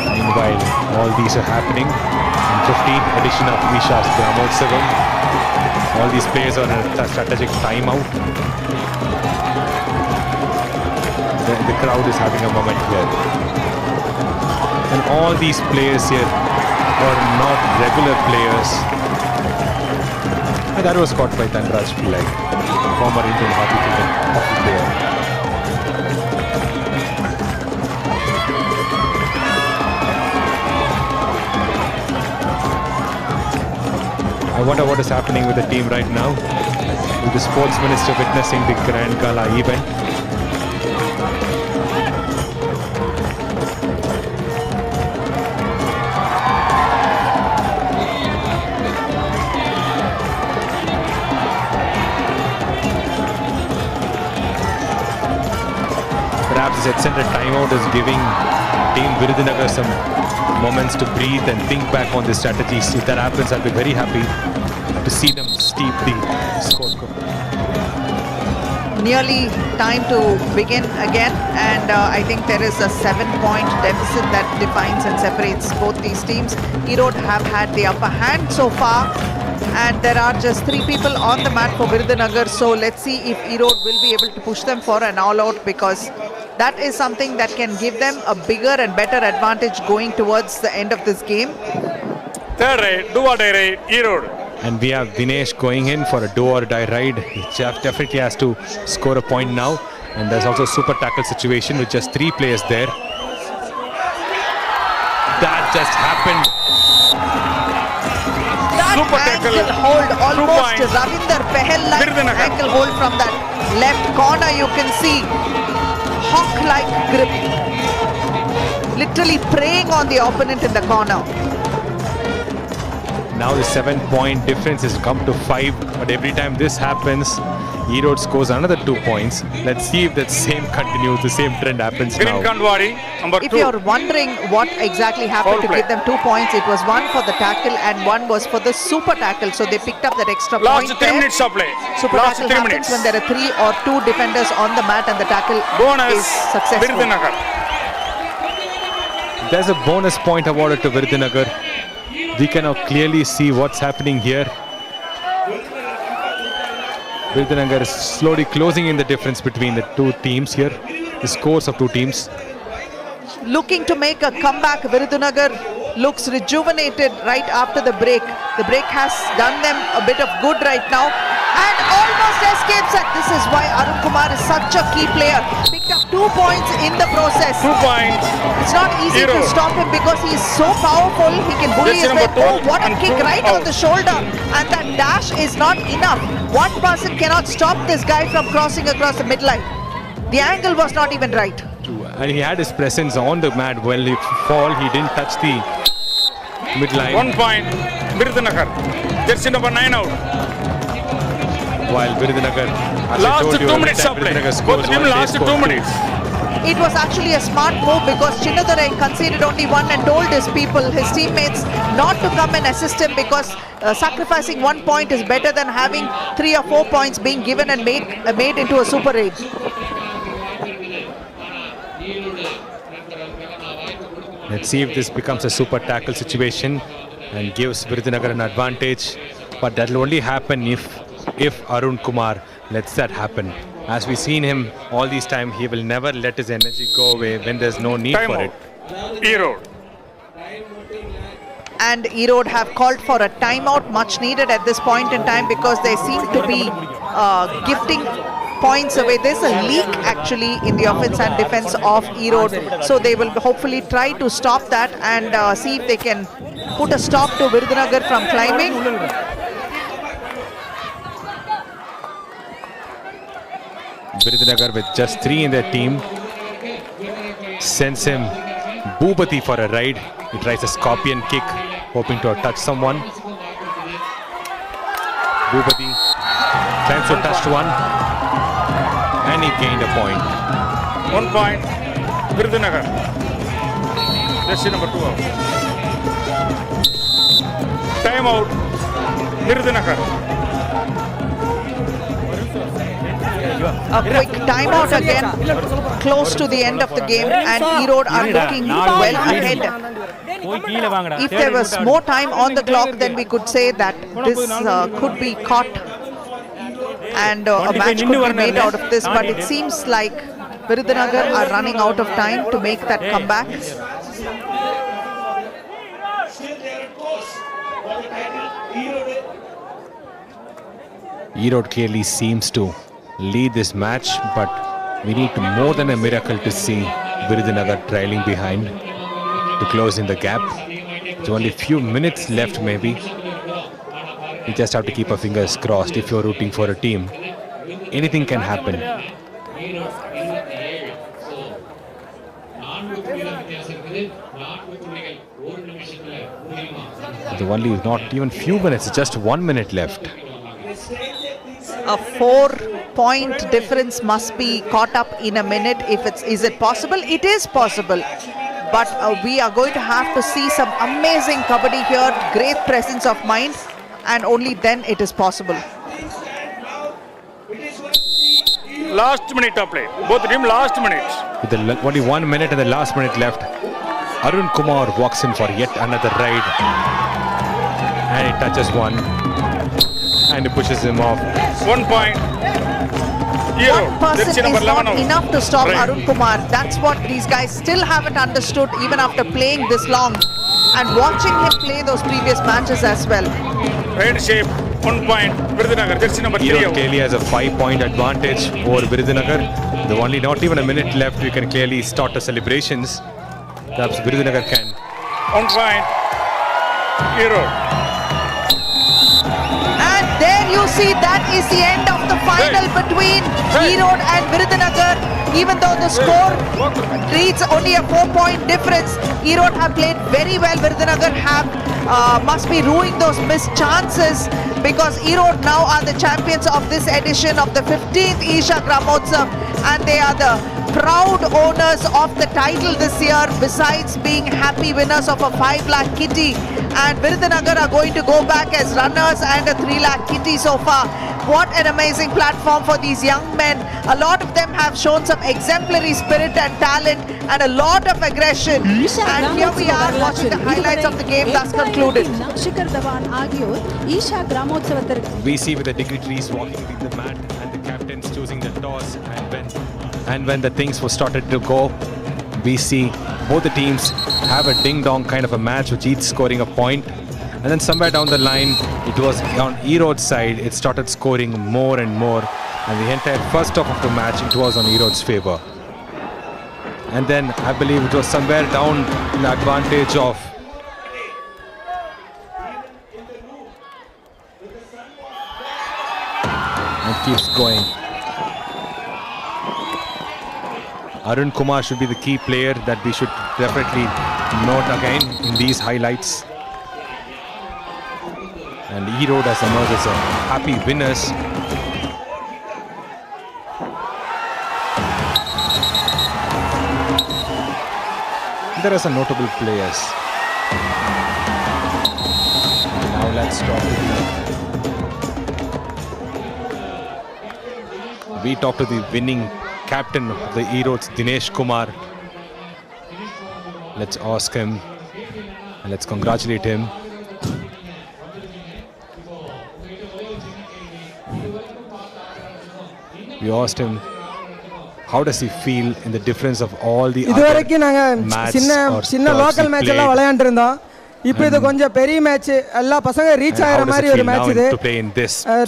Meanwhile, all these are happening. 15th edition of Isha's Gramotsavam. All these players are on a strategic timeout. The crowd is having a moment here. And all these players here are not regular players. And that was caught by Dhanraj Pillai, former Indian hockey player. I wonder what is happening with the team right now, with the sports minister witnessing the Grand Gala event. Perhaps this extended timeout is giving Team Virudhunagar some moments to breathe and think back on the strategies. If that happens, I'll be very happy to see them steep the score. Nearly time to begin again, and I think there is a 7-point deficit that defines and separates both these teams. Erode have had the upper hand so far, and there are just 3 people on the mat for Virudhunagar, so let's see if Erode will be able to push them for an all-out, because that is something that can give them a bigger and better advantage going towards the end of this game. Third ride, do or die ride, Erode. And we have Dinesh going in for a do or die ride. He definitely has to score a point now. And there's also a super tackle situation with just 3 players there. That just happened. That super ankle hold, almost Ravinder Pehel-like ankle hold from that left corner, you can see. Hawk-like grip, literally preying on the opponent in the corner. Now the 7-point difference has come to 5, but every time this happens, Erode scores another 2 points. Let's see if that same continues, the same trend happens now. If you're wondering what exactly happened to give them 2 points, it was one for the tackle and one was for the super tackle. So they picked up that extra point there. 3 minutes of play. Super tackle happens when there are 3 or 2 defenders on the mat and the tackle is successful. There's a bonus point awarded to Virudhunagar. We can now clearly see what's happening here. Virudhunagar is slowly closing in the difference between the 2 teams here, the scores of 2 teams. Looking to make a comeback, Virudhunagar looks rejuvenated right after the break. The break has done them a bit of good right now and almost escapes it. This is why Arun Kumar is such a key player. Picked up 2 points in the process. 2 points. It's not easy to stop him because he is so powerful. He can bully his way. Oh, what a kick right on the shoulder. And that dash is not enough. One person cannot stop this guy from crossing across the midline. The angle was not even right. And he had his presence on the mat. Well, he fall, he didn't touch the midline. 1 point, Virudhunagar. Jersey number 9 out. While Virudhunagar, last 2 minutes of play. Both teams last 2 minutes. It was actually a smart move because Chinnadurai conceded only 1 and told his people, his teammates, not to come and assist him because sacrificing 1 point is better than having 3 or 4 points being given and made into a super raid. Let's see if this becomes a super tackle situation and gives Virudhunagar an advantage. But that will only happen if Arun Kumar lets that happen. As we've seen him all this time, he will never let his energy go away when there's no need for it. Erode. And Erode have called for a timeout, much needed at this point in time because they seem to be gifting points away. There's a leak actually in the offense and defense of Erode. So they will hopefully try to stop that and see if they can put a stop to Virudhunagar from climbing. Virudhunagar with just 3 in their team sends him Bhupati for a ride. He tries a scorpion kick, hoping to touch someone. Bhupati tries to touch one, and he gained a point. 1 point, Virudhunagar. Jersey number 2 out. Time out, Virudhunagar. A quick timeout again, close to the end of the game, and Erode are looking well ahead. If there was more time on the clock, then we could say that this could be caught and a match could be made out of this, but it seems like Virudhunagar are running out of time to make that comeback. Erode clearly seems to lead this match, but we need more than a miracle to see Virudhunagar trailing behind to close in the gap. There's only a few minutes left maybe. You just have to keep our fingers crossed if you're rooting for a team. Anything can happen. The only not even few minutes, just 1 minute left. A 4-point difference must be caught up in a minute. Is it possible? It is possible. But we are going to have to see some amazing kabaddi here, great presence of mind, and only then it is possible. Last minute of play. Both team last minute. With only 1 minute and the last minute left, Arun Kumar walks in for yet another ride. And he touches one. And he pushes him off. 1 point. One person is not enough to stop Arun Kumar. That's what these guys still haven't understood even after playing this long and watching him play those previous matches as well. Right shape, 1 point. Virudhunagar, jersey number 3. Erode clearly has a 5-point advantage over Virudhunagar. There's only not even a minute left. We can clearly start the celebrations. Perhaps Virudhunagar can. 1 point. Erode. There you see, that is the end of the final between Erode and Virudhunagar. Even though the score reads only a 4-point difference, Erode have played very well. Virudhunagar must be ruining those missed chances, because Erode now are the champions of this edition of the 15th Isha Gramotsav, and they are the proud owners of the title this year, besides being happy winners of a 5 lakh kitty. And Virudhunagar are going to go back as runners and a 3 lakh kitty so far. What an amazing platform for these young men. A lot of them have shown some exemplary spirit and talent and a lot of aggression. And here we are watching the highlights of the game thus concluded. We see with the dignitaries walking with the mat and the captains choosing the toss, and when the things were started to go, we see both the teams have a ding-dong kind of a match with each scoring a point. And then somewhere down the line, it was on Erode's side, it started scoring more and more. And the entire first half of the match, it was on Erode's favor. And then I believe it was somewhere down in the advantage of and keeps going. Arun Kumar should be the key player that we should definitely note again in these highlights. And Erode has emerged as a happy winners. There are some notable players. Now let's talk we talk to the winning captain of the Erodes, Dinesh Kumar. Let's ask him and let's congratulate him. We asked him, how does he feel in the difference of all the இதுவரைக்கும் நாங்க சின்ன local match எல்லாம் விளையாண்டுருந்தோம். இப்போ இது கொஞ்சம் பெரிய match, எல்லா பசங்க ரீச் ஆகிற மாதிரி ஒரு மேட்ச் இது.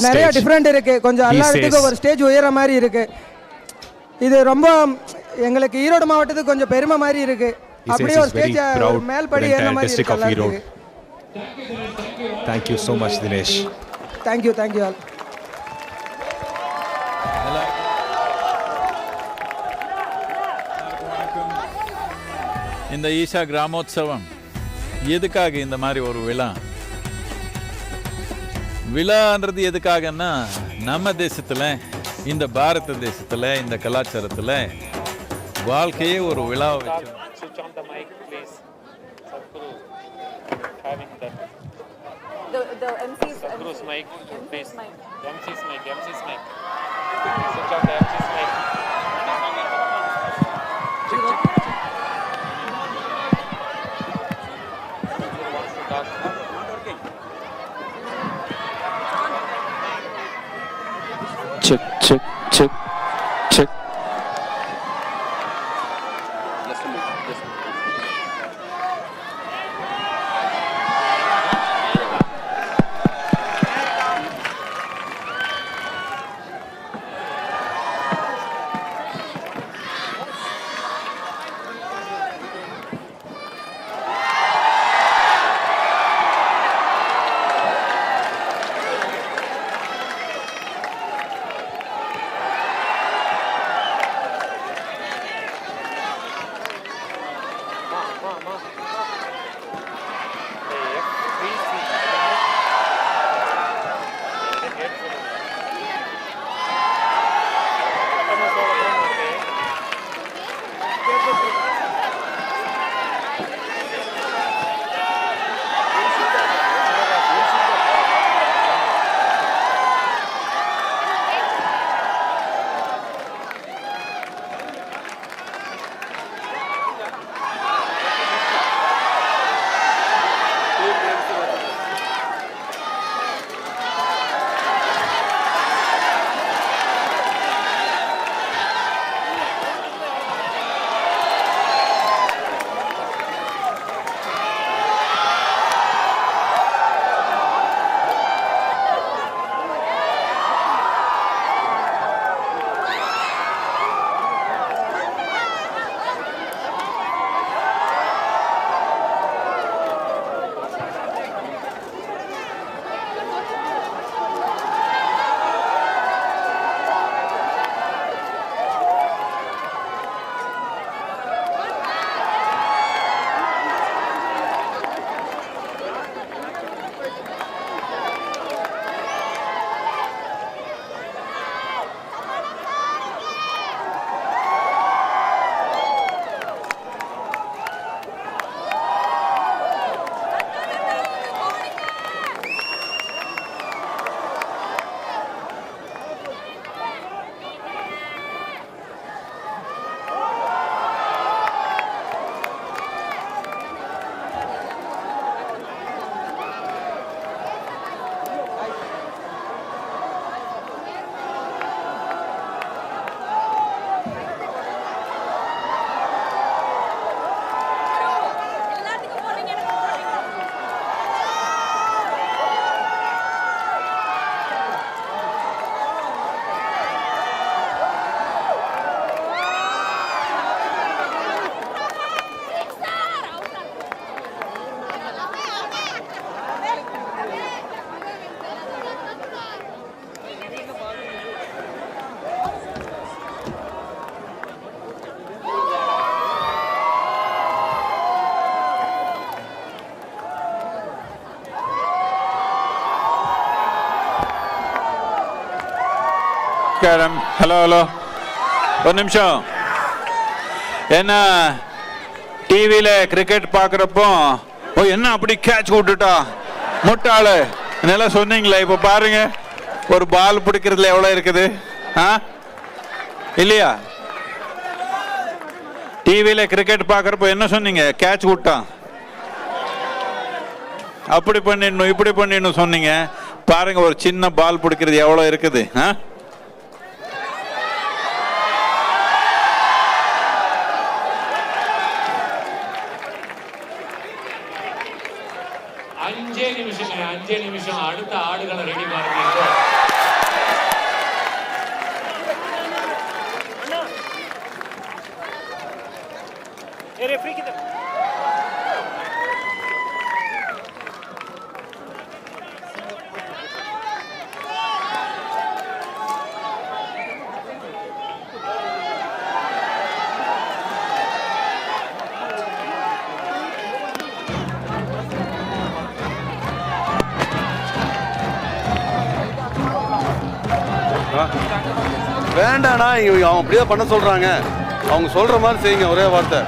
நிறைய டிஃப்ரெண்ட் இருக்கு, கொஞ்சம் எல்லா இடத்துக்கும் ஒரு ஸ்டேஜ் உயர மாதிரி இருக்கு. இது ரொம்ப எங்களுக்கு ஈரோடு மாவட்டத்துக்கு கொஞ்சம் பெருமை மாதிரி இருக்கு. அப்படியே ஒரு ஸ்டேஜ் மேல்படி ஏற மாதிரி இருக்கு. Thank you so much, Dinesh. Thank you all. இந்த ஈஷா கிராமோத்சவம் எதுக்காக இந்த மாதிரி ஒரு விழான்றது எதுக்காகன்னா, நம்ம தேசத்தில், இந்த பாரத தேசத்தில், இந்த கலாச்சாரத்தில் வாழ்க்கையே ஒரு விழாவை வச்சு. The MC's mic, please. MC's mic. Switch on the MC's mic. Check. Hello ஒரு நிமிஷம். என்ன டிவியில் கிரிக்கெட் பார்க்குறப்போ என்ன அப்படி கேட்ச் விட்டுட்டா முட்டாளு என்னெல்லாம் சொன்னீங்களே, இப்போ பாருங்க ஒரு பால் பிடிக்கிறதுல எவ்வளோ இருக்குது. இல்லையா? டிவியில் கிரிக்கெட் பார்க்குறப்போ என்ன சொன்னீங்க? கேட்ச் விட்டான், அப்படி பண்ணிடணும் இப்படி பண்ணிடணும் சொன்னீங்க. பாருங்க ஒரு சின்ன பால் பிடிக்கிறது எவ்வளோ இருக்குது. 5 நிமிஷம் அடுத்த ஆடுகளை ரெடி பண்ணுங்க. வேண்டாண்ணா, அவங்க அப்படியே பண்ண சொல்றாங்க. அவங்க சொல்ற மாதிரி செய்யுங்க, ஒரே வார்த்தை.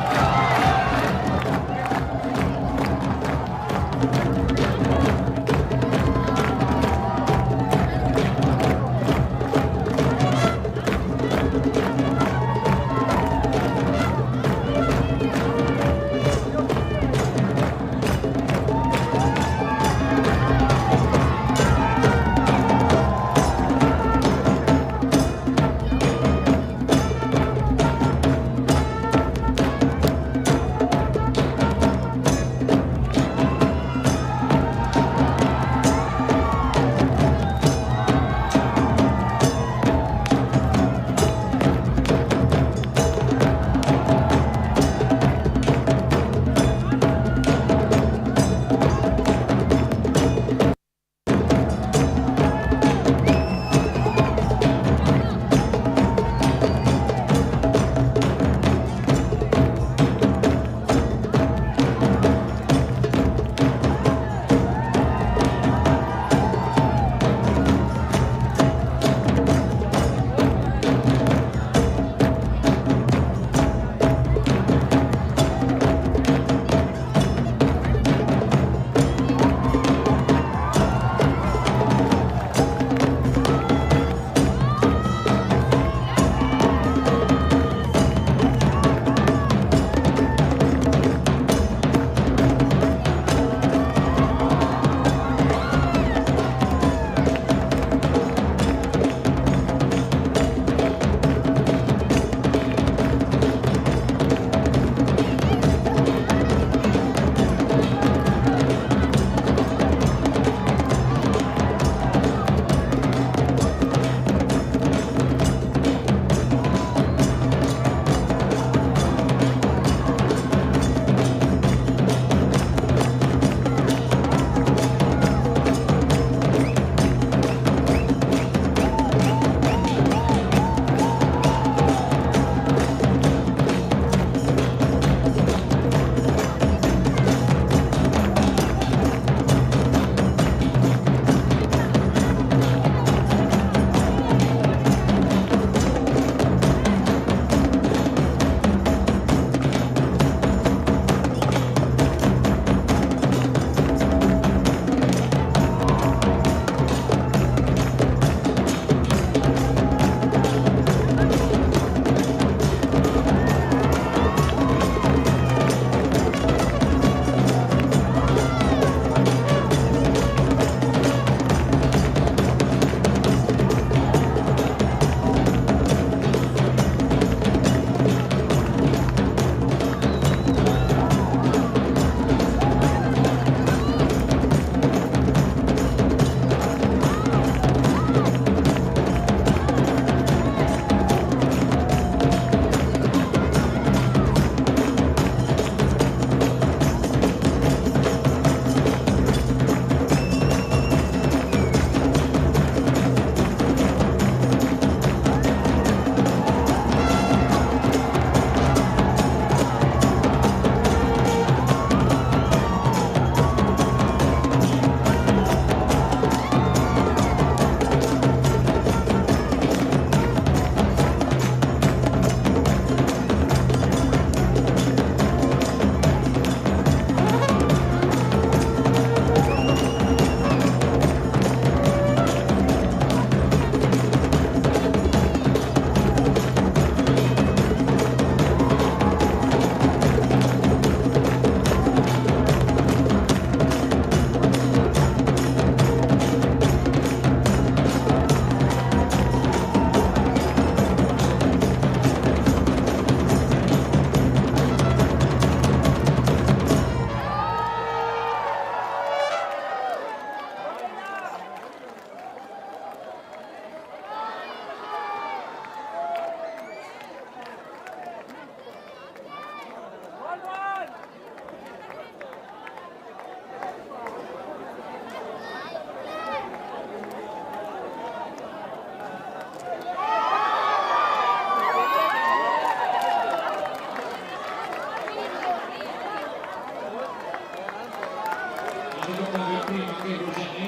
அதுக்கப்புறம் வெற்றி மக்கள் பூஷணி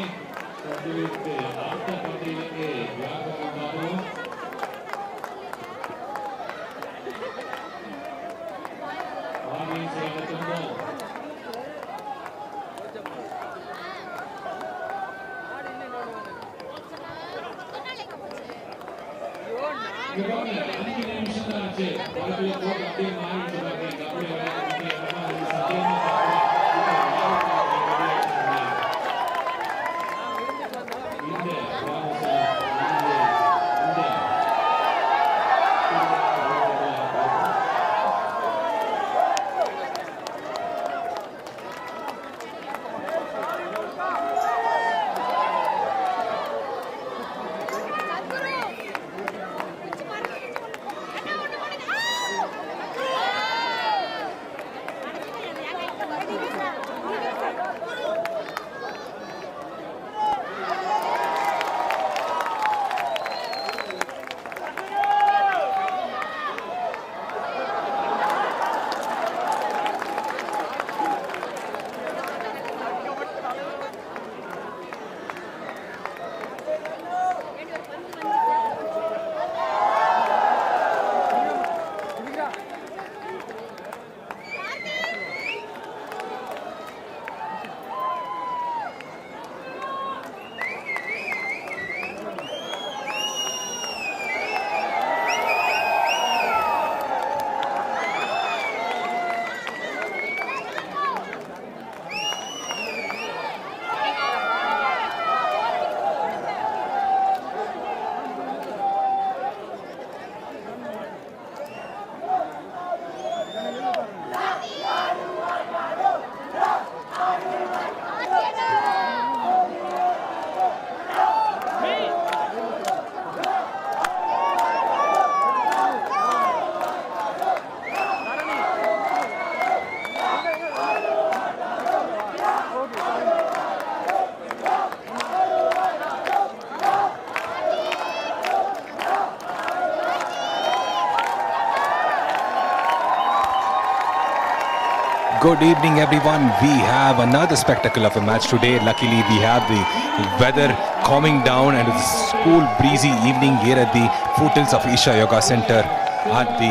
விட்டு அடுத்த பட்டியலுக்கு வியாபாரம் ஆடியன்ஸ் நடத்தும் Good evening, everyone. We have another spectacle of a match today. Luckily, we have the weather calming down and it's a cool, breezy evening here at the foothills of Isha Yoga Center at the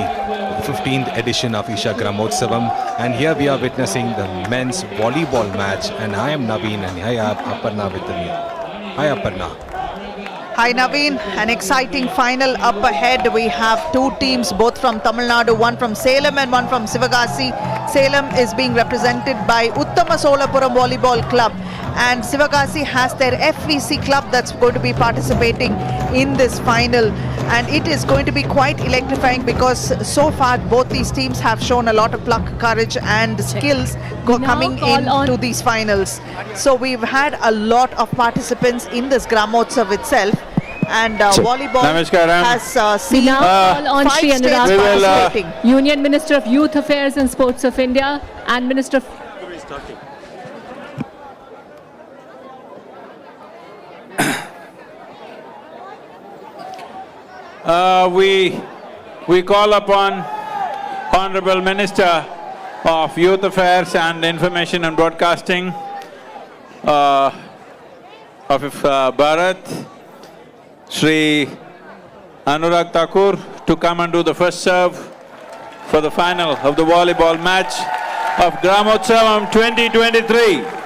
15th edition of Isha Gramotsavam. And here we are witnessing the men's volleyball match. And I am Naveen and I have Aparna with me. Hi, Aparna. Hi Naveen, an exciting final up ahead. We have two teams, both from Tamil Nadu, one from Salem and one from Sivagasi. Salem is being represented by Uttama Solapuram Volleyball Club and Sivagasi has their FVC club that's going to be participating in this final. And it is going to be quite electrifying because so far both these teams have shown a lot of pluck, courage and skills coming into these finals. So we've had a lot of participants in this Gramotsav itself. And volleyball has seen call on 5 Shri states Anurag participating. Union Minister of Youth Affairs and Sports of India and Minister of we call upon Honorable Minister of Youth Affairs and Information and Broadcasting of Bharat, Shri Anurag Thakur, to come and do the first serve for the final of the volleyball match of Gramotsavam 2023.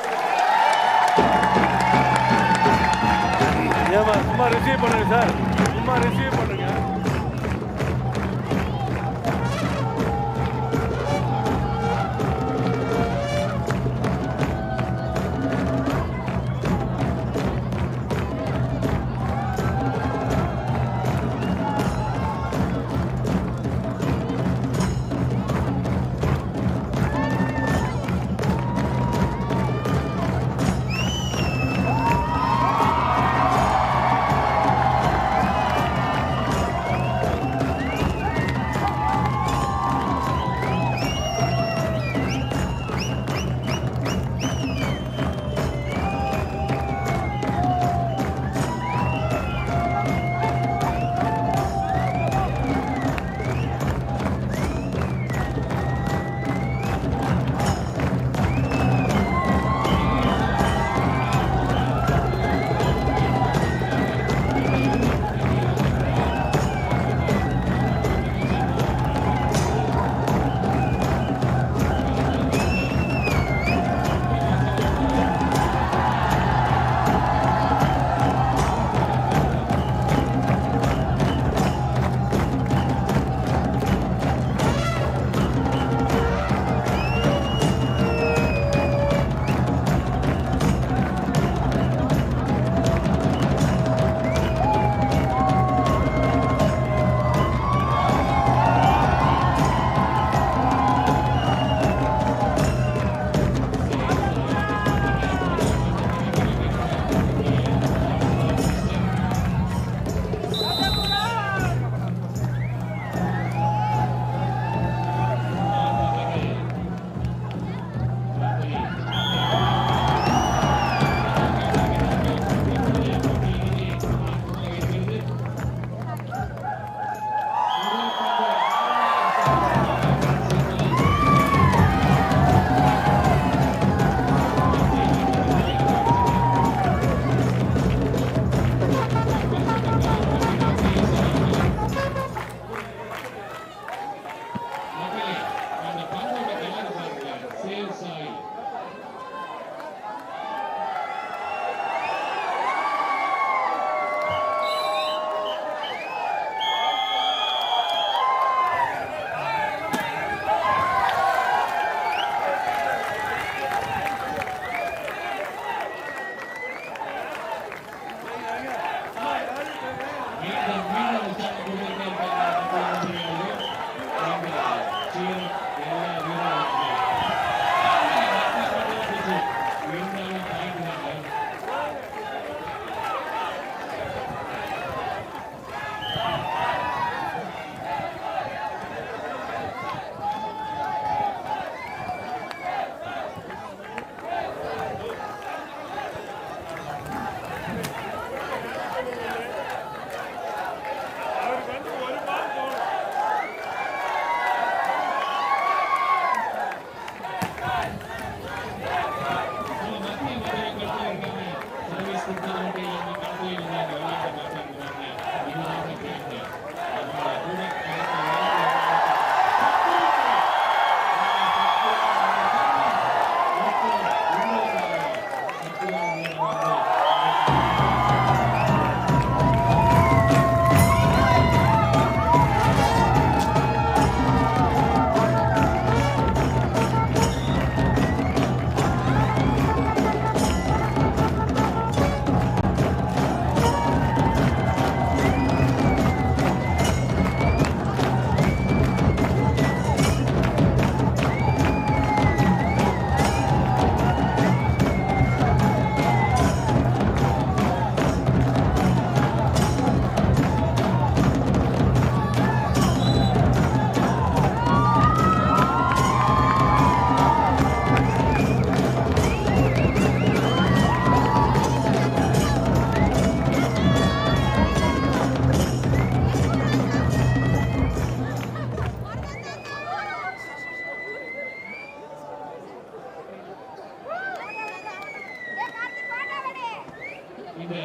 இந்த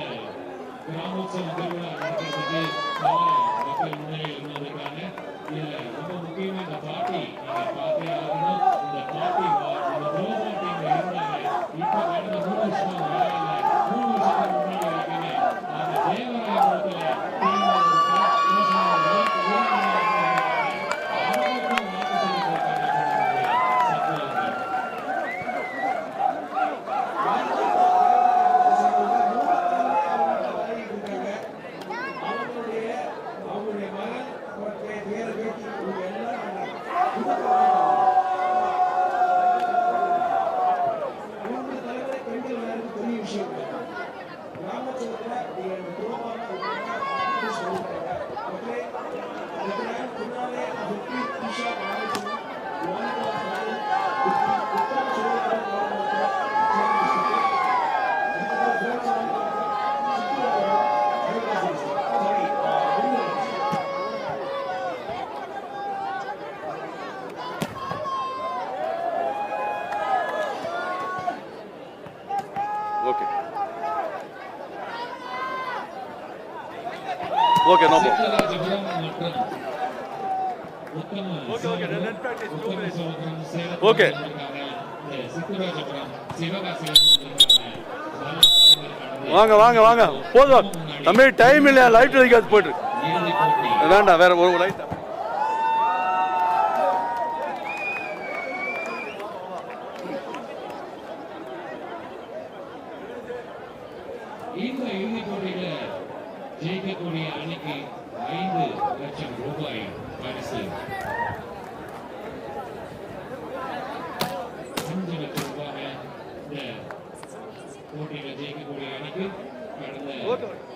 கிராமோத்சவம் திருவிழா நடக்கிறதுக்கு பல மக்கள் முன்னிலையில் இருந்திருக்காங்க. இதுல ரொம்ப முக்கியமா இந்த பாட்டி நீங்க பார்த்தே ஆகணும். இந்த பாட்டி இந்த ப்ரோ பாட்டிங்க இருந்தாங்க. இப்ப கடந்த 3 வருஷமா வரல. 3 வருஷத்துக்கு முன்னாடி வரைக்குமே அந்த தேவராயபுரத்துல Okay, no problem. Okay. வாங்க வாங்க வாங்க போதும் தம்பி, டைம் இல்லையா? லைட் அடிக்காது போயிட்டு வேண்டாம், வேற ஒரு லைட். இந்த இறுதிப் போட்டியில ஜெயிக்கக்கூடிய அணிக்கு 5 லட்சம் ரூபாய் பரிசு. 5 லட்சம் ரூபாய் இந்த போட்டியில ஜெயிக்கக்கூடிய அணிக்கு. கடந்த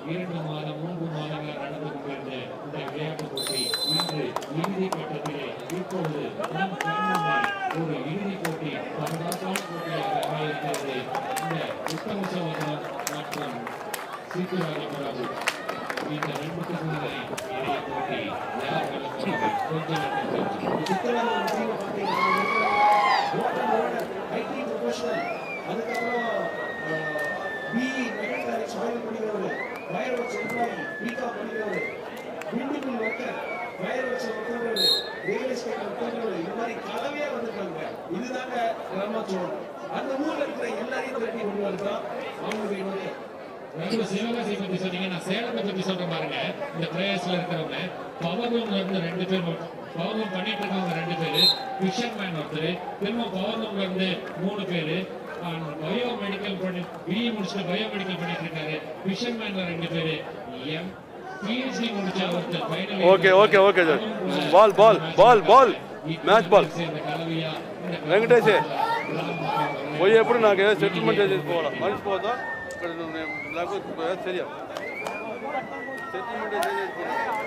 2 மாதம் 3 மாதங்கள் நடந்து கொண்டிருந்த இந்த விளையாட்டு போட்டி இன்று இறுதி கட்டத்திலே இப்பொழுது நம் கண்முன்னே ஒரு இறுதிப் போட்டி பரபரப்பான போட்டியாக அமைகிறது. இந்த உத்தம சகோதரம் மற்றும் சீத்துராஜபுரம் இந்த 2 குழுக்களை இடையே போட்டி யார் வெல்லப்போவது? கொஞ்சம் இதுதாங்க கிராமோத்சவம். அந்த ஊர்ல இருக்கிற எல்லாரையும் திரட்டி கொண்டு வரதான் அவங்களுடைய சிவகாசி பத்தி சொன்னீங்க, நான் சேலத்தை பத்தி சொல்றேன் பாருங்க. இந்த பிளேயர்ஸ்ல இருக்கிறவங்க பவர்லூம்ல இருந்து 2 பேர், பவர்லூம் பண்ணிட்டு இருக்கவங்க 2 பேரு, ஃபிஷர்மேன் ஒருத்தர், திரும்ப பவர்லூம்ல இருந்து 3 பேரு, பயோ மெடிக்கல் பிஇ முடிச்சுட்டு பயோ மெடிக்கல் பண்ணிட்டு இருக்காரு, ஃபிஷர்மேன்ல 2 பேரு, பிஹெச்டி முடிச்ச ஒருத்தர் final. Okay okay okay sir. Ball ball ball ball match ball. Venkatesh போய் எப்படி நாங்கள் செட்டில்மெண்ட் ஏஜென்சி போகலாம்? மனுஷ போதா சரியா செட்டில்மெண்ட் ஏஜென்சி போகலாம்.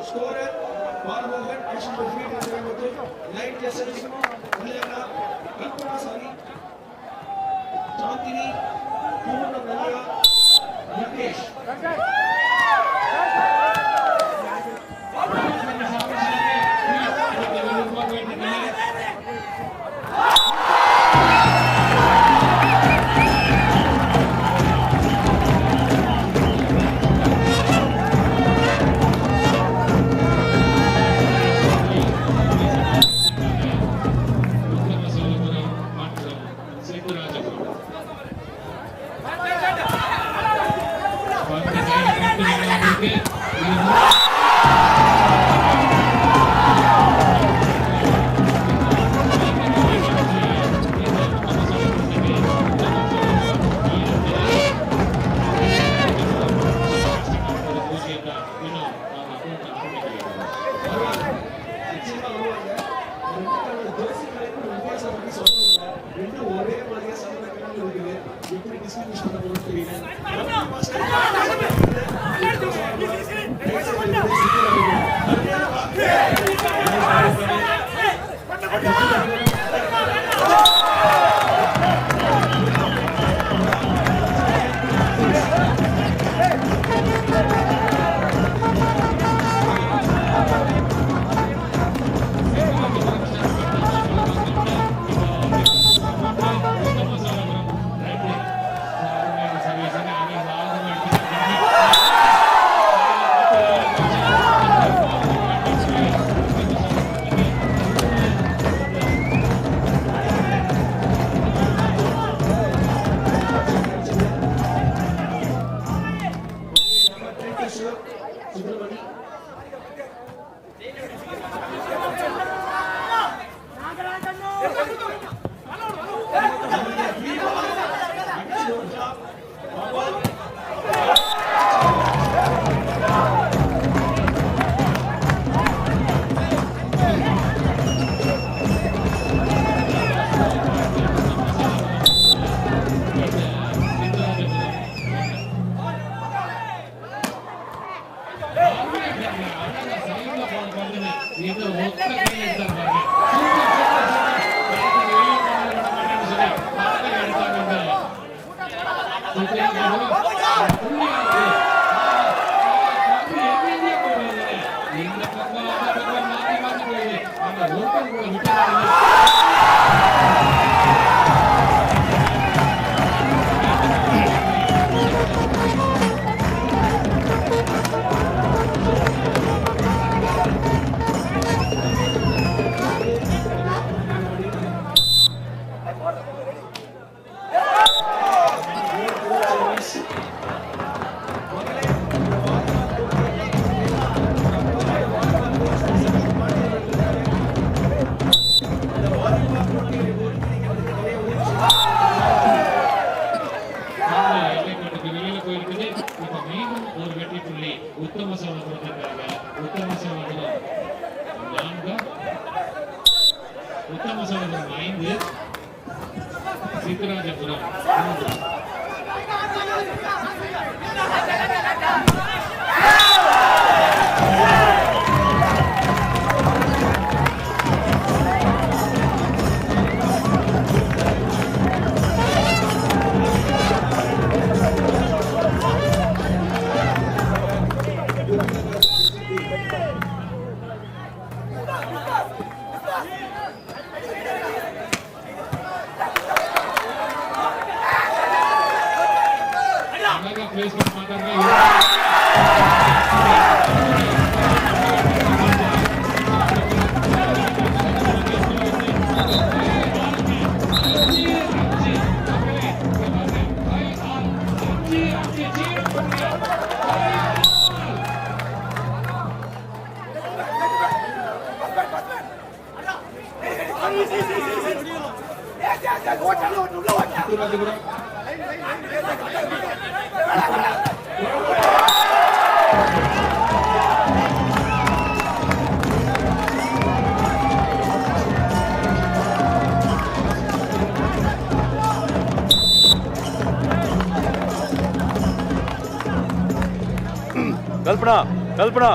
Scorer Balmohan, national referee from Coimbatore. Line judges Ullana, Kalpana, Chandini, Purna Nalla, Rakesh. Kalpana Kalpana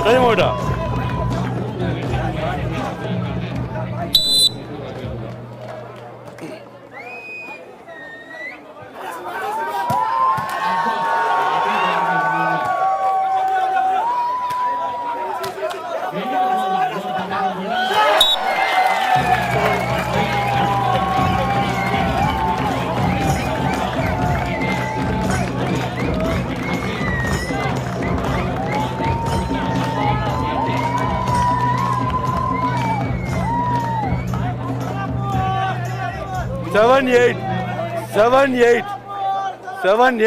time ஆகிட்டா Seven eight. 7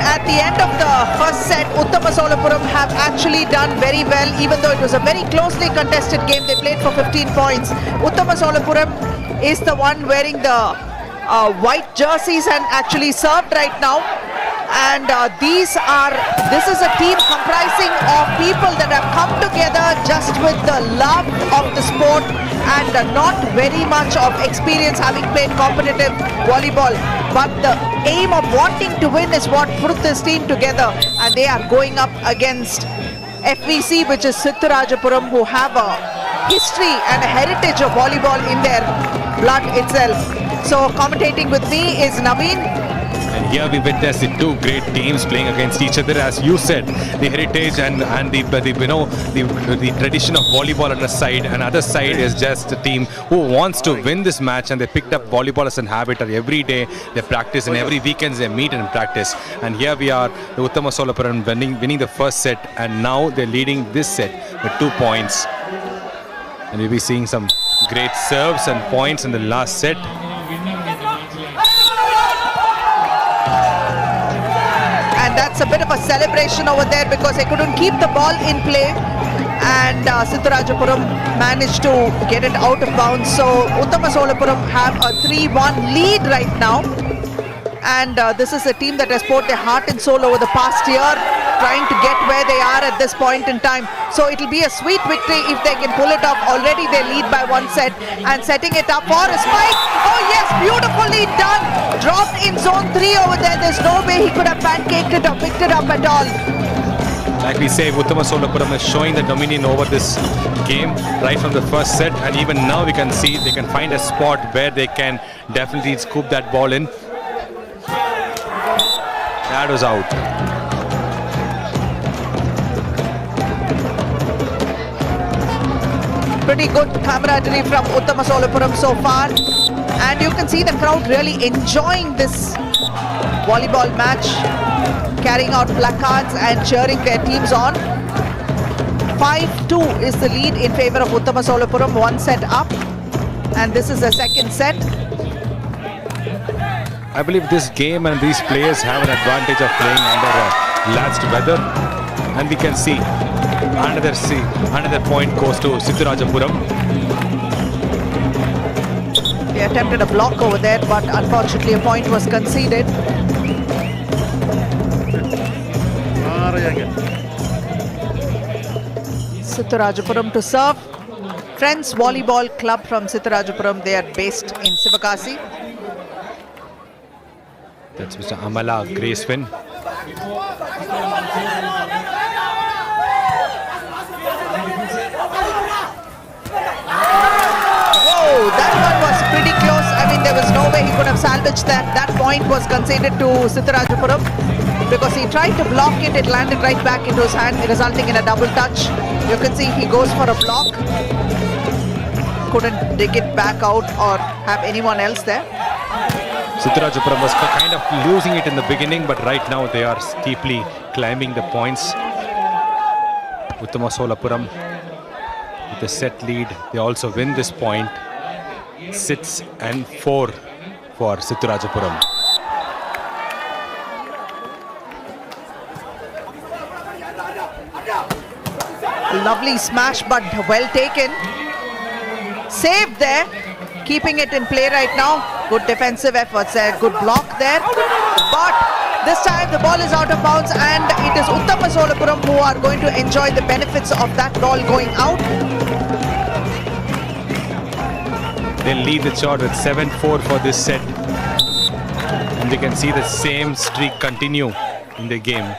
At the end of the first set, Uttamasolapuram have actually done very well, even though it was a very closely contested game. They played for 15 points. Uttamasolapuram is the one wearing the white jerseys and actually served right now. And this is a team comprising of people that have come together just with the love of the sport and not very much of experience having played competitive volleyball. But the aim of wanting to win is what put this team together, and they are going up against FVC, which is Sittarajapuram, who have a history and a heritage of volleyball in their blood itself. So commentating with me is Naveen. And here we witnessed the two great teams playing against each other. As you said, the heritage and the tradition of volleyball at the side, and other side is just a team who wants to win this match, and they picked up volleyball as a habit. Every day they practice, and every weekend they meet and practice. And here we are, the Uttama Solapuram winning the first set, and now they're leading this set with 2 points. And we'll be seeing some great serves and points in the last set. And that's a bit of a celebration over there because they couldn't keep the ball in play, and Siddharajapuram managed to get it out of bounds. So Uttama Solapuram have a 3-1 lead right now, and this is a team that has poured their heart and soul over the past year, trying to get where they are at this point in time. So it'll be a sweet victory if they can pull it off. Already they lead by 1 set, and setting it up for a spike. Oh yes, beautifully done. Dropped in zone 3 over there. There's no way he could have pancaked it or picked it up at all. Like we say, Uttama Solapuram is showing the dominion over this game right from the first set, and even now we can see they can find a spot where they can definitely scoop that ball in. That was out. Pretty good camaraderie from Uttama Solapuram so far, and you can see the crowd really enjoying this volleyball match, carrying out placards and cheering their teams on. 5-2 is the lead in favor of Uttama Solapuram, 1 set up, and this is the second set. I believe this game and these players have an advantage of playing under latched weather, and we can see another point goes to Siddharajapuram. They attempted a block over there, but unfortunately a point was conceded. Siddharajapuram to serve. Friends Volleyball Club from Siddharajapuram, they are based in Sivakasi. That's Mr. Amala Gracewin. Whoa, that one was pretty close. I mean, there was no way he could have salvaged that. That point was conceded to Siddharajapuram because he tried to block it. It landed right back into his hand, resulting in a double touch. You can see he goes for a block. Couldn't dig it back out or have anyone else there. Siddharajapuram was kind of losing it in the beginning, but right now they are steeply climbing the points. Uttama Solapuram with the set lead. They also win this point. 6-4 for Siddharajapuram. Lovely smash, but well taken. Saved there. Keeping it in play right now. Good defensive efforts there. Good block there. But this time the ball is out of bounds, and it is Uttama Solapuram who are going to enjoy the benefits of that ball going out. They lead the shot with 7-4 for this set. And we can see the same streak continue in the game.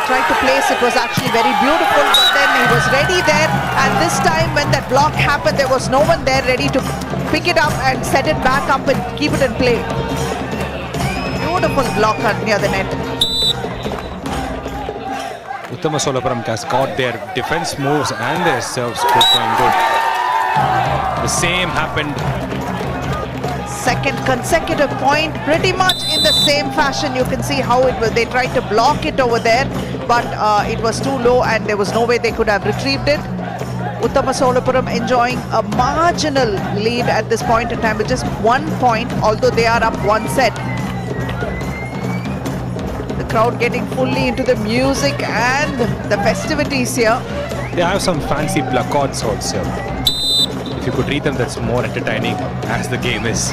Tried to place, it was actually very beautiful, but then he was ready there, and this time when that block happened, there was no one there ready to pick it up and set it back up and keep it in play. Beautiful block near the net. Uttama Solapuram has got their defense moves and their serves going good. The same happened. Second consecutive point, pretty much in the same fashion. You can see how it was. They tried to block it over there, but it was too low and there was no way they could have retrieved it. Uttama Solapuram enjoying a marginal lead at this point in time with just 1 point, although they are up 1 set. The crowd getting fully into the music and the festivities here. They have some fancy placards also. If you could read them, that's more entertaining as the game is.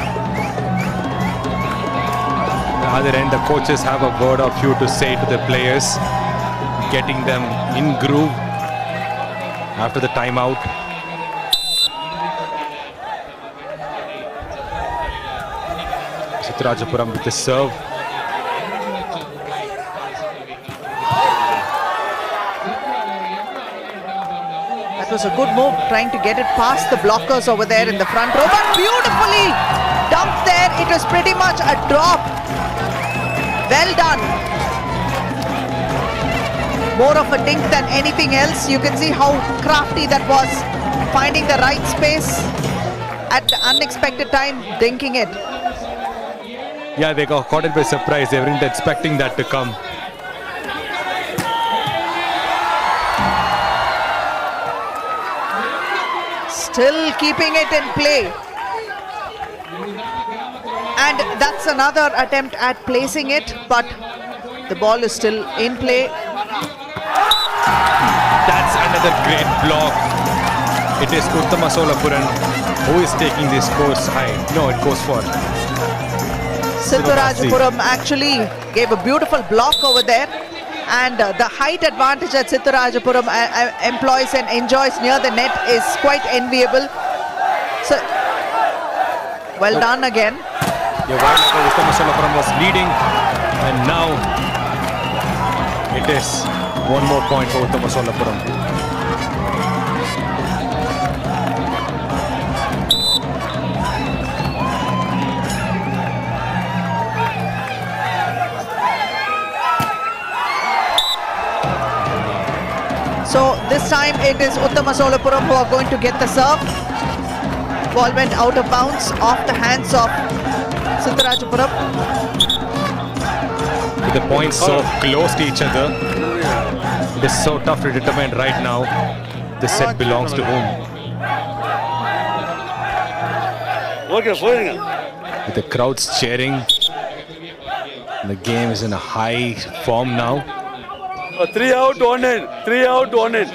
On the other end, the coaches have a word or few to say to the players, getting them in groove after the timeout. Siddharajapuram with the serve. It was a good move, trying to get it past the blockers over there in the front row, but beautifully dumped is pretty much a drop. Well done. More of a dink than anything else. You can see how crafty that was, finding the right space at the unexpected time, dinking it. Yeah, they got caught it by surprise. They weren't expecting that to come. Still keeping it in play. And that's another attempt at placing it, but the ball is still in play. That's another great block. It is Uttama Solapuram who is taking this course high. No, it goes for Sitarajapuram actually gave a beautiful block over there, and the height advantage that Sitarajapuram employs and enjoys near the net is quite enviable. So, well done again. Yeah, while ago Uttama Solapuram was leading, and now it is one more point for Uttama Solapuram. So this time it is Uttama Solapuram who are going to get the serve. Ball went out of bounds off the hands of Sitarajapuram. With the points so close to each other, it is so tough to determine right now the set belongs to whom. With the crowds cheering, the game is in a high form now. 3 out, 1 in. 3 out, 1 in.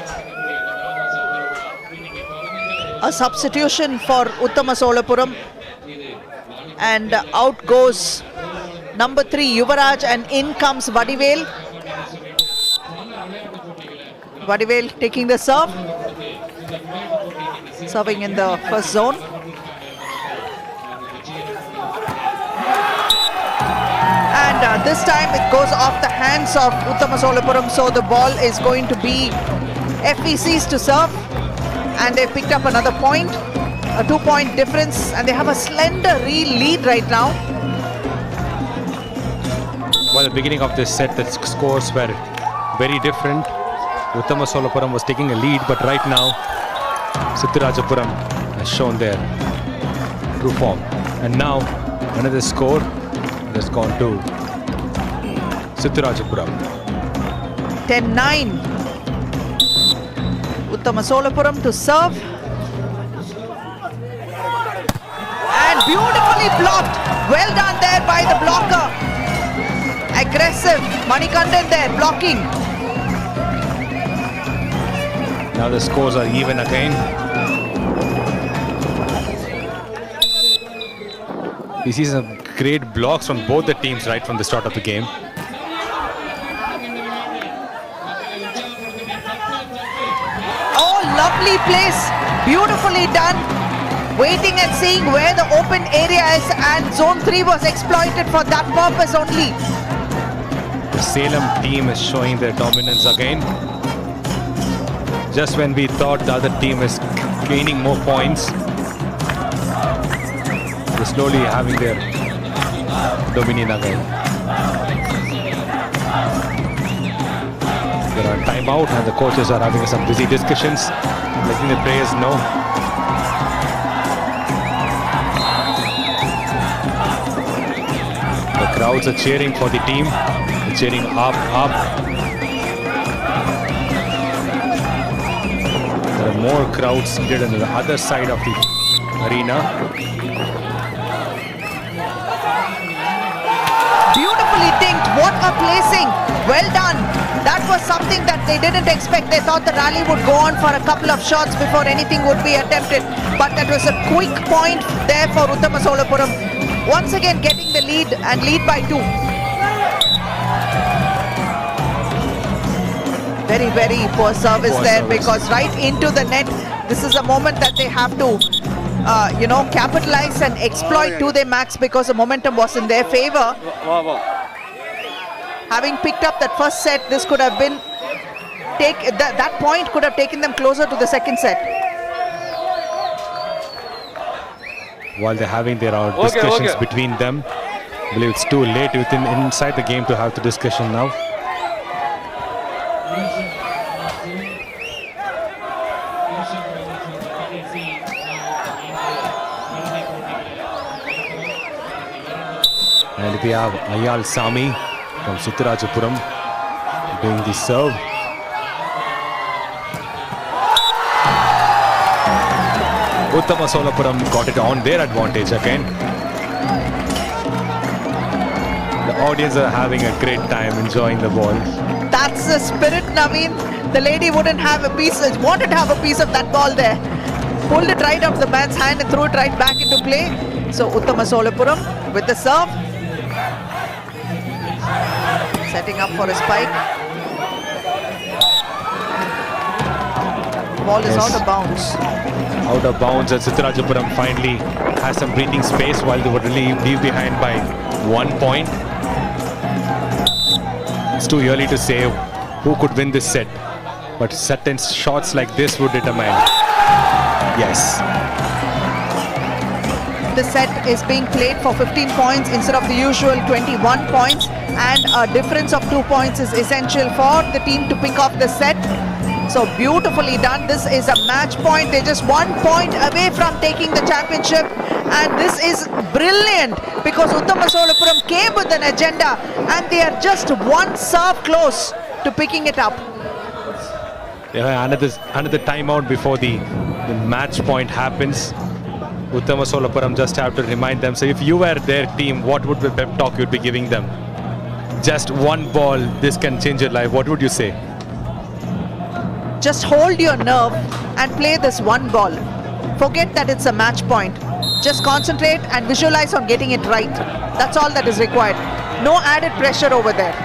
A substitution for Uttama Solapuram, and out goes number 3 Yuvaraj, and in comes Vadivel. Vadivel taking the serve, serving in the first zone. And this time it goes off the hands of Uttama Solapuram, so the ball is going to be FEC's to serve, and they picked up another point, a 2-point difference, and they have a slender lead right now. Well, the beginning of this set, the scores were very different. Uttama Solapuram was taking a lead, but right now Sitarajapuram has shown their true form. And now another score has gone to Sitarajapuram. 10-9. Uttama Solapuram to serve. And beautifully blocked. Well done there by the blocker. Aggressive. Manikandan there blocking. Now the scores are even again. We see some great blocks from both the teams right from the start of the game. Oh, lovely place. Beautifully done. Waiting and seeing where the open area is, and zone 3 was exploited for that purpose only. The Salem team is showing their dominance again. Just when we thought the other team is gaining more points, they're slowly having their dominion again. There are timeout, and the coaches are having some busy discussions, letting the players know. The crowds are cheering for the team. They're cheering up, up. There are more crowds seated on the other side of the arena. Beautifully dinked. What a placing. Well done. That was something that they didn't expect. They thought the rally would go on for a couple of shots before anything would be attempted. But that was a quick point there for Uttama Solapuram. Once again getting the lead, and lead by 2. Very, very poor service there, because right into the net, this is a moment that they have to, capitalize and exploit to their max, because the momentum was in their favor. Having picked up that first set, this could have been that point could have taken them closer to the second set. while they're having their discussions between them. I believe it's too late inside the game to have the discussion now. And we have Ayal Sami from Sitarajapuram doing the serve. Uttama Solapuram got it on their advantage again. The audience are having a great time enjoying the ball. That's the spirit, Naveen. The lady wanted to have a piece of that ball there. Pulled it right out of the man's hand and threw it right back into play. So Uttama Solapuram with the serve. Setting up for a spike. Ball is out of bounds. Out of bounds, and Sitarajapuram finally has some breathing space while they were really leave behind by 1 point. It's too early to say who could win this set, but certain shots like this would determine. Yes. The set is being played for 15 points instead of the usual 21 points, and a difference of 2 points is essential for the team to pick off the set. So beautifully done. This is a match point. They're just 1 point away from taking the championship, and this is brilliant because Uttama Solapuram came with an agenda and they are just one serve close to picking it up. Yeah, another timeout before the match point happens. Uttama Solapuram just have to remind them, so if you were their team, what would the pep talk you'd be giving them? Just one ball, this can change your life. What would you say? Just hold your nerve and play this one ball. Forget that it's a match point. Just concentrate and visualize on getting it right. That's all that is required. No added pressure over there.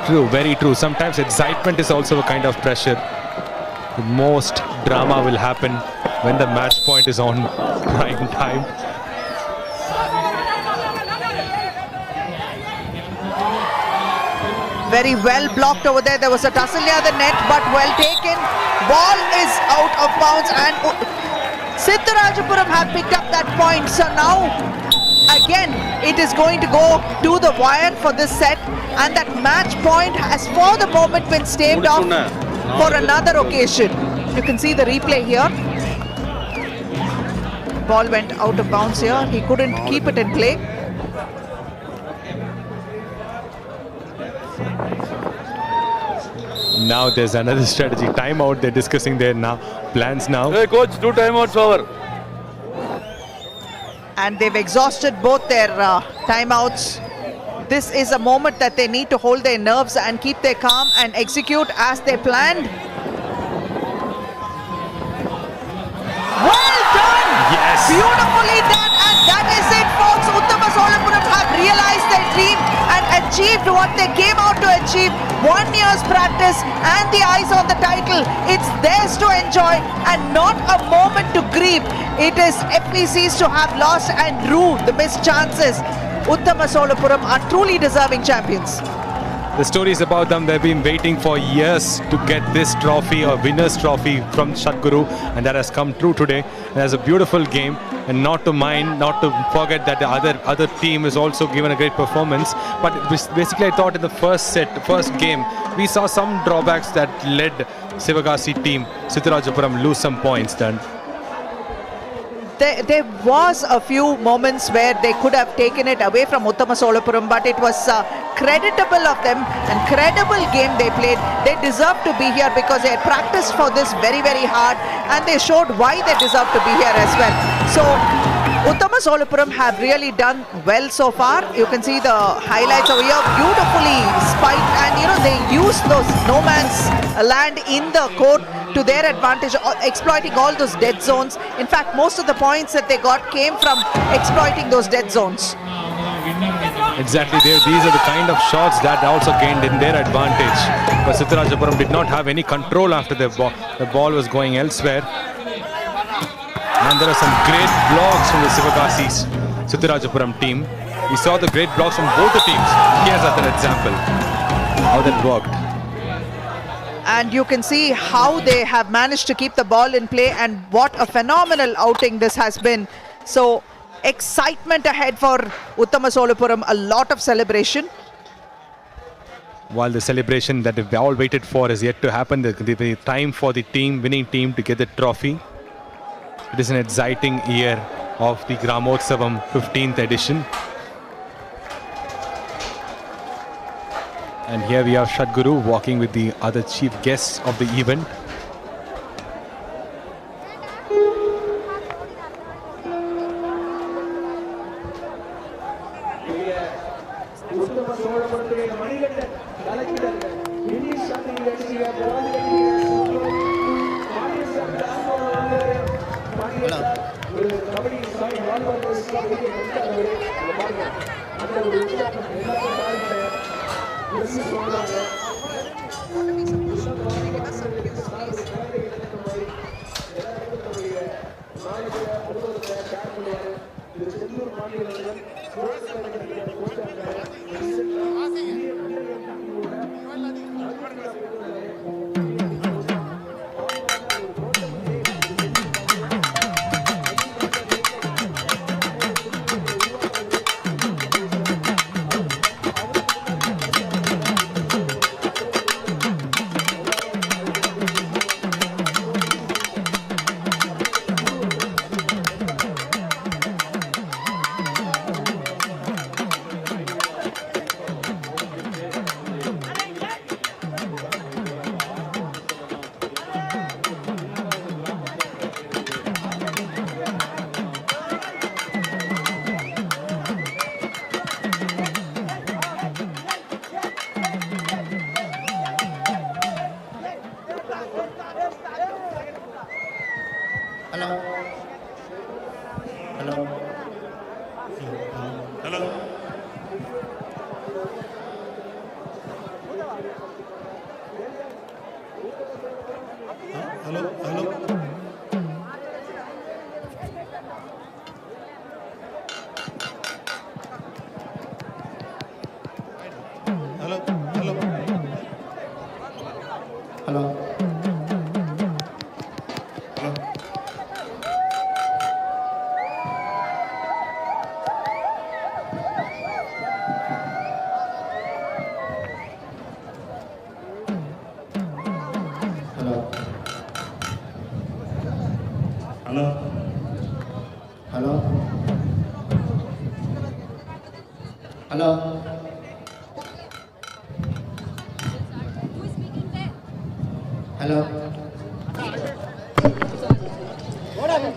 True, very true. Sometimes excitement is also a kind of pressure. The most drama will happen when the match point is on prime time. Very well blocked over there. There was a tussle near the net, but well taken. Ball is out of bounds, and Sitarajapuram have picked up that point. So now, again, it is going to go to the wire for this set, and that match point has for the moment been staved off for another occasion. You can see the replay here. Ball went out of bounds here. He couldn't keep it in play. Now there's another strategy. Timeout. They're discussing their plans now. Hey coach, 2 timeouts over. And they've exhausted both their timeouts. This is a moment that they need to hold their nerves and keep their calm and execute as they planned. Well done! Yes! Beautifully done, and that is it, folks. Uttama Solapuram have realized their dream and achieved what they came out to achieve. 1 year's practice and the eyes on the title. It's theirs to enjoy and not a moment to grieve. It is FPCs to have lost and rue the missed chances. Uttama Solapuram are truly deserving champions. The story is about them. They've been waiting for years to get this trophy, or winner's trophy, from Sadhguru, and that has come true today. And it's a beautiful game, and not to forget that the other team is also given a great performance. But basically, I thought in the first game, we saw some drawbacks that led Sivagasi team, Sitarajapuram, lose some points then. There was a few moments where they could have taken it away from Uttama Solapuram, but it was creditable of them and credible game they played. They deserve to be here because they had practiced for this very, very hard, and they showed why they deserve to be here as well. So Uttama Solapuram have really done well so far. You can see the highlights over here, beautifully spiked, and they use those no man's land in the court to their advantage, exploiting all those dead zones. In fact, most of the points that they got came from exploiting those dead zones. Exactly, these are the kind of shots that also gained in their advantage. But Sitarajapuram did not have any control after the ball was going elsewhere. And there are some great blocks from the Sivagasi's Sitarajapuram team. We saw the great blocks from both the teams. Here's another example how that worked. And you can see how they have managed to keep the ball in play, and what a phenomenal outing this has been. So excitement ahead for Uttama Solapuram, a lot of celebration. While the celebration that we all waited for is yet to happen, the time for the winning team to get the trophy. It is an exciting year of the Gramotsavam 15th edition. And here we have Sadhguru walking with the other chief guests of the event.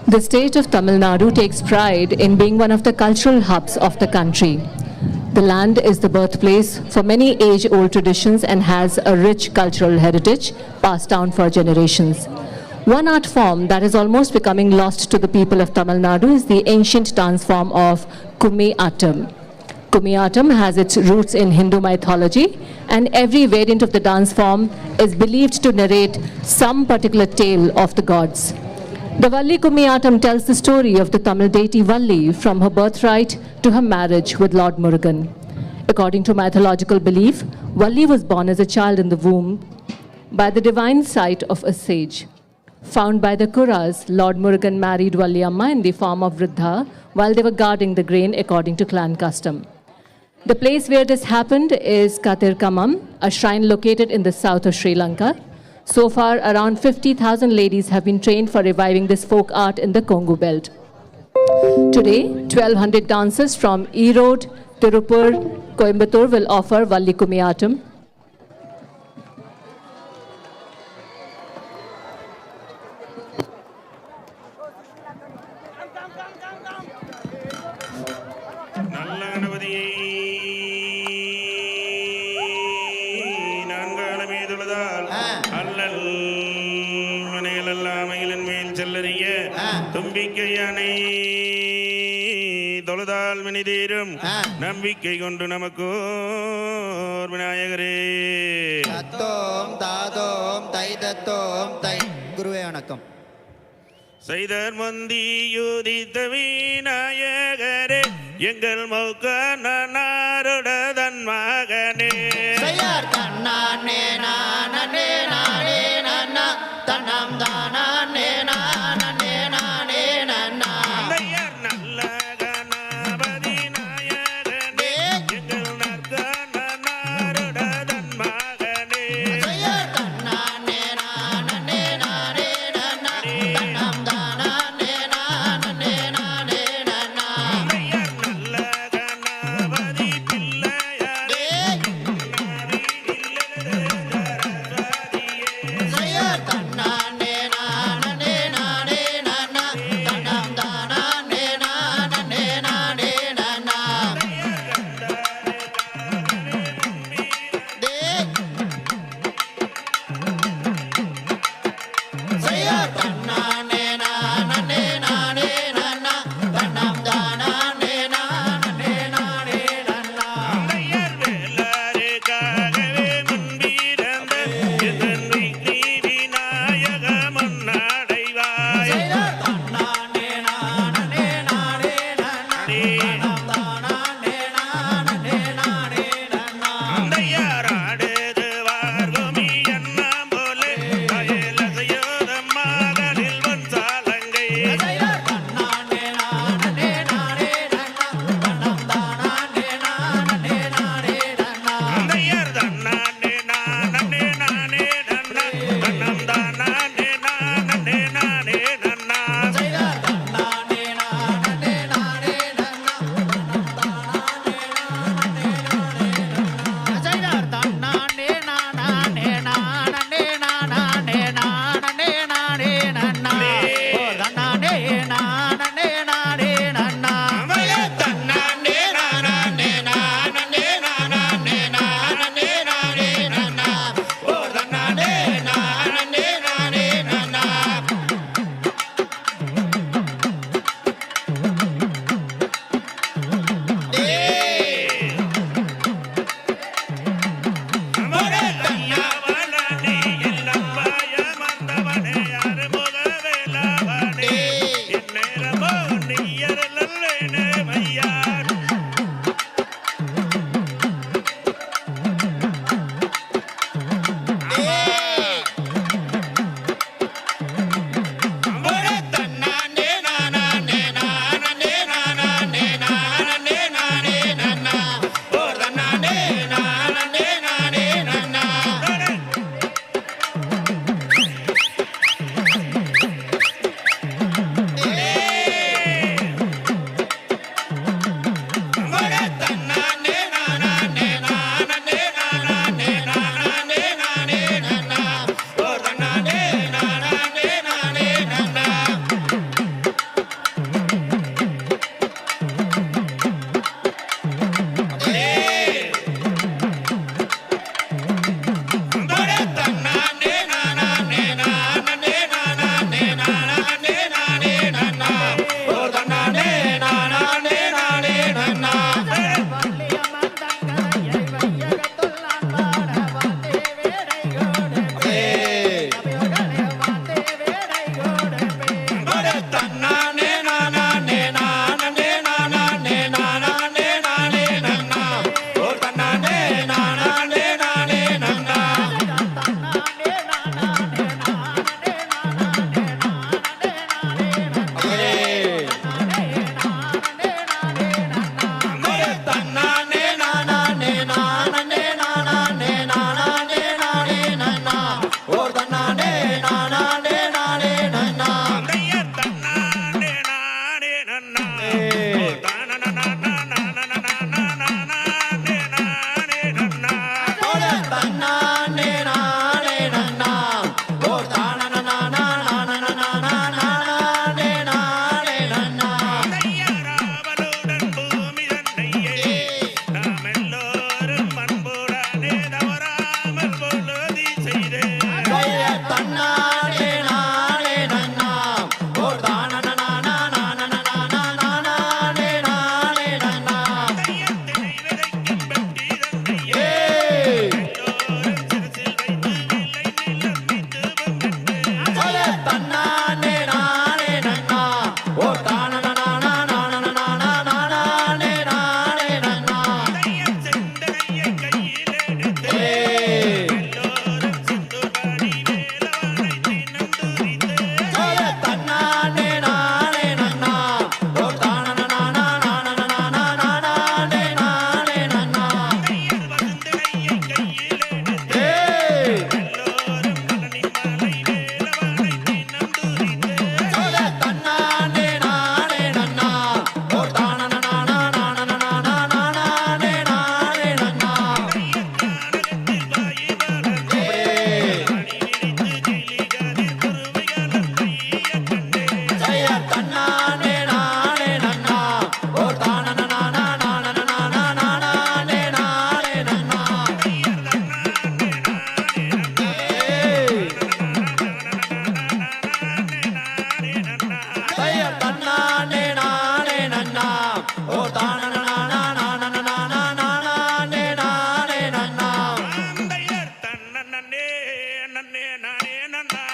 The state of Tamil Nadu takes pride in being one of the cultural hubs of the country. The land is the birthplace for many age-old traditions and has a rich cultural heritage passed down for generations. One art form that is almost becoming lost to the people of Tamil Nadu is the ancient dance form of Kumiyattam. Kumiyattam has its roots in Hindu mythology, and every variant of the dance form is believed to narrate some particular tale of the gods. The Valli Kumiyattam tells the story of the Tamil deity Valli from her birthright to her marriage with Lord Murugan. According to mythological belief, Valli was born as a child in the womb by the divine sight of a sage. Found by the Kuras, Lord Murugan married Valli Amma in the form of Vridha while they were guarding the grain according to clan custom. The place where this happened is Kathirkamam, a shrine located in the south of Sri Lanka. So far, around 50,000 ladies have been trained for reviving this folk art in the Kongu belt. Today, 1,200 dancers from Erode, Tirupur, Coimbatore will offer Valli Kumiyattam. தொழுதால் வினிதீரும் நம்பிக்கை கொண்டு நமக்கோர் விநாயகரே. தத்தோம் தாதோம் தை தத்தோம் தை. குருவே வணக்கம். செய்தர் மந்தியுதித்த விநாயகரே எங்கள் மௌக்க நாரோட தன் மகனே. செய்யார் தன்னானே நானே நானே நன்னா தன்னம் தானே நானே நானே நன்னா. செய்யார் நல்ல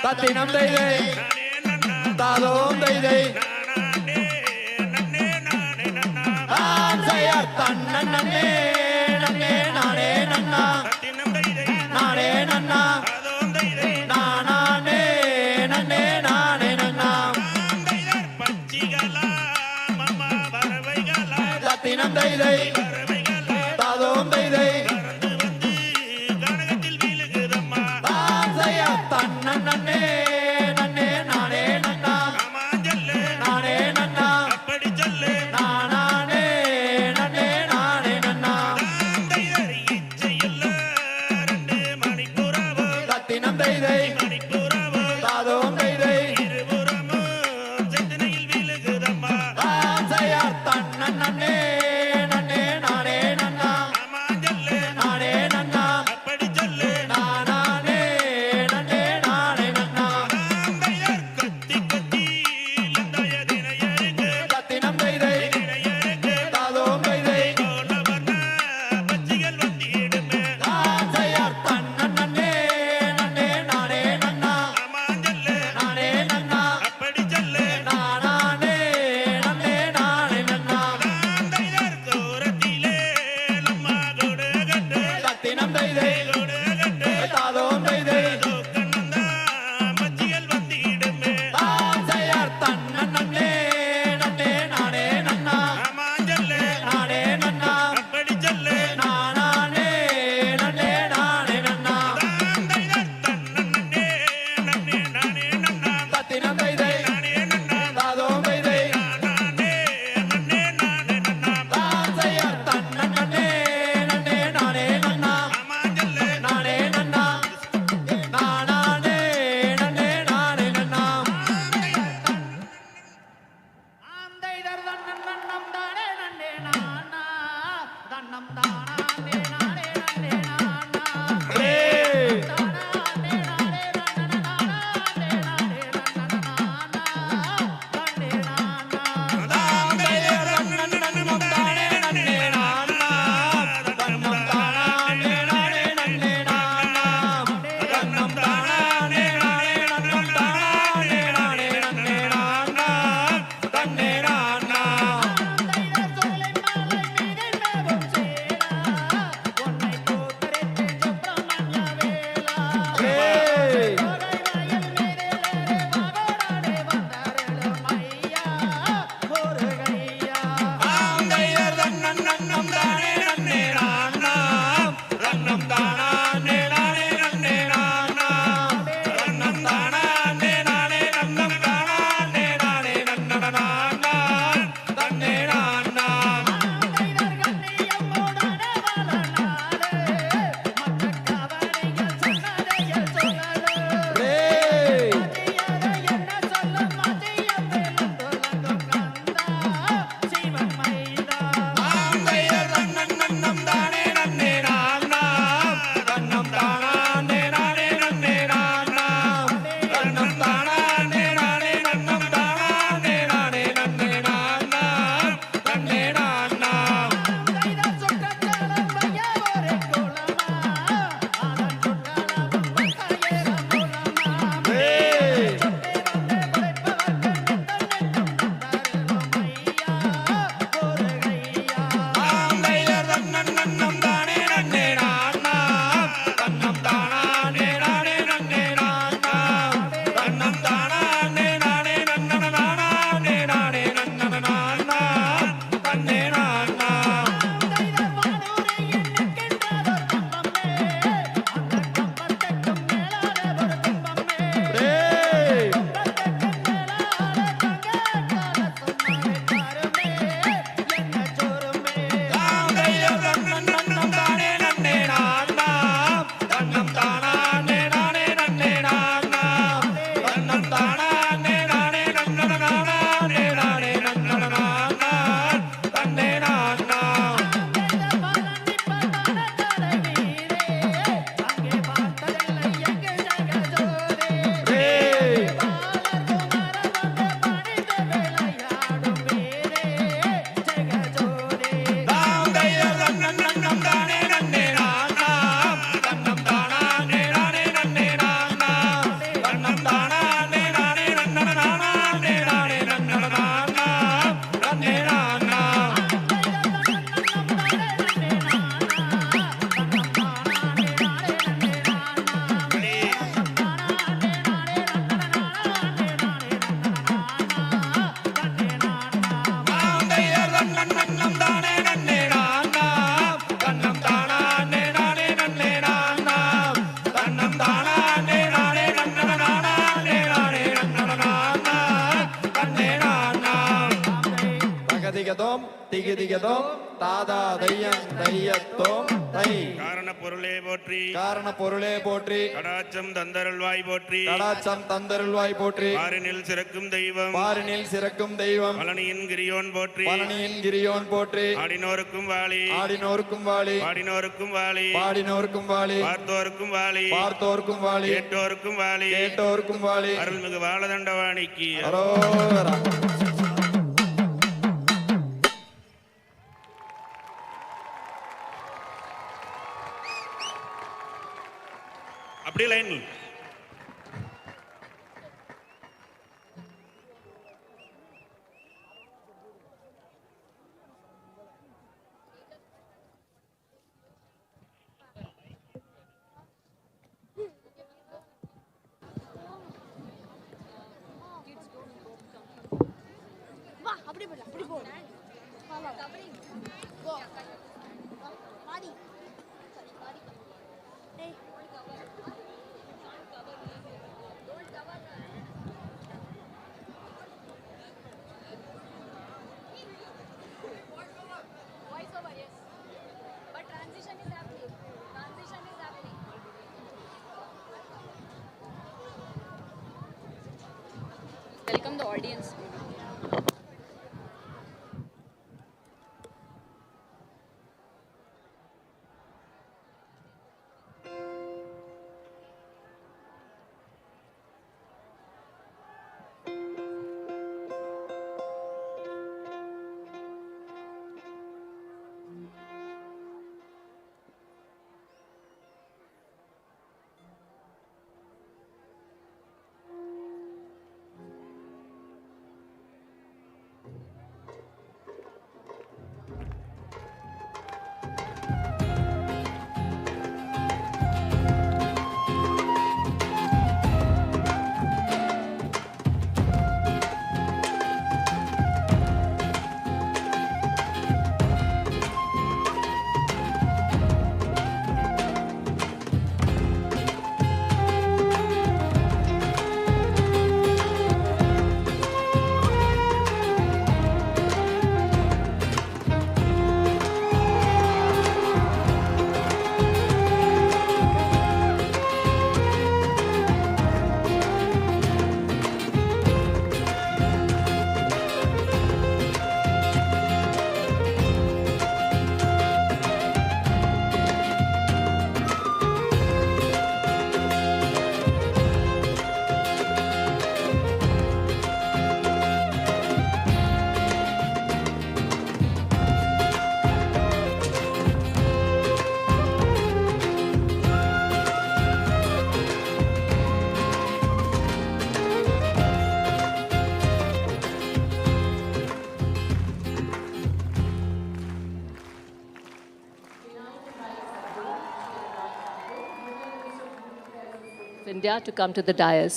தத்தினம் தைதை தாதோம் தைதை ஆம் சை செய்யார் தன்னே நன்னே நானே நன்னா நானே நன்னா நானே நன்னே நானே நன்னா தத்தினம் தைதை தாதோம் தைதை தாம் செய்யார் தன்னே நன்னே நானே நன்னா நானே நன்னா நானே நன்னே நானே நன்னா தத்தினம் தைதை தாதோம் தைதை தாம் செய்யார் தன்னே நன்னே நானே தையதோம் தாதா தையன் தையத்தோம் தை. காரண பொருளே போற்றி காரண பொருளே போற்றி. கடாச்சம் தந்தருள்வாய் போற்றி. கடாச்சம் தந்தருள்வாய் போற்றி. பாரினில் சிறக்கும் தெய்வம். பாரினில் சிறக்கும் தெய்வம். பழனியின் கிரியோன் போற்றி. பழனியின் கிரியோன் போற்றி. ஆடினோருக்கும் வாழி. ஆடினோருக்கும் வாழி. பாடினோருக்கும் வாழி. பாடினோருக்கும் வாழி. பார்த்தோருக்கும் வாழி. பார்த்தோருக்கும் வாழி. கேட்டோருக்கும் வாழி. கேட்டோருக்கும் வாழி. அருள்மிகு வாழதண்டவாணிக்கு அரோகரா. அப்படியே line. Welcome the audience. India to come to the dais.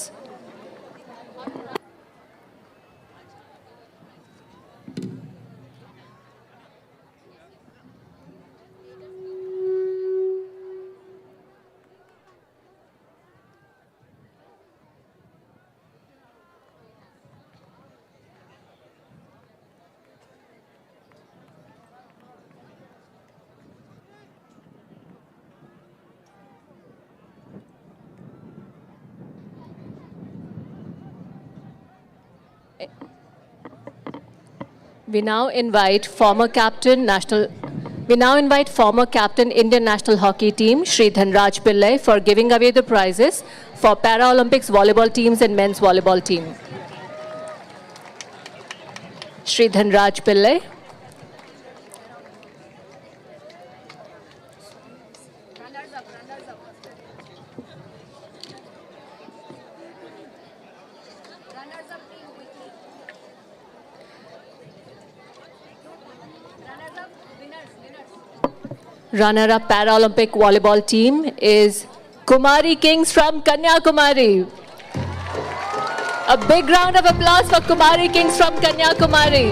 We now invite former captain Indian national hockey team Shri Dhanraj Pillai for giving away the prizes for Paralympics volleyball teams and men's volleyball team. Shri Dhanraj Pillai. Runner-up Paralympic volleyball team is Kumari Kings from Kanyakumari. A big round of applause for Kumari Kings from Kanyakumari.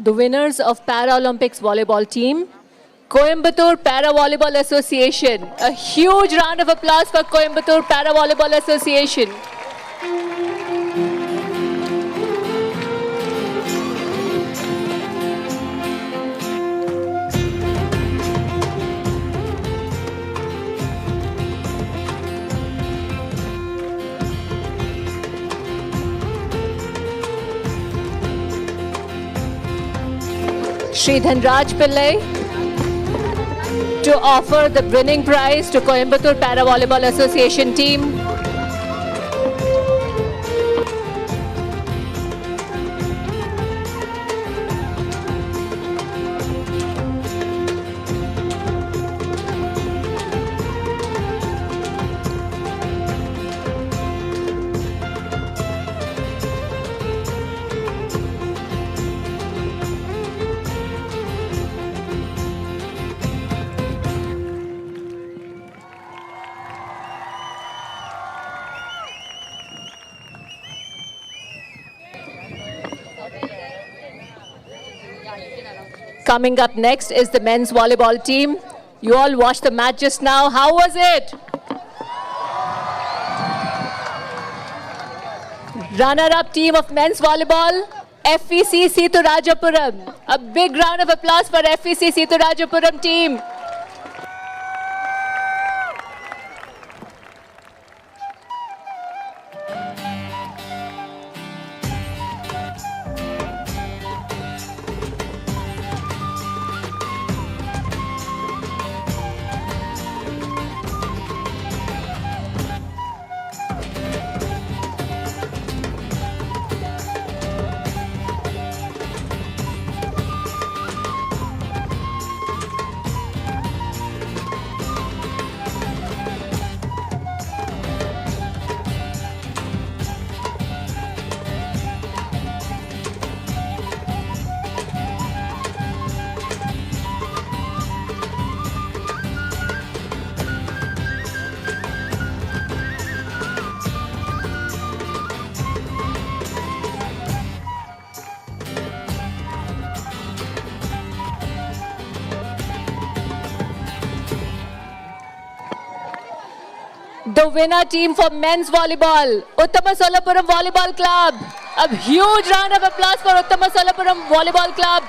the winners of Paralympics volleyball team, Coimbatore Para Volleyball Association. A huge round of applause for Coimbatore Para Volleyball Association. Shri Dhanraj Pillai to offer the winning prize to Coimbatore Para Volleyball Association team. Coming up next is the men's volleyball team. You all watched the match just now. How was it? Runner-up team of men's volleyball, FEC Siturajapuram. A big round of applause for FEC Siturajapuram team. The winner team for men's volleyball, Uttama Solapuram Volleyball Club. A huge round of applause for Uttama Solapuram Volleyball Club.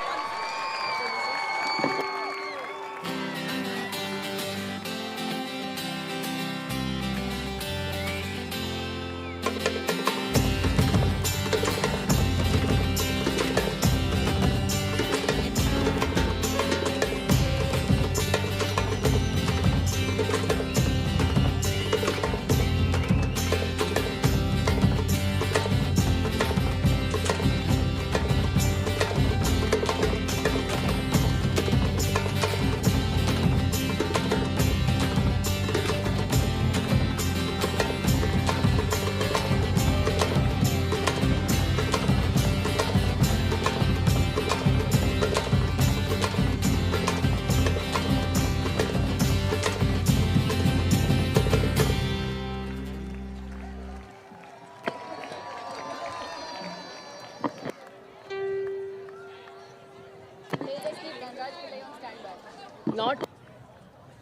Not.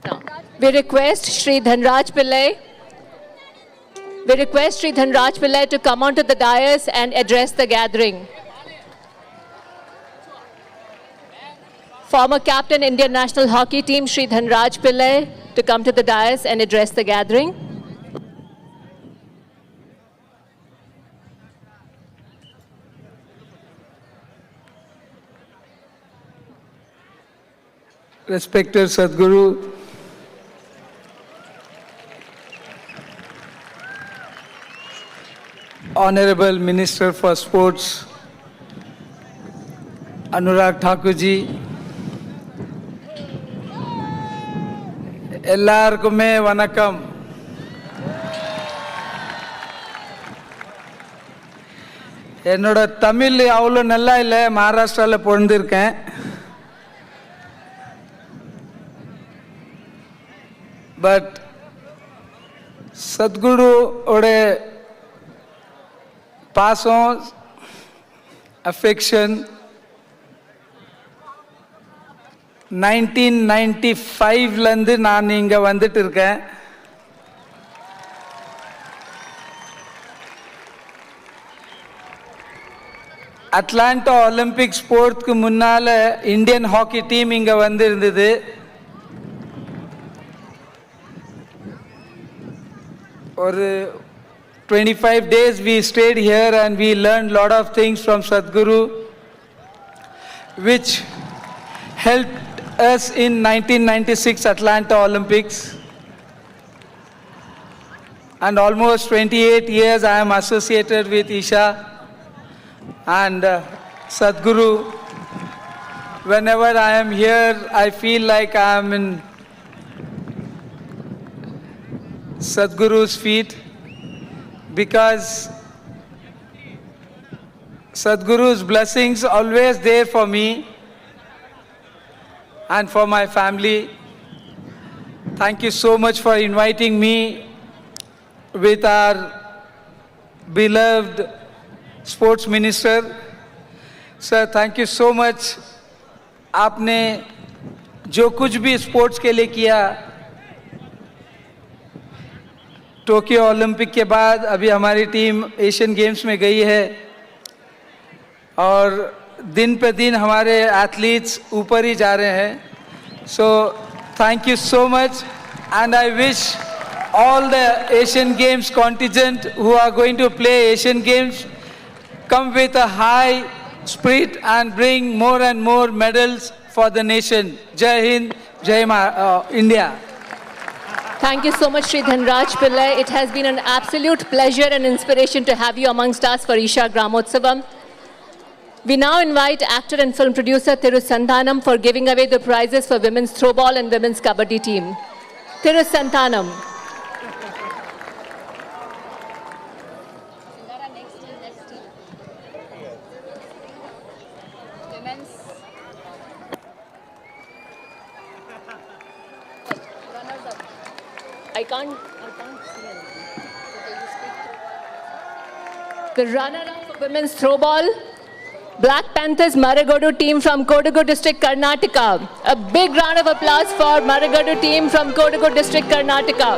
No. We request Shri Dhanraj Pillai. We request Shri Dhanraj Pillai to come onto the dais and address the gathering. Former captain Indian national hockey team Shri Dhanraj Pillai to come to the dais and address the gathering. Respected Sadhguru, Honorable Minister for Sports, Anurag Thakur ji, எல்லாருக்குமே வணக்கம். என்னோட தமிழ் அவ்வளோ நல்லா இல்லை, மகாராஷ்டிராவில் பிறந்திருக்கேன். But சத்குருவோட பாசம், affection 1995லேருந்து நான் இங்கே வந்துட்டு இருக்கேன். அட்லாண்டா ஒலிம்பிக்ஸ் போகிறதுக்கு முன்னால் இந்தியன் ஹாக்கி டீம் இங்கே வந்திருந்தது. ஒரு 25 days we stayed here and we learned a lot of things from Sadhguru, which helped us in 1996 Atlanta Olympics. And almost 28 years I am associated with Isha and Sadhguru. Whenever I am here, I feel like I am in Sadhguru's feet, because Sadhguru's blessings always there for me and for my family. Thank you so much for inviting me with our beloved sports minister. Sir, thank you so much. आपने जो कुछ भी sports के लिए किया, Tokyo Olympic के बाद अभी हमारी टीम एशियन गेम्स में गई है और दिन पे दिन हमारे एथलीट्स ऊपर ही जा रहे हैं. So thank you so much and I wish all the Asian Games contingent who are going to play Asian Games come with a high spirit and bring more and more medals for the nation. Jai Hind, Jai India. Thank you so much, Sri Dhanraj Pillai. It has been an absolute pleasure and inspiration to have you amongst us for Isha Gramotsavam. We now invite actor and film producer Thiru Santhanam for giving away the prizes for women's throwball and women's kabaddi team. Thiru Santhanam. I can't see anything. The runner-up for women's throwball, Black Panthers Maragodu team from Kodagu district, Karnataka. A big round of applause for Maragodu team from Kodagu district, Karnataka.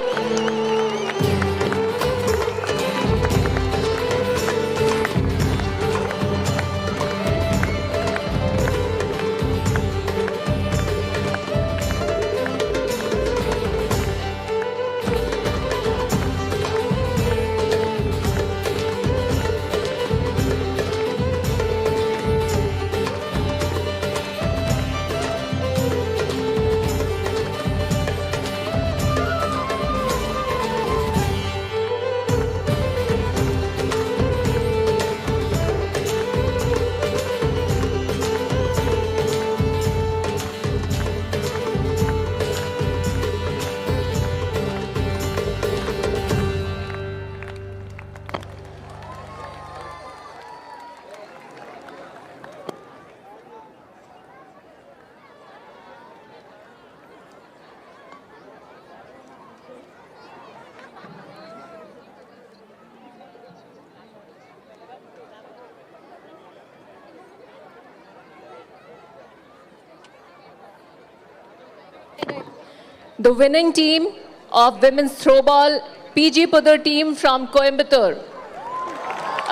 The winning team of women's throwball, PG Pudur team from Coimbatore.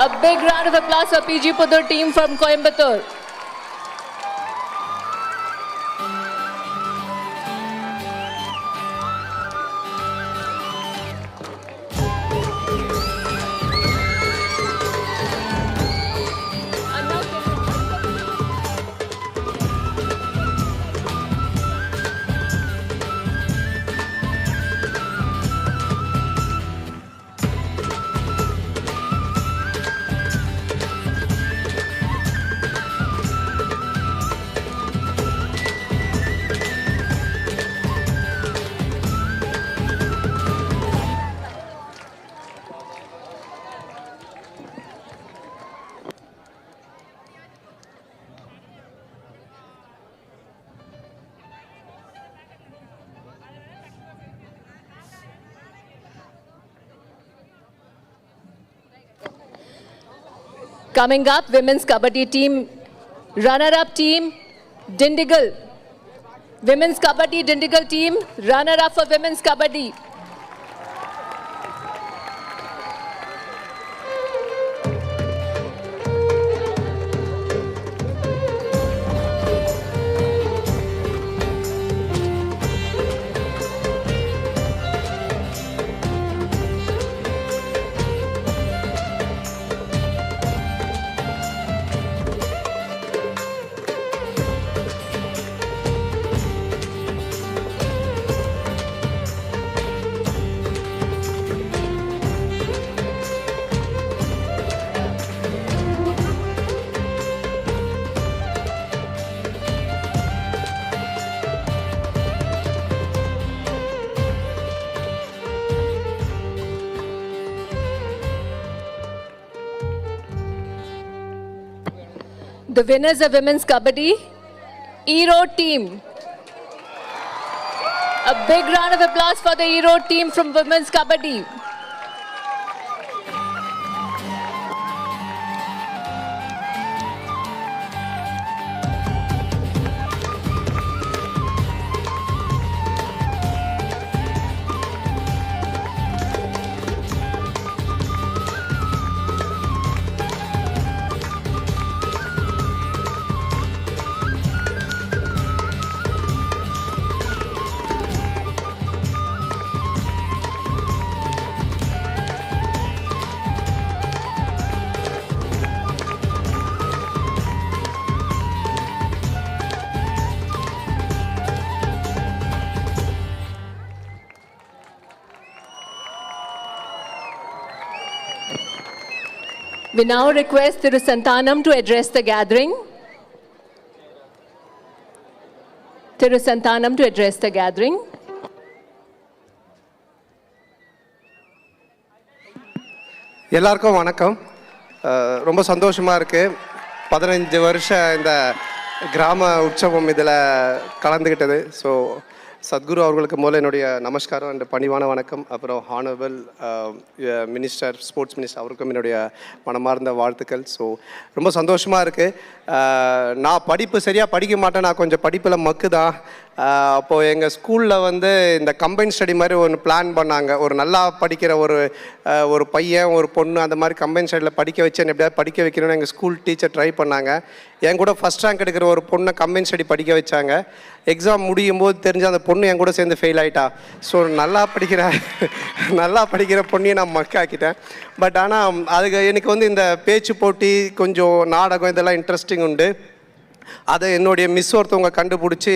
A big round of applause for PG Pudur team from Coimbatore. Coming up, women's kabaddi team, runner-up team, Dindigul. Women's Kabaddi Dindigul team, runner-up for Women's Kabaddi. The winners of Women's Kabaddi, Erode team. A big round of applause for the Erode team from Women's Kabaddi. We now request Thiru Santanam to address the gathering. Thiru Santanam to address the gathering. எல்லாருக்கும் வணக்கம். ரொம்ப சந்தோஷமாக இருக்குது. 15 வருஷம் இந்த கிராம உற்சவம் இதில் கலந்துக்கிட்டது. ஸோ சத்குரு அவர்களுக்கு முதல்ல என்னுடைய நமஸ்காரம் அண்ட் பணிவான வணக்கம். அப்புறம் ஹானரபிள் மினிஸ்டர், ஸ்போர்ட்ஸ் மினிஸ்டர் அவருக்கும் என்னுடைய மனமார்ந்த வாழ்த்துக்கள். ஸோ ரொம்ப சந்தோஷமாக இருக்குது. நான் படிப்பு சரியாக படிக்க மாட்டேன், நான் கொஞ்சம் படிப்பில் மக்கு தான். அப்போது எங்கள் ஸ்கூலில் வந்து இந்த கம்பைன் ஸ்டடி மாதிரி ஒன்று பிளான் பண்ணாங்க. ஒரு நல்லா படிக்கிற ஒரு பையன் ஒரு பொண்ணு அந்த மாதிரி கம்பைன் ஸ்டடியில் படிக்க வச்சு எப்படியாவது படிக்க வைக்கணும்னு எங்கள் ஸ்கூல் டீச்சர் ட்ரை பண்ணாங்க. என் கூட ஃபஸ்ட் ரேங்க் எடுக்கிற ஒரு பொண்ணை கம்பைன் ஸ்டடி படிக்க வச்சாங்க. எக்ஸாம் முடியும் போது தெரிஞ்ச அந்த பொண்ணு என் கூட சேர்ந்து ஃபெயில் ஆகிட்டா. ஸோ நல்லா படிக்கிற பொண்ணையும் நான் மக்காக்கிட்டேன். பட் ஆனால் அதுக்கு எனக்கு வந்து இந்த பேச்சு போட்டி, கொஞ்சம் நாடகம் இதெல்லாம் இன்ட்ரெஸ்டிங் உண்டு. அதை என்னுடைய மிஸ் ஒருத்தவங்க கண்டுபிடிச்சி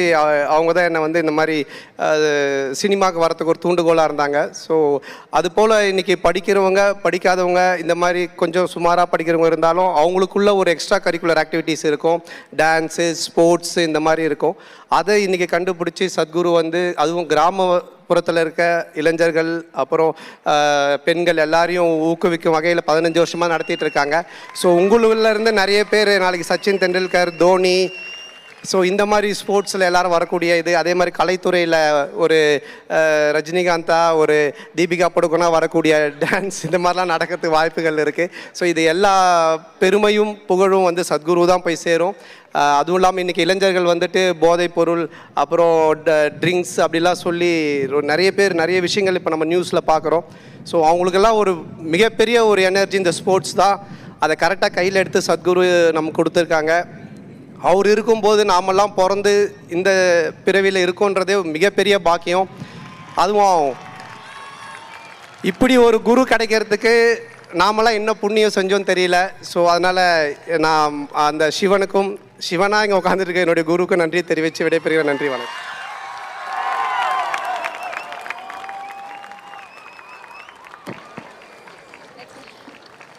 அவங்க தான் என்னை வந்து இந்த மாதிரி சினிமாவுக்கு வரத்துக்கு ஒரு தூண்டுகோலாக இருந்தாங்க. ஸோ அதுபோல் இன்றைக்கி படிக்கிறவங்க படிக்காதவங்க இந்த மாதிரி கொஞ்சம் சுமாராக படிக்கிறவங்க இருந்தாலும் அவங்களுக்குள்ள ஒரு எக்ஸ்ட்ரா கரிக்குலர் ஆக்டிவிட்டீஸ் இருக்கும். டான்ஸு, ஸ்போர்ட்ஸு இந்த மாதிரி இருக்கும். அதை இன்றைக்கி கண்டுபிடிச்சி சத்குரு வந்து அதுவும் கிராமப்புறத்தில் இருக்க இளைஞர்கள் அப்புறம் பெண்கள் எல்லாரையும் ஊக்குவிக்கும் வகையில் 15 வருஷமாக நடத்திட்டு இருக்காங்க. ஸோ உங்களுள்ளேருந்து நிறைய பேர் நாளைக்கு சச்சின் தெண்டுல்கர், தோனி, ஸோ இந்த மாதிரி ஸ்போர்ட்ஸில் எல்லோரும் வரக்கூடிய இது. அதே மாதிரி கலைத்துறையில் ஒரு ரஜினிகாந்தா, ஒரு தீபிகா படுகோனா வரக்கூடிய டான்ஸ் இந்த மாதிரிலாம் நடக்கிறதுக்கு வாய்ப்புகள் இருக்குது. ஸோ இது எல்லா பெருமையும் புகழும் வந்து சத்குரு தான் போய் சேரும். அதுவும் இல்லாமல் இன்றைக்கி இளைஞர்கள் வந்துட்டு போதைப் பொருள் அப்புறம் ட்ரிங்க்ஸ் அப்படிலாம் சொல்லி நிறைய விஷயங்கள் இப்போ நம்ம நியூஸில் பார்க்குறோம். ஸோ அவங்களுக்கெல்லாம் ஒரு மிகப்பெரிய ஒரு எனர்ஜி இந்த ஸ்போர்ட்ஸ் தான். அதை கரெக்டாக கையில் எடுத்து சத்குரு நமக்கு கொடுத்துருக்காங்க. அவர் இருக்கும்போது நாமெல்லாம் பிறந்து இந்த பிறவியில் இருக்கோன்றதே மிகப்பெரிய பாக்கியம். அதுவும் இப்படி ஒரு குரு கிடைக்கிறதுக்கு நாமெல்லாம் என்ன புண்ணியம் செஞ்சோன்னு தெரியல. ஸோ அதனால் நான் அந்த சிவனாக இங்கே உட்காந்துருக்க என்னுடைய குருவுக்கு நன்றி தெரிவித்து விடைபெறுகிறேன். நன்றி, வணக்கம்.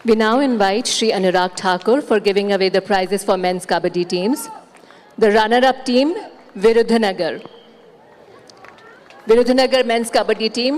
We now invite Sri Anurag Thakur for giving away the prizes for men's Kabaddi teams. The runner-up team, Virudhunagar. Virudhunagar men's Kabaddi team.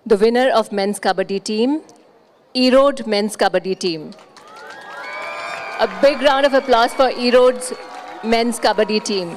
The winner of men's kabaddi team, Erode men's kabaddi team. A big round of applause for Erode's men's kabaddi team.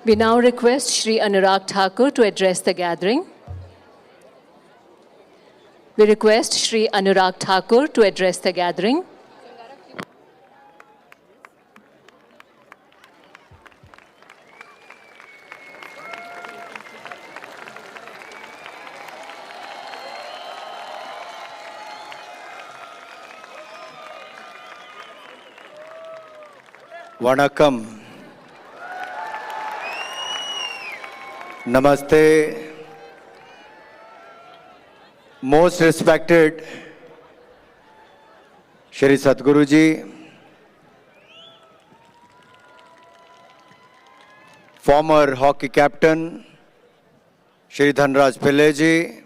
We now request Shri Anurag Thakur to address the gathering. We request Shri Anurag Thakur to address the gathering. Vanakkam. Namaste. Most respected Shri Sadhguru Ji, former hockey captain Shri Dhanraj Pillai Ji,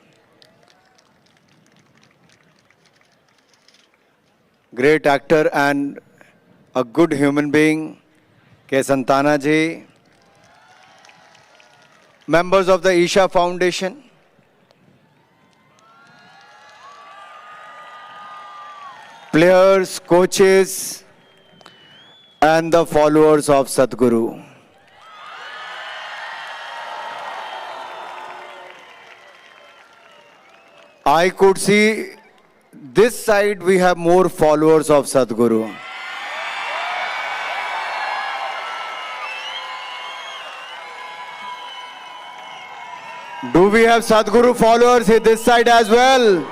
great actor and a good human being K. Santana Ji, members of the Isha Foundation, players, coaches, and the followers of Sadhguru. I could see this side we have more followers of Sadhguru. Do we have Sadhguru followers here this side as well?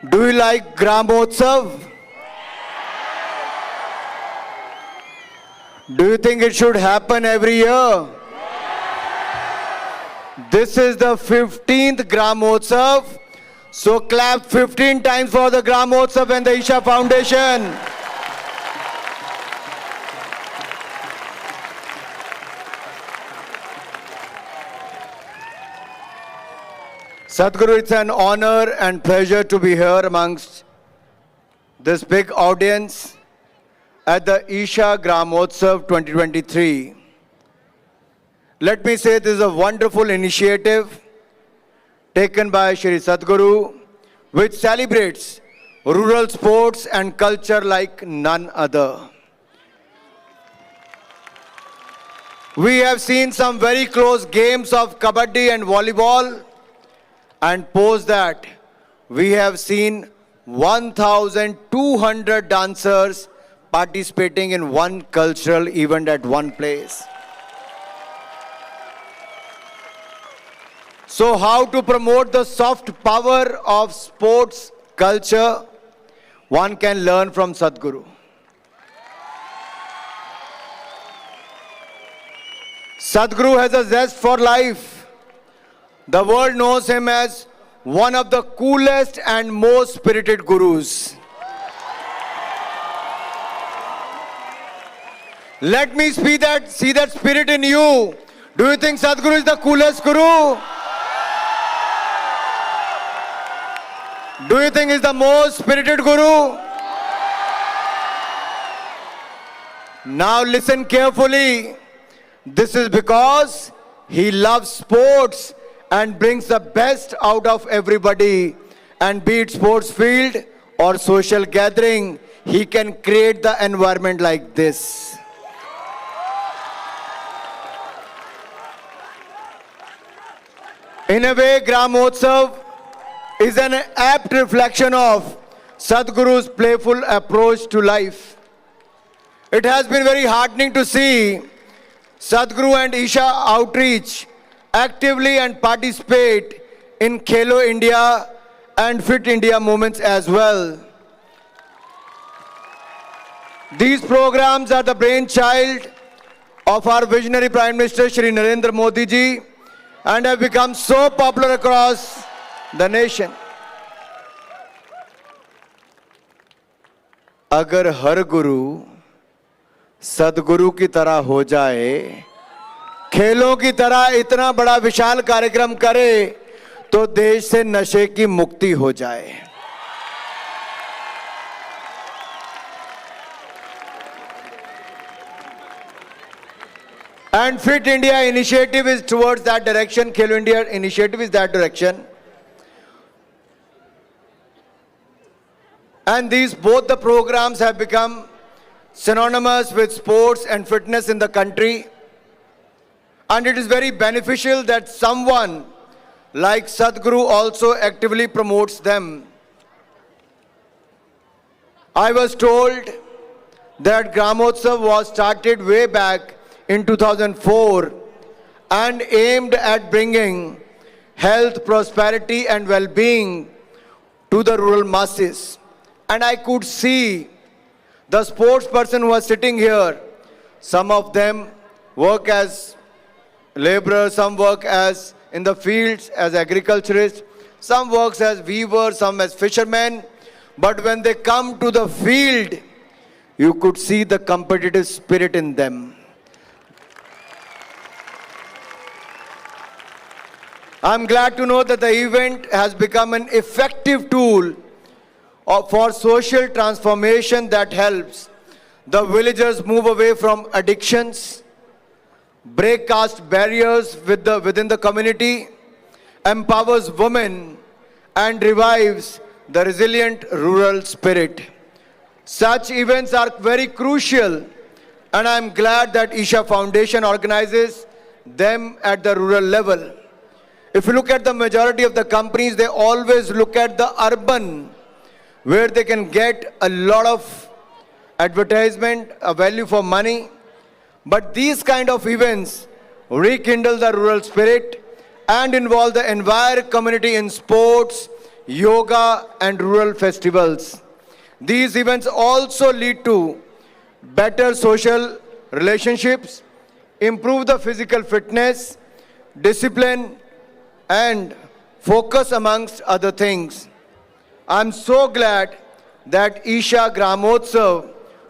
Do you like Gramotsav? Do you think it should happen every year? This is the 15th Gramotsav. So clap 15 times for the Gramotsav and the Isha Foundation. Sadhguru, it's an honor and pleasure to be here amongst this big audience at the Isha Gramotsav 2023. Let me say this is a wonderful initiative taken by Shri Sadhguru, which celebrates rural sports and culture like none other. We have seen some very close games of kabaddi and volleyball, and post that, we have seen 1,200 dancers participating in one cultural event at one place. So how to promote the soft power of sports culture? one can learn from Sadhguru. Sadhguru has a zest for life. The world knows him as one of the coolest and most spirited gurus. Let me see that spirit in you. Do you think Sadhguru is the coolest guru? Do you think he's the most spirited guru? Now listen carefully. This is because he loves sports and brings the best out of everybody. And be it sports field or social gathering, he can create the environment like this. In a way, Gramotsav is an apt reflection of Sadhguru's playful approach to life. It has been very heartening to see Sadhguru and Isha Outreach actively and participate in Khelo India and Fit India movements as well. These programs are the brainchild of our visionary Prime Minister Shri Narendra Modi ji and have become so popular across the nation. अगर हर गुरु सदगुरु की तरह हो जाए, खेलों की तरह इतना बड़ा विशाल कार्यक्रम करे, तो देश से नशे की मुक्ति हो जाए. And Fit India initiative is towards that direction. Khelo India initiative is that direction. And both the programs have become synonymous with sports and fitness in the country. And it is very beneficial that someone like Sadhguru also actively promotes them. I was told that Gramotsav was started way back in 2004 and aimed at bringing health, prosperity and well-being to the rural masses. And I could see the sports person who was sitting here, some of them work as laborers, some work as in the fields as agriculturists, some works as weavers, some as fishermen. But when they come to the field, you could see the competitive spirit in them. I'm glad to know that the event has become an effective tool for social transformation that helps the villagers move away from addictions, break caste barriers within the community, empowers women, and revives the resilient rural spirit. Such events are very crucial, and I'm glad that Isha Foundation organizes them at the rural level. If you look at the majority of the companies, they always look at the urban, where they can get a lot of advertisement, a value for money. But these kind of events rekindle the rural spirit and involve the entire community in sports, yoga and rural festivals. These events also lead to better social relationships, improve the physical fitness, discipline and focus amongst other things. I'm so glad that Isha Gramotsav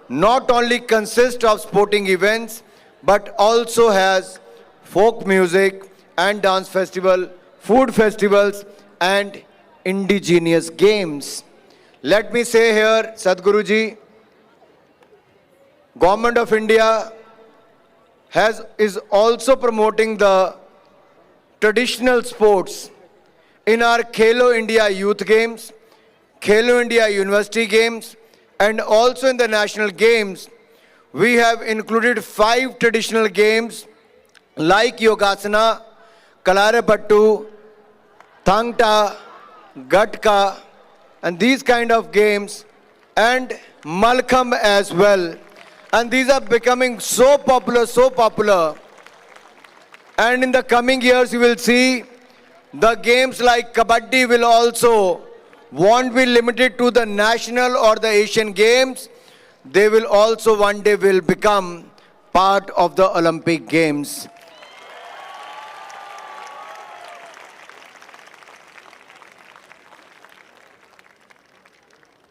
not only consists of sporting events, but also has folk music and dance festival, food festivals, and indigenous games. Let me say here, Sadhguruji, Government of India is also promoting the traditional sports in our Khelo India Youth Games, Khelo India University Games, and also in the national games. We have included 5 traditional games like Yogasana, Kalarapattu, Thangta, Gatka, and these kind of games, and Malkham as well. And these are becoming so popular. And in the coming years, you will see the games like Kabaddi will also won't be limited to the national or the Asian Games. They will also one day will become part of the Olympic Games.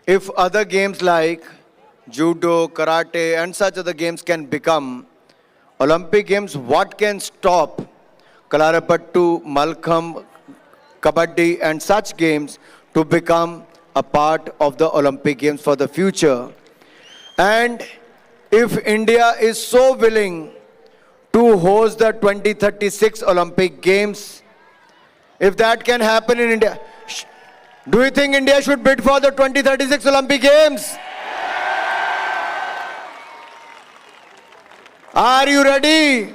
If other games like judo, karate and such other games can become Olympic Games, what can stop Kalarapattu, Malkham, Kabaddi and such games to become a part of the Olympic Games for the future? And if India is so willing to host the 2036 Olympic Games, if that can happen in India, do you think India should bid for the 2036 Olympic Games? Are you ready?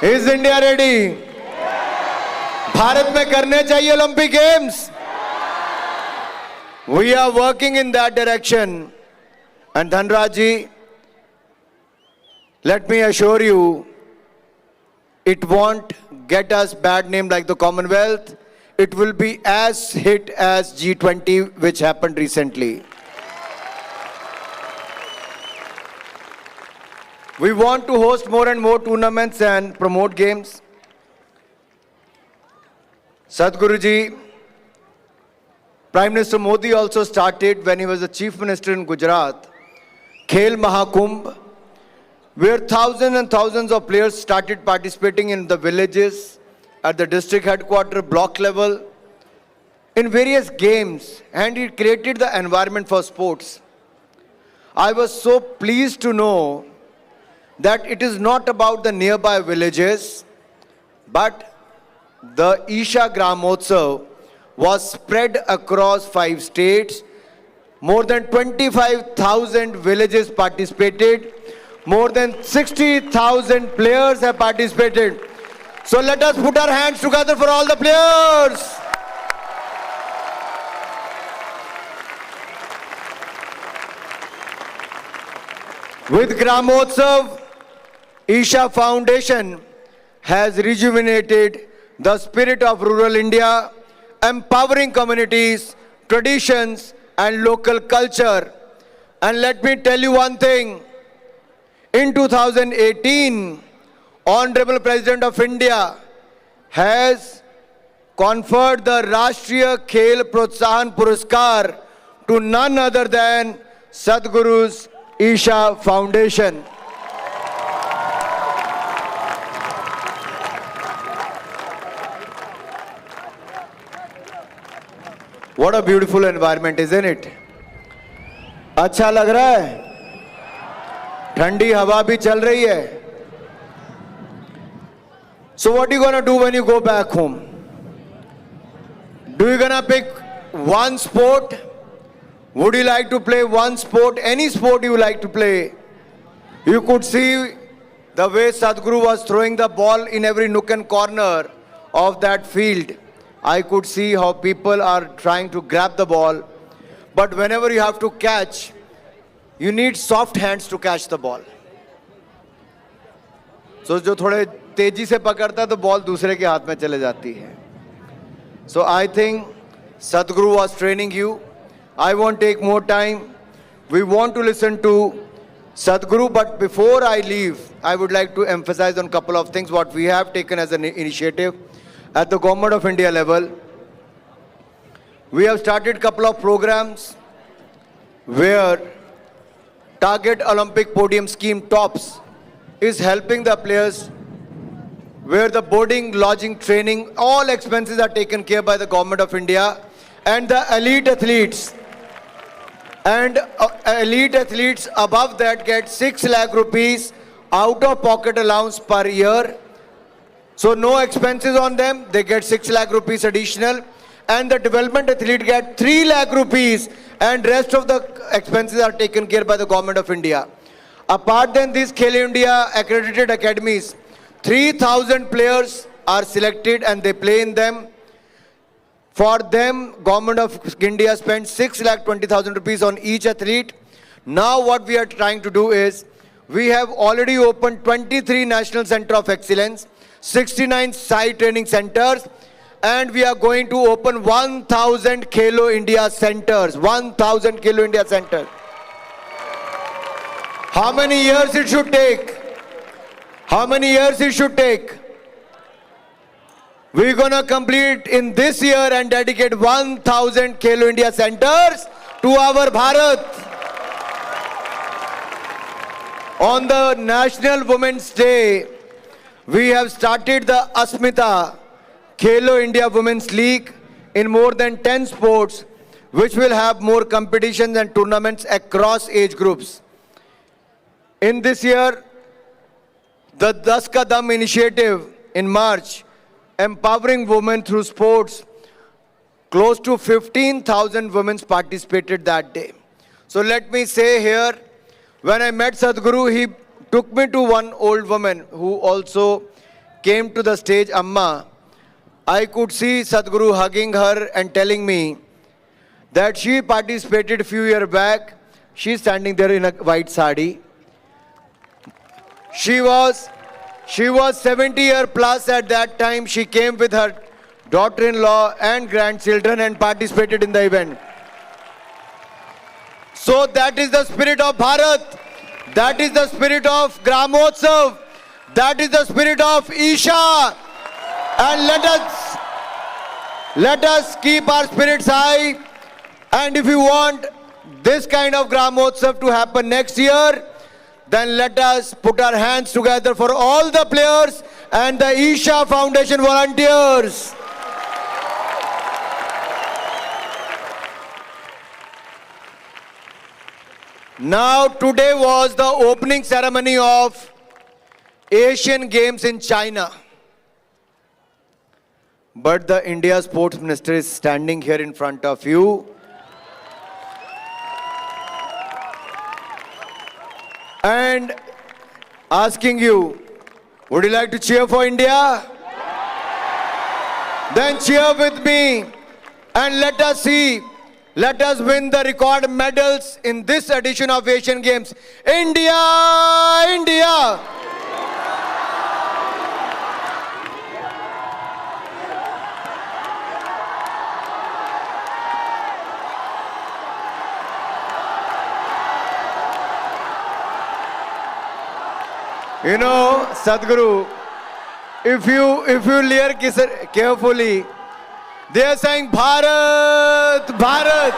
Is India ready? Bharat में करने चाहिए Olympic Games. We are working in that direction. And Dhanraj ji, let me assure you, it won't get us bad name like the Commonwealth. It will be as hit as G20, which happened recently. We want to host more and more tournaments and promote games. Sadhguruji, Prime Minister Modi also started when he was the Chief Minister in Gujarat, Khel Mahakumbh, where thousands and thousands of players started participating in the villages, at the district headquarters, block level, in various games, and it created the environment for sports. I was so pleased to know that it is not about the nearby villages, but the Isha Gramotsav was spread across 5 states. More than 25,000 villages participated. More than 60,000 players have participated. So let us put our hands together for all the players. With Gramotsav, Isha Foundation has rejuvenated the spirit of rural India, empowering communities, traditions and local culture. And let me tell you one thing. In 2018, Honorable President of India has conferred the Rashtriya Khel Protsahan Puraskar to none other than Sadhguru's Isha Foundation. What a beautiful environment, isn't it? अच्छा लग रहा है? ठंडी हवा भी चल रही है. So what are you gonna do when you go back home? Do you gonna pick one sport? Would you like to play one sport? Any sport you like to play? You could see the way Sadhguru was throwing the ball in every nook and corner of that field. I could see how people are trying to grab the ball. But whenever you have to catch, you need soft hands to catch the ball. So जो थोड़े तेजी से पकड़ता है तो ball दूसरे के हाथ में चले जाती है. So I think Sadhguru was training you. I won't take more time. We want to listen to Sadhguru, but before I leave, I would like to emphasize on a couple of things what we have taken as an initiative at the Government of India level. We have started a couple of programs where Target Olympic Podium Scheme TOPS is helping the players, where the boarding, lodging, training, all expenses are taken care by the Government of India, and the elite athletes. And elite athletes above that get 6 lakh rupees out of pocket allowance per year. So no expenses on them, they get 6 lakh rupees additional. And the development athlete get 3 lakh rupees, and rest of the expenses are taken care by the Government of India. Apart than these Khelo India accredited academies, 3,000 players are selected and they play in them. For them, Government of India spends 6,20,000 rupees on each athlete. Now what we are trying to do is, we have already opened 23 National Center of Excellence, 69 side training centers, and we are going to open 1,000 Khelo India centers. 1,000 Khelo India centers. How many years it should take? How many years it should take? We're gonna complete in this year and dedicate 1,000 Khelo India centers to our Bharat. On the National Women's Day, we have started the Asmita Khelo India Women's League in more than 10 sports, which will have more competitions and tournaments across age groups. In this year, the Das Ka Dam initiative in March, empowering women through sports, close to 15,000 women participated that day. So let me say here, when I met Sadhguru, he took me to one old woman who also came to the stage, Amma. I could see Sadhguru hugging her and telling me that she participated a few years back. She's standing there in a white sari. She was 70 years plus at that time. She came with her daughter-in-law and grandchildren and participated in the event. So that is the spirit of Bharat. That is the spirit of Gramotsav. That is the spirit of Isha. And let us keep our spirits high. And if you want this kind of Gramotsav to happen next year, then let us put our hands together for all the players and the Isha Foundation volunteers. Now, today was the opening ceremony of Asian Games in China. But the India Sports Minister is standing here in front of you. And asking you, would you like to cheer for India? Then cheer with me and let us see. Let us win the record medals in this edition of Asian Games. India! India! You know, Sadhguru, if you listen carefully, they are saying Bharat, Bharat.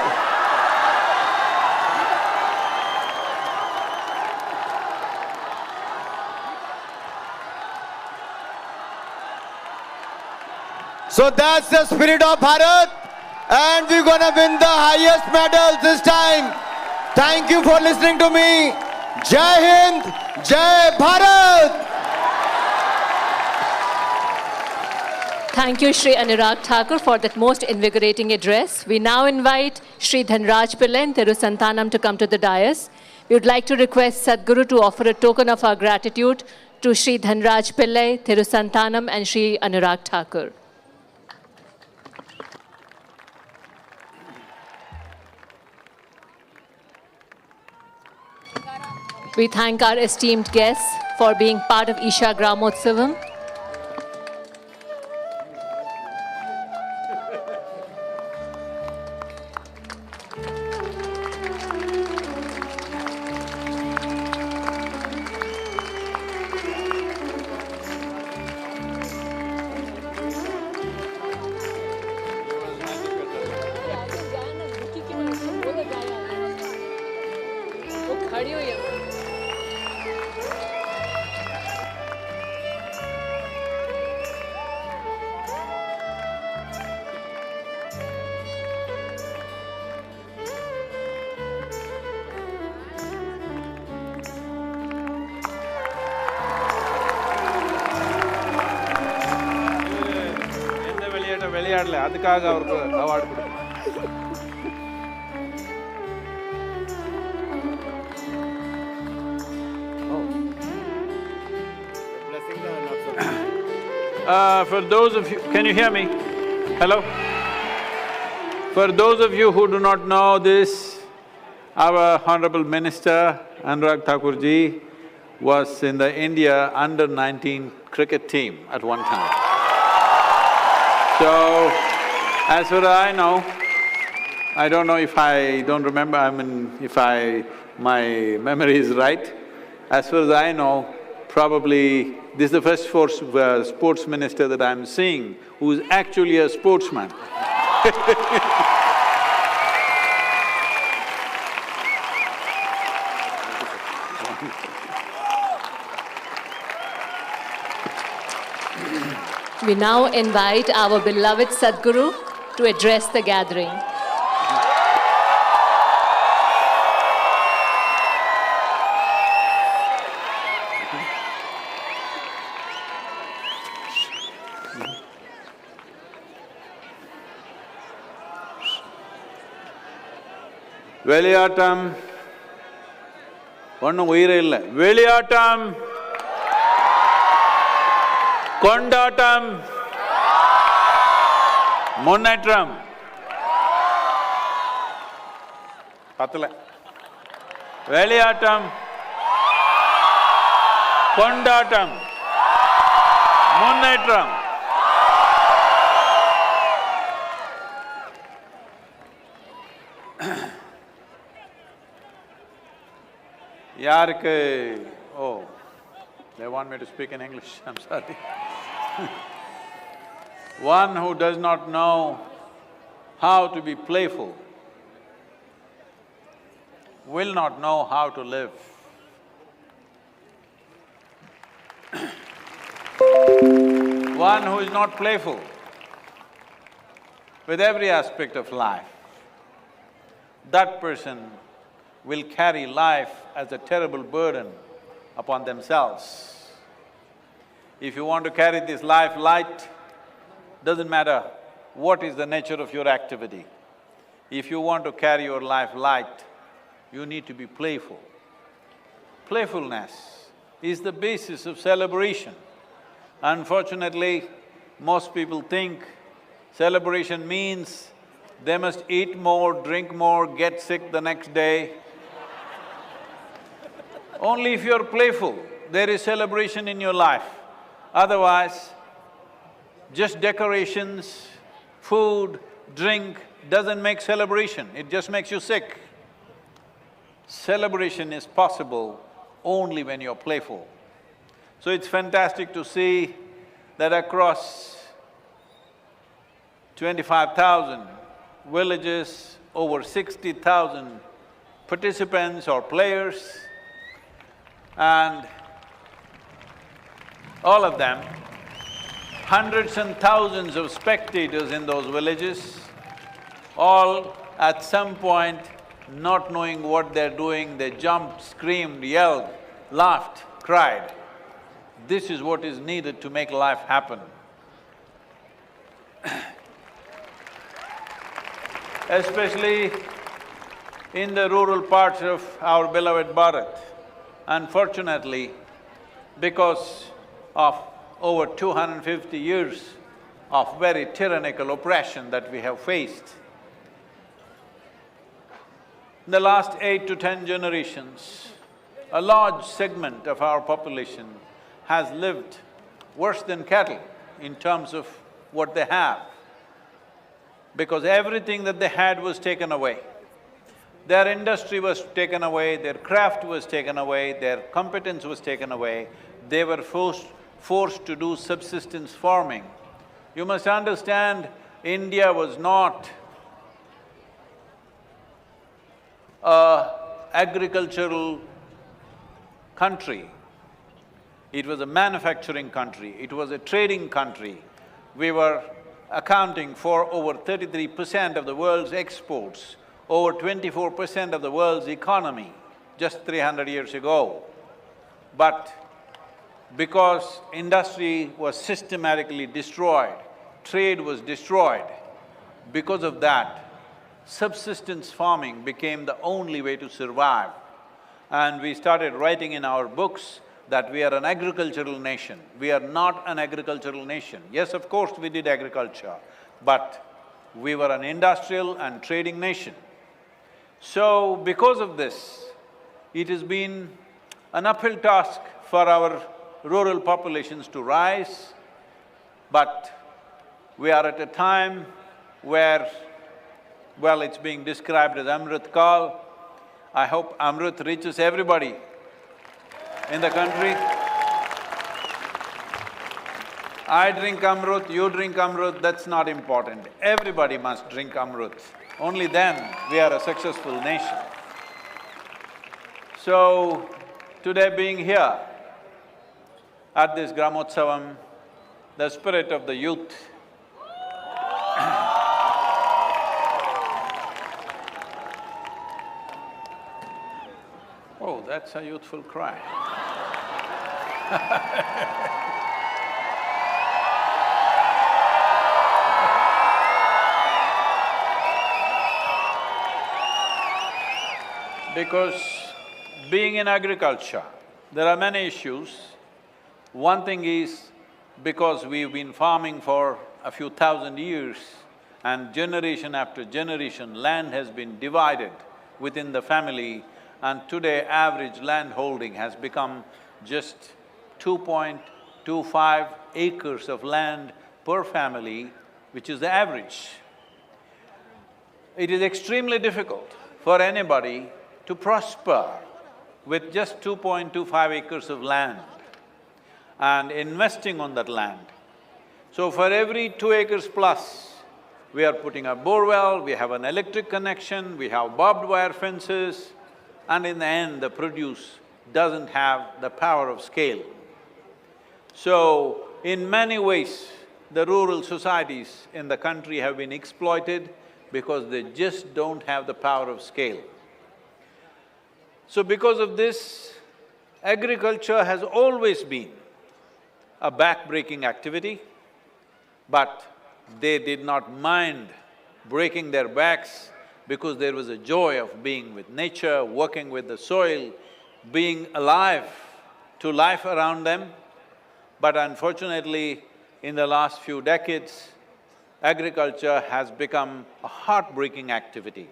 So that's the spirit of Bharat, and we're gonna win the highest medals this time. Thank you for listening to me. Jai Hind, Jai Bharat. Thank you, Shri Anurag Thakur, for that most invigorating address. We now invite Shri Dhanraj Pillai and Thirusantanam to come to the dais. We would like to request Sadhguru to offer a token of our gratitude to Shri Dhanraj Pillai, Thirusantanam and Shri Anurag Thakur. We thank our esteemed guests for being part of Isha Gramotsavam. விளையாடல அதுக்காக அவருக்கு award கொடுக்கணும். For those of you, can you hear me? Hello? For those of you who do not know this, our Honorable Minister Anurag Thakur ji was in the India under-19 cricket team at one time. So, as far as I know, I don't know if I don't remember, my memory is right. As far as I know, probably this is the first sports minister that I'm seeing who's actually a sportsman. We now invite our beloved Sadhguru to address the gathering. வெளியாட்டம் ஒன்றும் உயிரே இல்லை. வெளியாட்டம், கொண்டாட்டம், முன்னேற்றம். பத்தல. வெளியாட்டம், கொண்டாட்டம், முன்னேற்றம். யாருக்கு? Oh, they want me to speak in English, I'm sorry. One who does not know how to be playful will not know how to live. One who is not playful with every aspect of life, that person will carry life as a terrible burden upon themselves. If you want to carry this life light, doesn't matter what is the nature of your activity. If you want to carry your life light, you need to be playful. Playfulness is the basis of celebration. Unfortunately, most people think celebration means they must eat more, drink more, get sick the next day. Only if you're playful, there is celebration in your life. Otherwise, just decorations, food, drink doesn't make celebration, it just makes you sick. Celebration is possible only when you're playful. So it's fantastic to see that across 25,000 villages, over 60,000 participants or players, and all of them, hundreds and thousands of spectators in those villages, all at some point not knowing what they're doing, they jumped, screamed, yelled, laughed, cried. This is what is needed to make life happen. Especially in the rural parts of our beloved Bharat. Unfortunately, because of over 250 years of very tyrannical oppression that we have faced, in the last 8 to 10 generations, a large segment of our population has lived worse than cattle in terms of what they have, because everything that they had was taken away. Their industry was taken away, their craft was taken away, their competence was taken away. They were forced to do subsistence farming. You must understand, India was not an agricultural country. It was a manufacturing country, it was a trading country. We were accounting for over 33% of the world's exports, over 24% of the world's economy just 300 years ago. But because industry was systematically destroyed, trade was destroyed, because of that, subsistence farming became the only way to survive. And we started writing in our books that we are an agricultural nation. We are not an agricultural nation. Yes, of course we did agriculture, but we were an industrial and trading nation. So, because of this, it has been an uphill task for our rural populations to rise, but We are at a time where, well, it's being described as Amrit Kal. I hope Amrit reaches everybody in the country. I drink Amrut, you drink Amrut, that's not important. Everybody must drink Amrut. Only then we are a successful nation. So, today being here at this Gramotsavam, the spirit of the youth oh, that's a youthful cry. Because being in agriculture, there are many issues. One thing is, because we've been farming for a few thousand years and generation after generation, land has been divided within the family, and today average land holding has become just 2.25 acres of land per family, which is the average. It is extremely difficult for anybody to prosper with just 2.25 acres of land and investing on that land. So for every 2 acres plus, we are putting a borewell, we have an electric connection, we have barbed wire fences, and in the end, the produce doesn't have the power of scale. So, in many ways, the rural societies in the country have been exploited because they just don't have the power of scale. So because of this, agriculture has always been a back-breaking activity, but they did not mind breaking their backs because there was a joy of being with nature, working with the soil, being alive to life around them. But unfortunately, in the last few decades, agriculture has become a heartbreaking activity.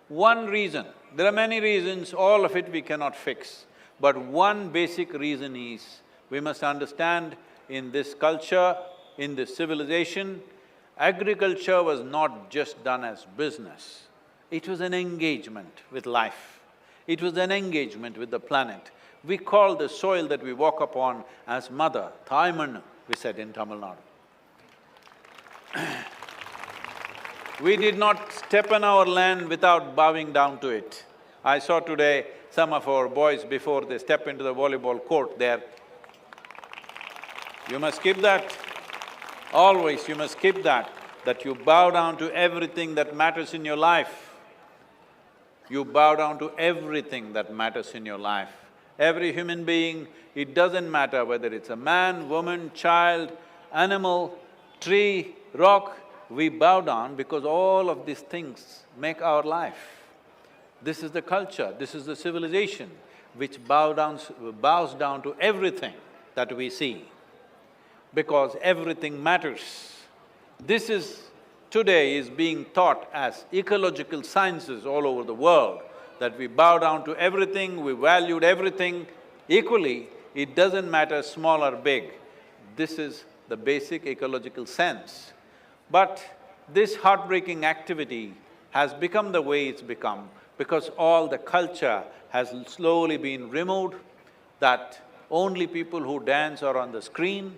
One reason, there are many reasons, all of it we cannot fix, but one basic reason is, we must understand in this culture, in this civilization, agriculture was not just done as business, it was an engagement with life. It was an engagement with the planet. We call the soil that we walk upon as mother, Thaimannu, we said in Tamil Nadu. We did not step on our land without bowing down to it. I saw today some of our boys, before they step into the volleyball court there, you must keep that. Always you must keep that you bow down to everything that matters in your life. You bow down to everything that matters in your life. Every human being, it doesn't matter whether it's a man, woman, child, animal, tree, rock, we bow down because all of these things make our life. This is the culture, this is the civilization which bows down to everything that we see, because everything matters. This is… today is being taught as ecological sciences all over the world, that we bow down to everything, we valued everything equally, it doesn't matter small or big. This is the basic ecological sense. But this heartbreaking activity has become the way it's become because all the culture has slowly been removed, that only people who dance are on the screen,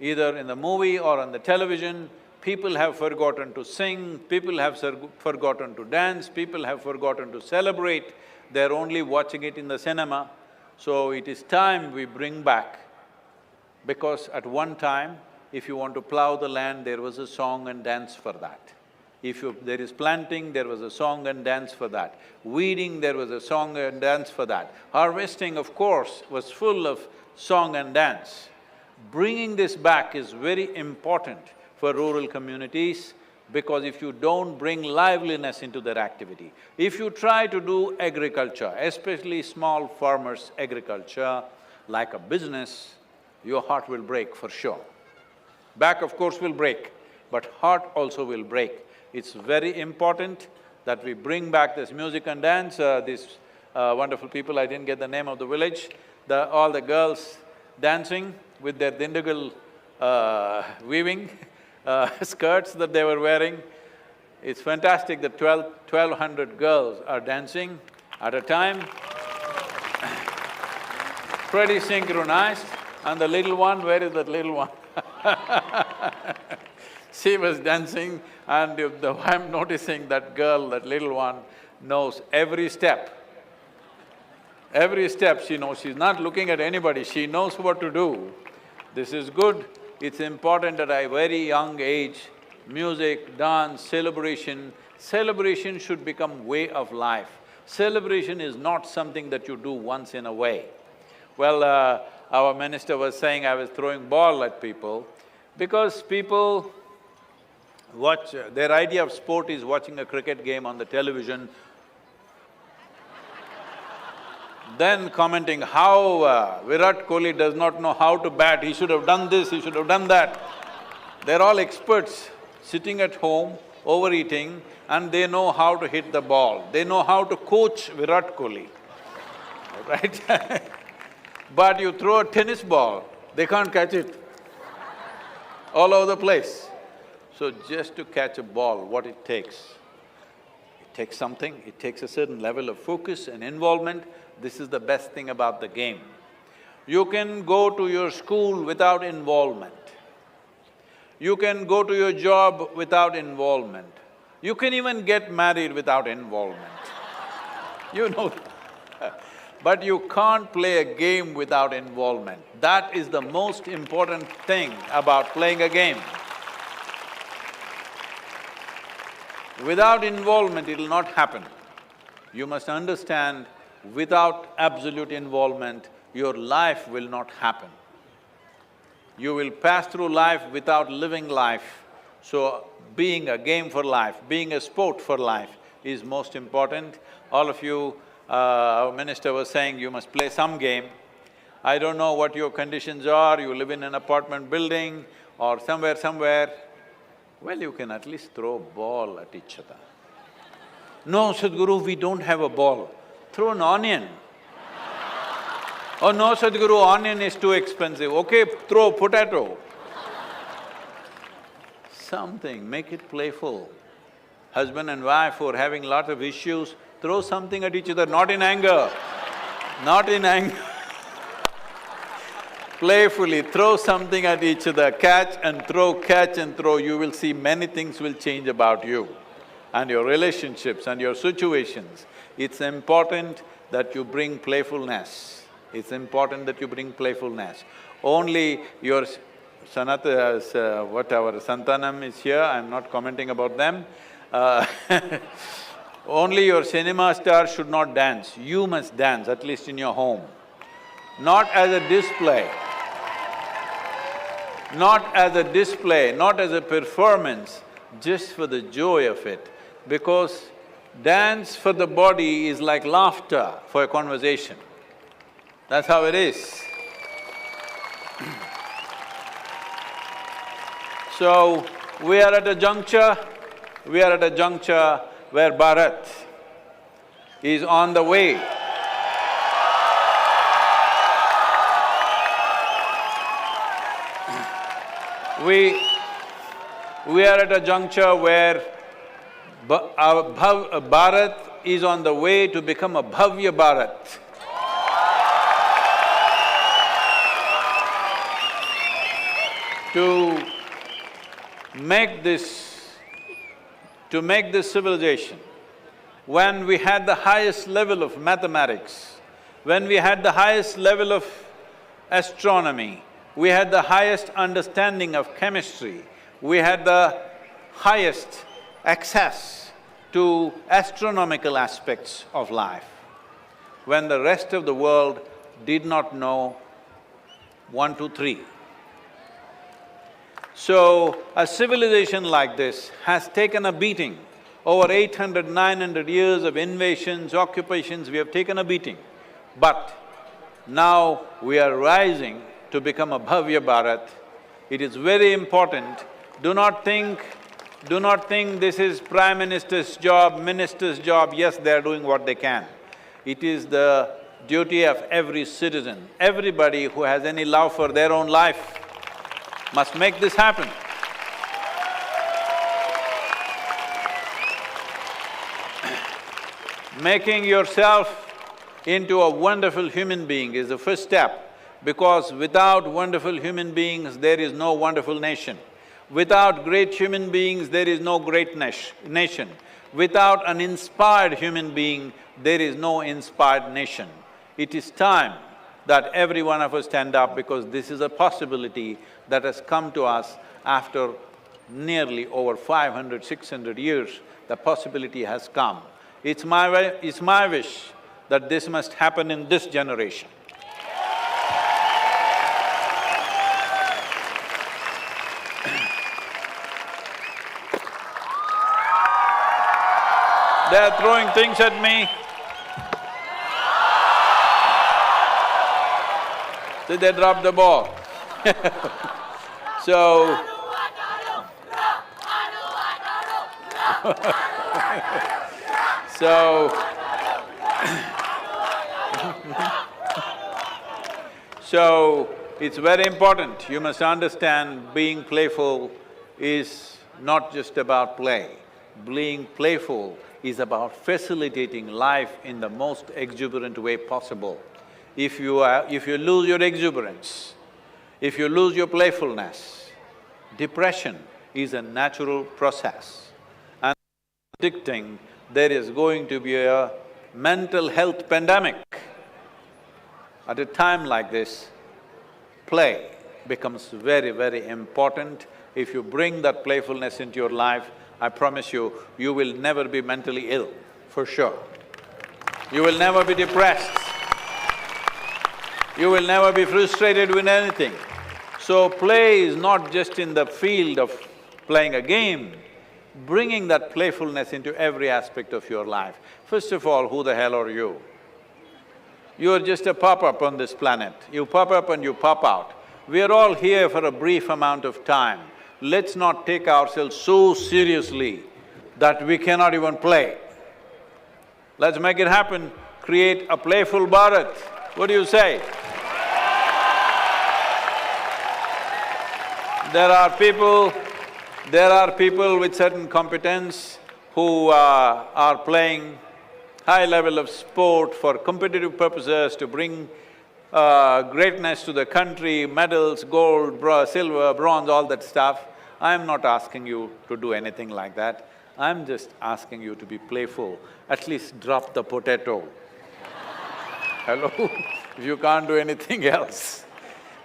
either in the movie or on the television. People have forgotten to sing, people have forgotten to dance, people have forgotten to celebrate, they're only watching it in the cinema. So it is time we bring back, because at one time, if you want to plow the land, there was a song and dance for that. If there is planting, there was a song and dance for that. Weeding, there was a song and dance for that. Harvesting, of course, was full of song and dance. Bringing this back is very important for rural communities, because if you don't bring liveliness into their activity, if you try to do agriculture, especially small farmers' agriculture, like a business, your heart will break for sure. Back, of course, will break, but heart also will break. It's very important that we bring back this music and dance, these wonderful people, I didn't get the name of the village, all the girls dancing with their dindigal weaving skirts that they were wearing. It's fantastic that 1,200 girls are dancing at a time, pretty synchronized. And the little one, where is that little one? She was dancing, and I'm noticing that girl, that little one, knows every step. Every step she knows. She's not looking at anybody, she knows what to do. This is good. It's important at a very young age, music, dance, celebration. Celebration should become way of life. Celebration is not something that you do once in a way. Well, our minister was saying I was throwing ball at people because people watch… their idea of sport is watching a cricket game on the television, then commenting how Virat Kohli does not know how to bat, he should have done this, he should have done that. They're all experts sitting at home, overeating, and they know how to hit the ball. They know how to coach Virat Kohli, right? But you throw a tennis ball, they can't catch it, all over the place. So just to catch a ball, what it takes? It takes something, it takes a certain level of focus and involvement. This is the best thing about the game. You can go to your school without involvement. You can go to your job without involvement. You can even get married without involvement. You know but you can't play a game without involvement. That is the most important thing about playing a game. Without involvement, it'll not happen. You must understand, without absolute involvement, your life will not happen. You will pass through life without living life. So, being a game for life, being a sport for life is most important. All of you, our minister was saying you must play some game. I don't know what your conditions are, you live in an apartment building or somewhere. Well, you can at least throw a ball at each other. No, Sadhguru, we don't have a ball. Throw an onion. Oh no, Sadhguru, onion is too expensive. Okay, throw potato. Something, make it playful. Husband and wife who are having lot of issues, throw something at each other, not in anger, not in anger. Playfully, throw something at each other, catch and throw, you will see many things will change about you and your relationships and your situations. It's important that you bring playfulness. It's important that you bring playfulness. Only your whatever, Santanam is here, I'm not commenting about them. Only your cinema star should not dance. You must dance, at least in your home. Not as a display. Not as a display, not as a performance, just for the joy of it. Because dance for the body is like laughter for a conversation. That's how it is. So, we are at a juncture where Bharat is on the way. We are at a juncture where Bharat is on the way to become a Bhavya Bharat. To make this civilization, when we had the highest level of mathematics, when we had the highest level of astronomy, we had the highest understanding of chemistry, we had the highest access to astronomical aspects of life, when the rest of the world did not know 1, 2, 3. So, a civilization like this has taken a beating. Over 800, 900 years of invasions, occupations, we have taken a beating. But now we are rising to become a Bhavya Bharat. It is very important. Do not think this is Prime Minister's job, Minister's job. Yes, they are doing what they can. It is the duty of every citizen, everybody who has any love for their own life must make this happen. Making yourself into a wonderful human being is the first step, because without wonderful human beings, there is no wonderful nation. Without great human beings, there is no great nation. Without an inspired human being, there is no inspired nation. It is time that every one of us stand up, because this is a possibility that has come to us after nearly over 500, 600 years. The possibility has come. It's my wish that this must happen in this generation. They're throwing things at me. So they dropped the ball. So… So, it's very important. You must understand, being playful is not just about play. Being playful is about facilitating life in the most exuberant way possible. If you lose your exuberance, if you lose your playfulness, depression is a natural process. And predicting there is going to be a mental health pandemic. At a time like this, play becomes very, very important. If you bring that playfulness into your life, I promise you, you will never be mentally ill, for sure. You will never be depressed. You will never be frustrated with anything. So play is not just in the field of playing a game, bringing that playfulness into every aspect of your life. First of all, who the hell are you? You are just a pop-up on this planet. You pop up and you pop out. We are all here for a brief amount of time. Let's not take ourselves so seriously that we cannot even play. Let's make it happen, create a playful Bharat. What do you say? There are people with certain competence who are playing high level of sport for competitive purposes to bring greatness to the country, medals, gold, silver, bronze, all that stuff. I'm not asking you to do anything like that. I'm just asking you to be playful, at least drop the potato. Hello? If you can't do anything else.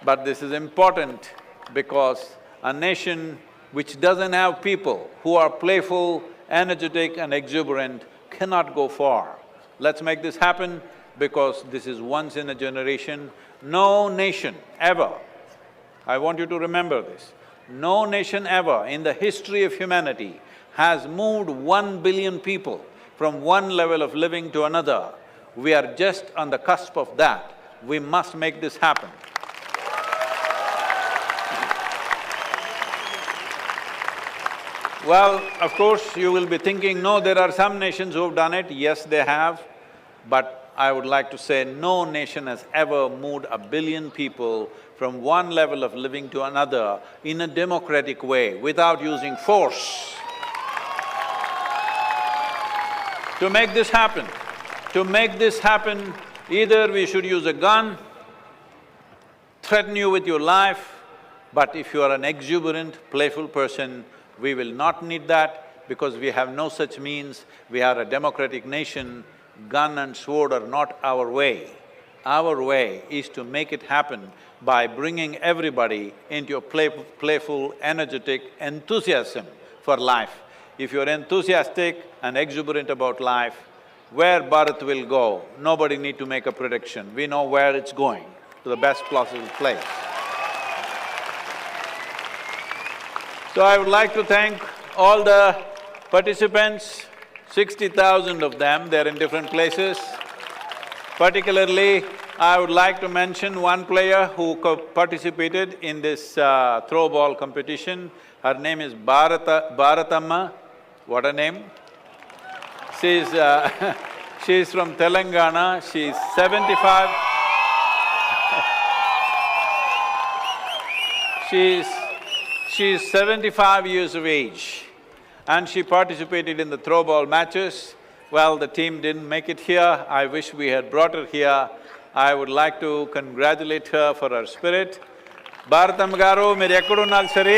But this is important because a nation which doesn't have people who are playful, energetic and exuberant cannot go far. Let's make this happen, because this is once in a generation. No nation ever, I want you to remember this, no nation ever in the history of humanity has moved 1 billion people from one level of living to another. We are just on the cusp of that. We must make this happen. Well, of course, you will be thinking, no, there are some nations who have done it. Yes, they have. But I would like to say, no nation has ever moved 1 billion people from one level of living to another in a democratic way, without using force. To make this happen, either we should use a gun, threaten you with your life, but if you are an exuberant, playful person, we will not need that, because we have no such means. We are a democratic nation. Gun and sword are not our way. Our way is to make it happen by bringing everybody into a playful, energetic enthusiasm for life. If you're enthusiastic and exuberant about life, where Bharat will go, nobody need to make a prediction. We know where it's going, to the best possible place. So I would like to thank all the participants, 60,000 of them, they're in different places. Particularly, I would like to mention one player who participated in this throw ball competition. Her name is Bharatamma. What a name! She's she's from Telangana. She's 75. She's 75 years of age, and she participated in the throw ball matches, Well, the team didn't make it here. I wish we had brought her here. I would like to congratulate her for her spirit. Bharatam garu, మీరు ఎక్కడున్నారు సరే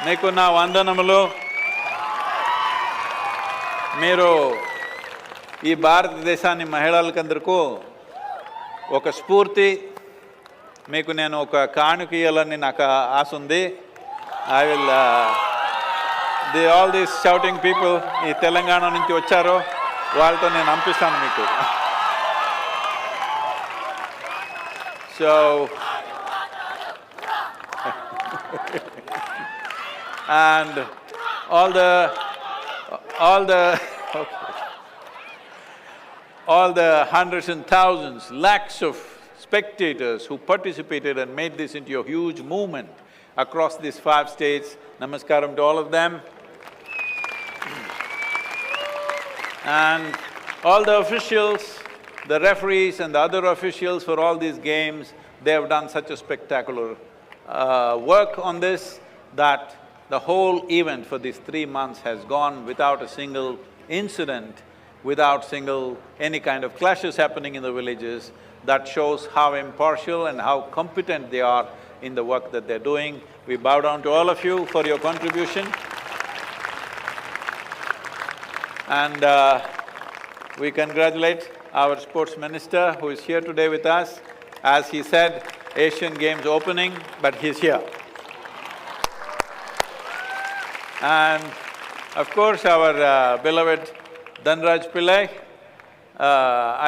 మీకు నా వందనములు. మీరు ఈ భారతదేశాన్ని మహిళలకందరికీ ఒక స్ఫూర్తి. మీకు నేను ఒక కానుక ఇవ్వాలని నాకు ఆశ ఉంది. I will all these shouting people ఈ తెలంగాణ నుంచి వచ్చారో వాళ్ళతో నేను పంపిస్తాను మీకు. So and all the hundreds and thousands, lakhs of spectators who participated and made this into a huge movement across these 5 states. Namaskaram to all of them. And all the officials, the referees and the other officials for all these games, they have done such a spectacular work on this that the whole event for these 3 months has gone without a single incident, without any kind of clashes happening in the villages. That shows how impartial and how competent they are in the work that they're doing. We bow down to all of you for your contribution. And we congratulate our sports minister who is here today with us. As he said, Asian Games opening, but he's here. And of course, our beloved Dhanraj Pillai.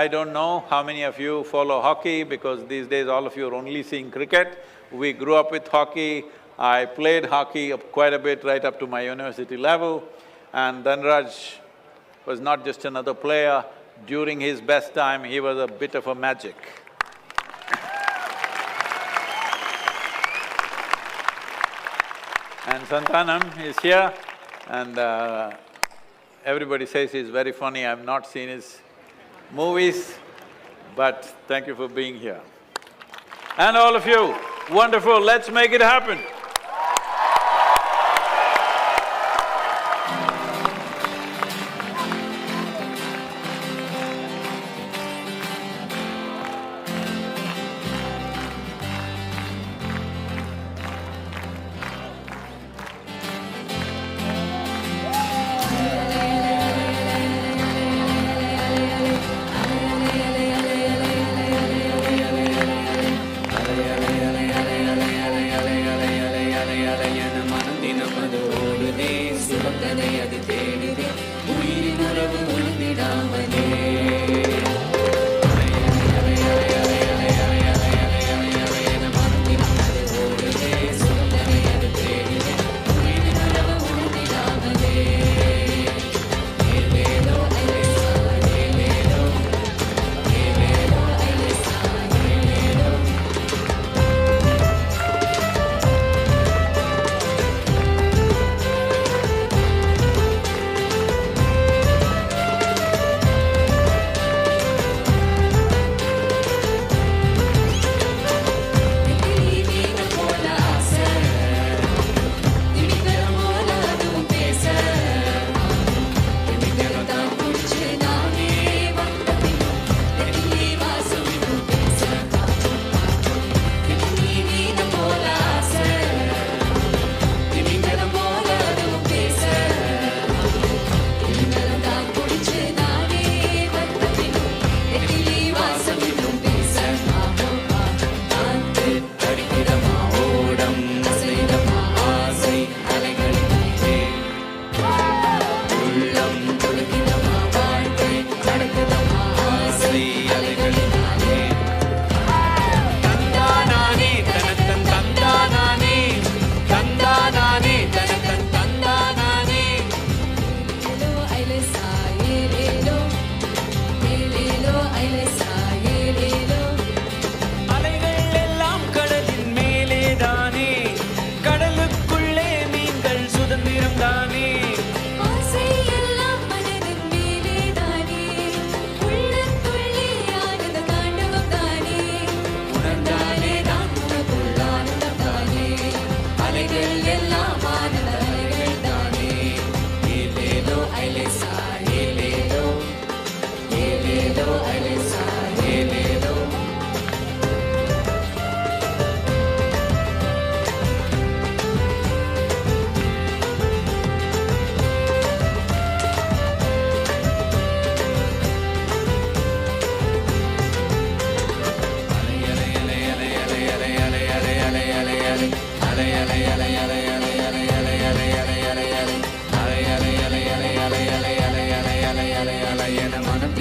I don't know how many of you follow hockey because these days all of you are only seeing cricket. We grew up with hockey. I played hockey quite a bit right up to my university level. And Dhanraj was not just another player. During his best time, he was a bit of a magic. And Santanam is here and everybody says he's very funny. I've not seen his movies, but thank you for being here. And all of you, wonderful, let's make it happen.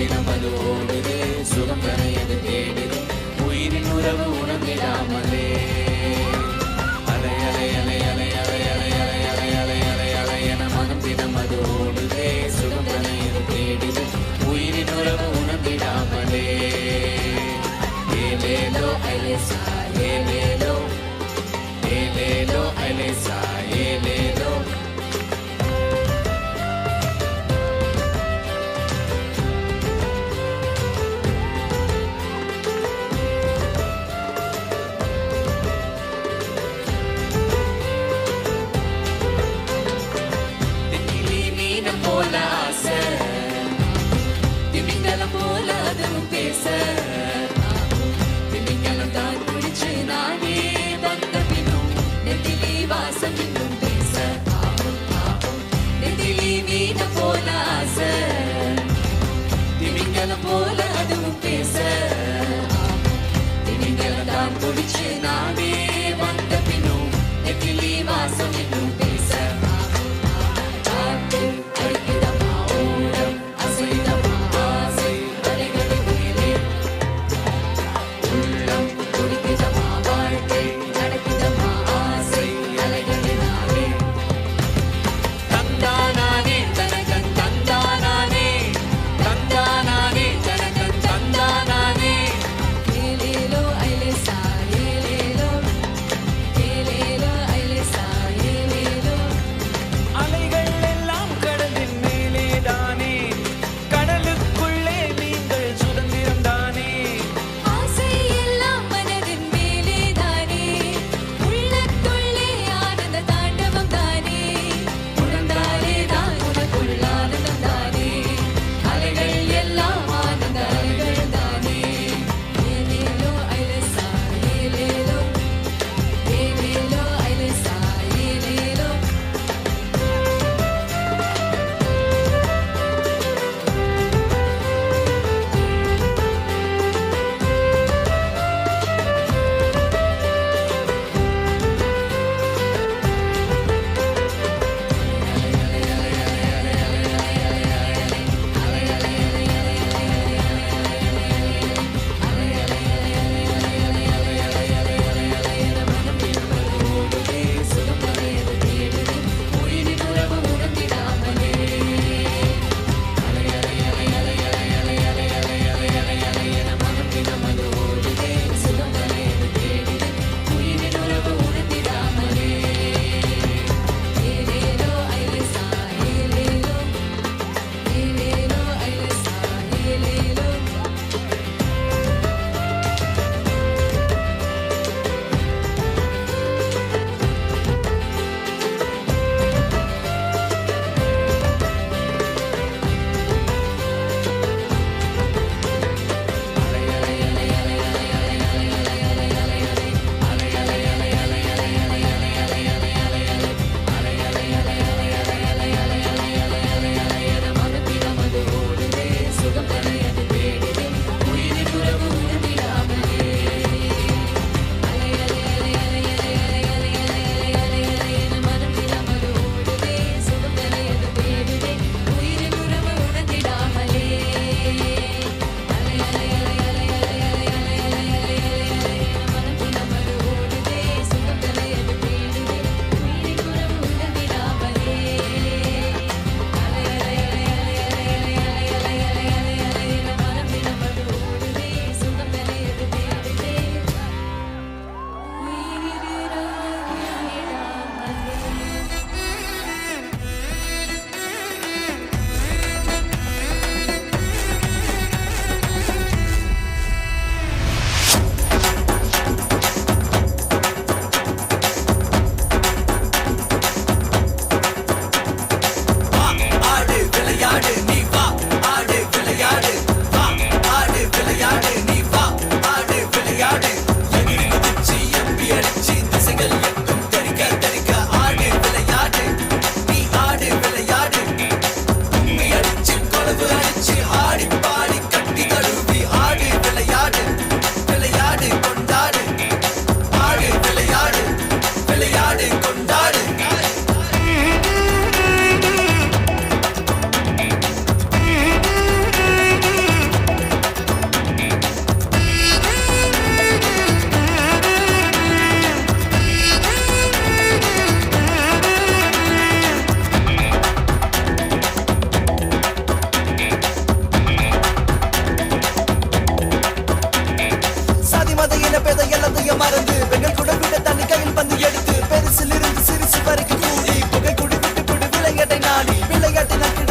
தினம் அது ஓடுது சுகம் தனையது தேடுது உயிரின் உறவு உணர்ந்திடாமலே அலை அலை அலை அலை அலை அலை அலை அலை அலை அலை அலை என மனம் தினம் அது ஓடுதே சுகம் தனையது தேடுது உயிரின் உறவு உணர்ந்திடாமலே ஏலேலோ அலேசா ஏலேலோ ஏலேலோ அலேசா ஏலேலோ கைகட்டி நட்பு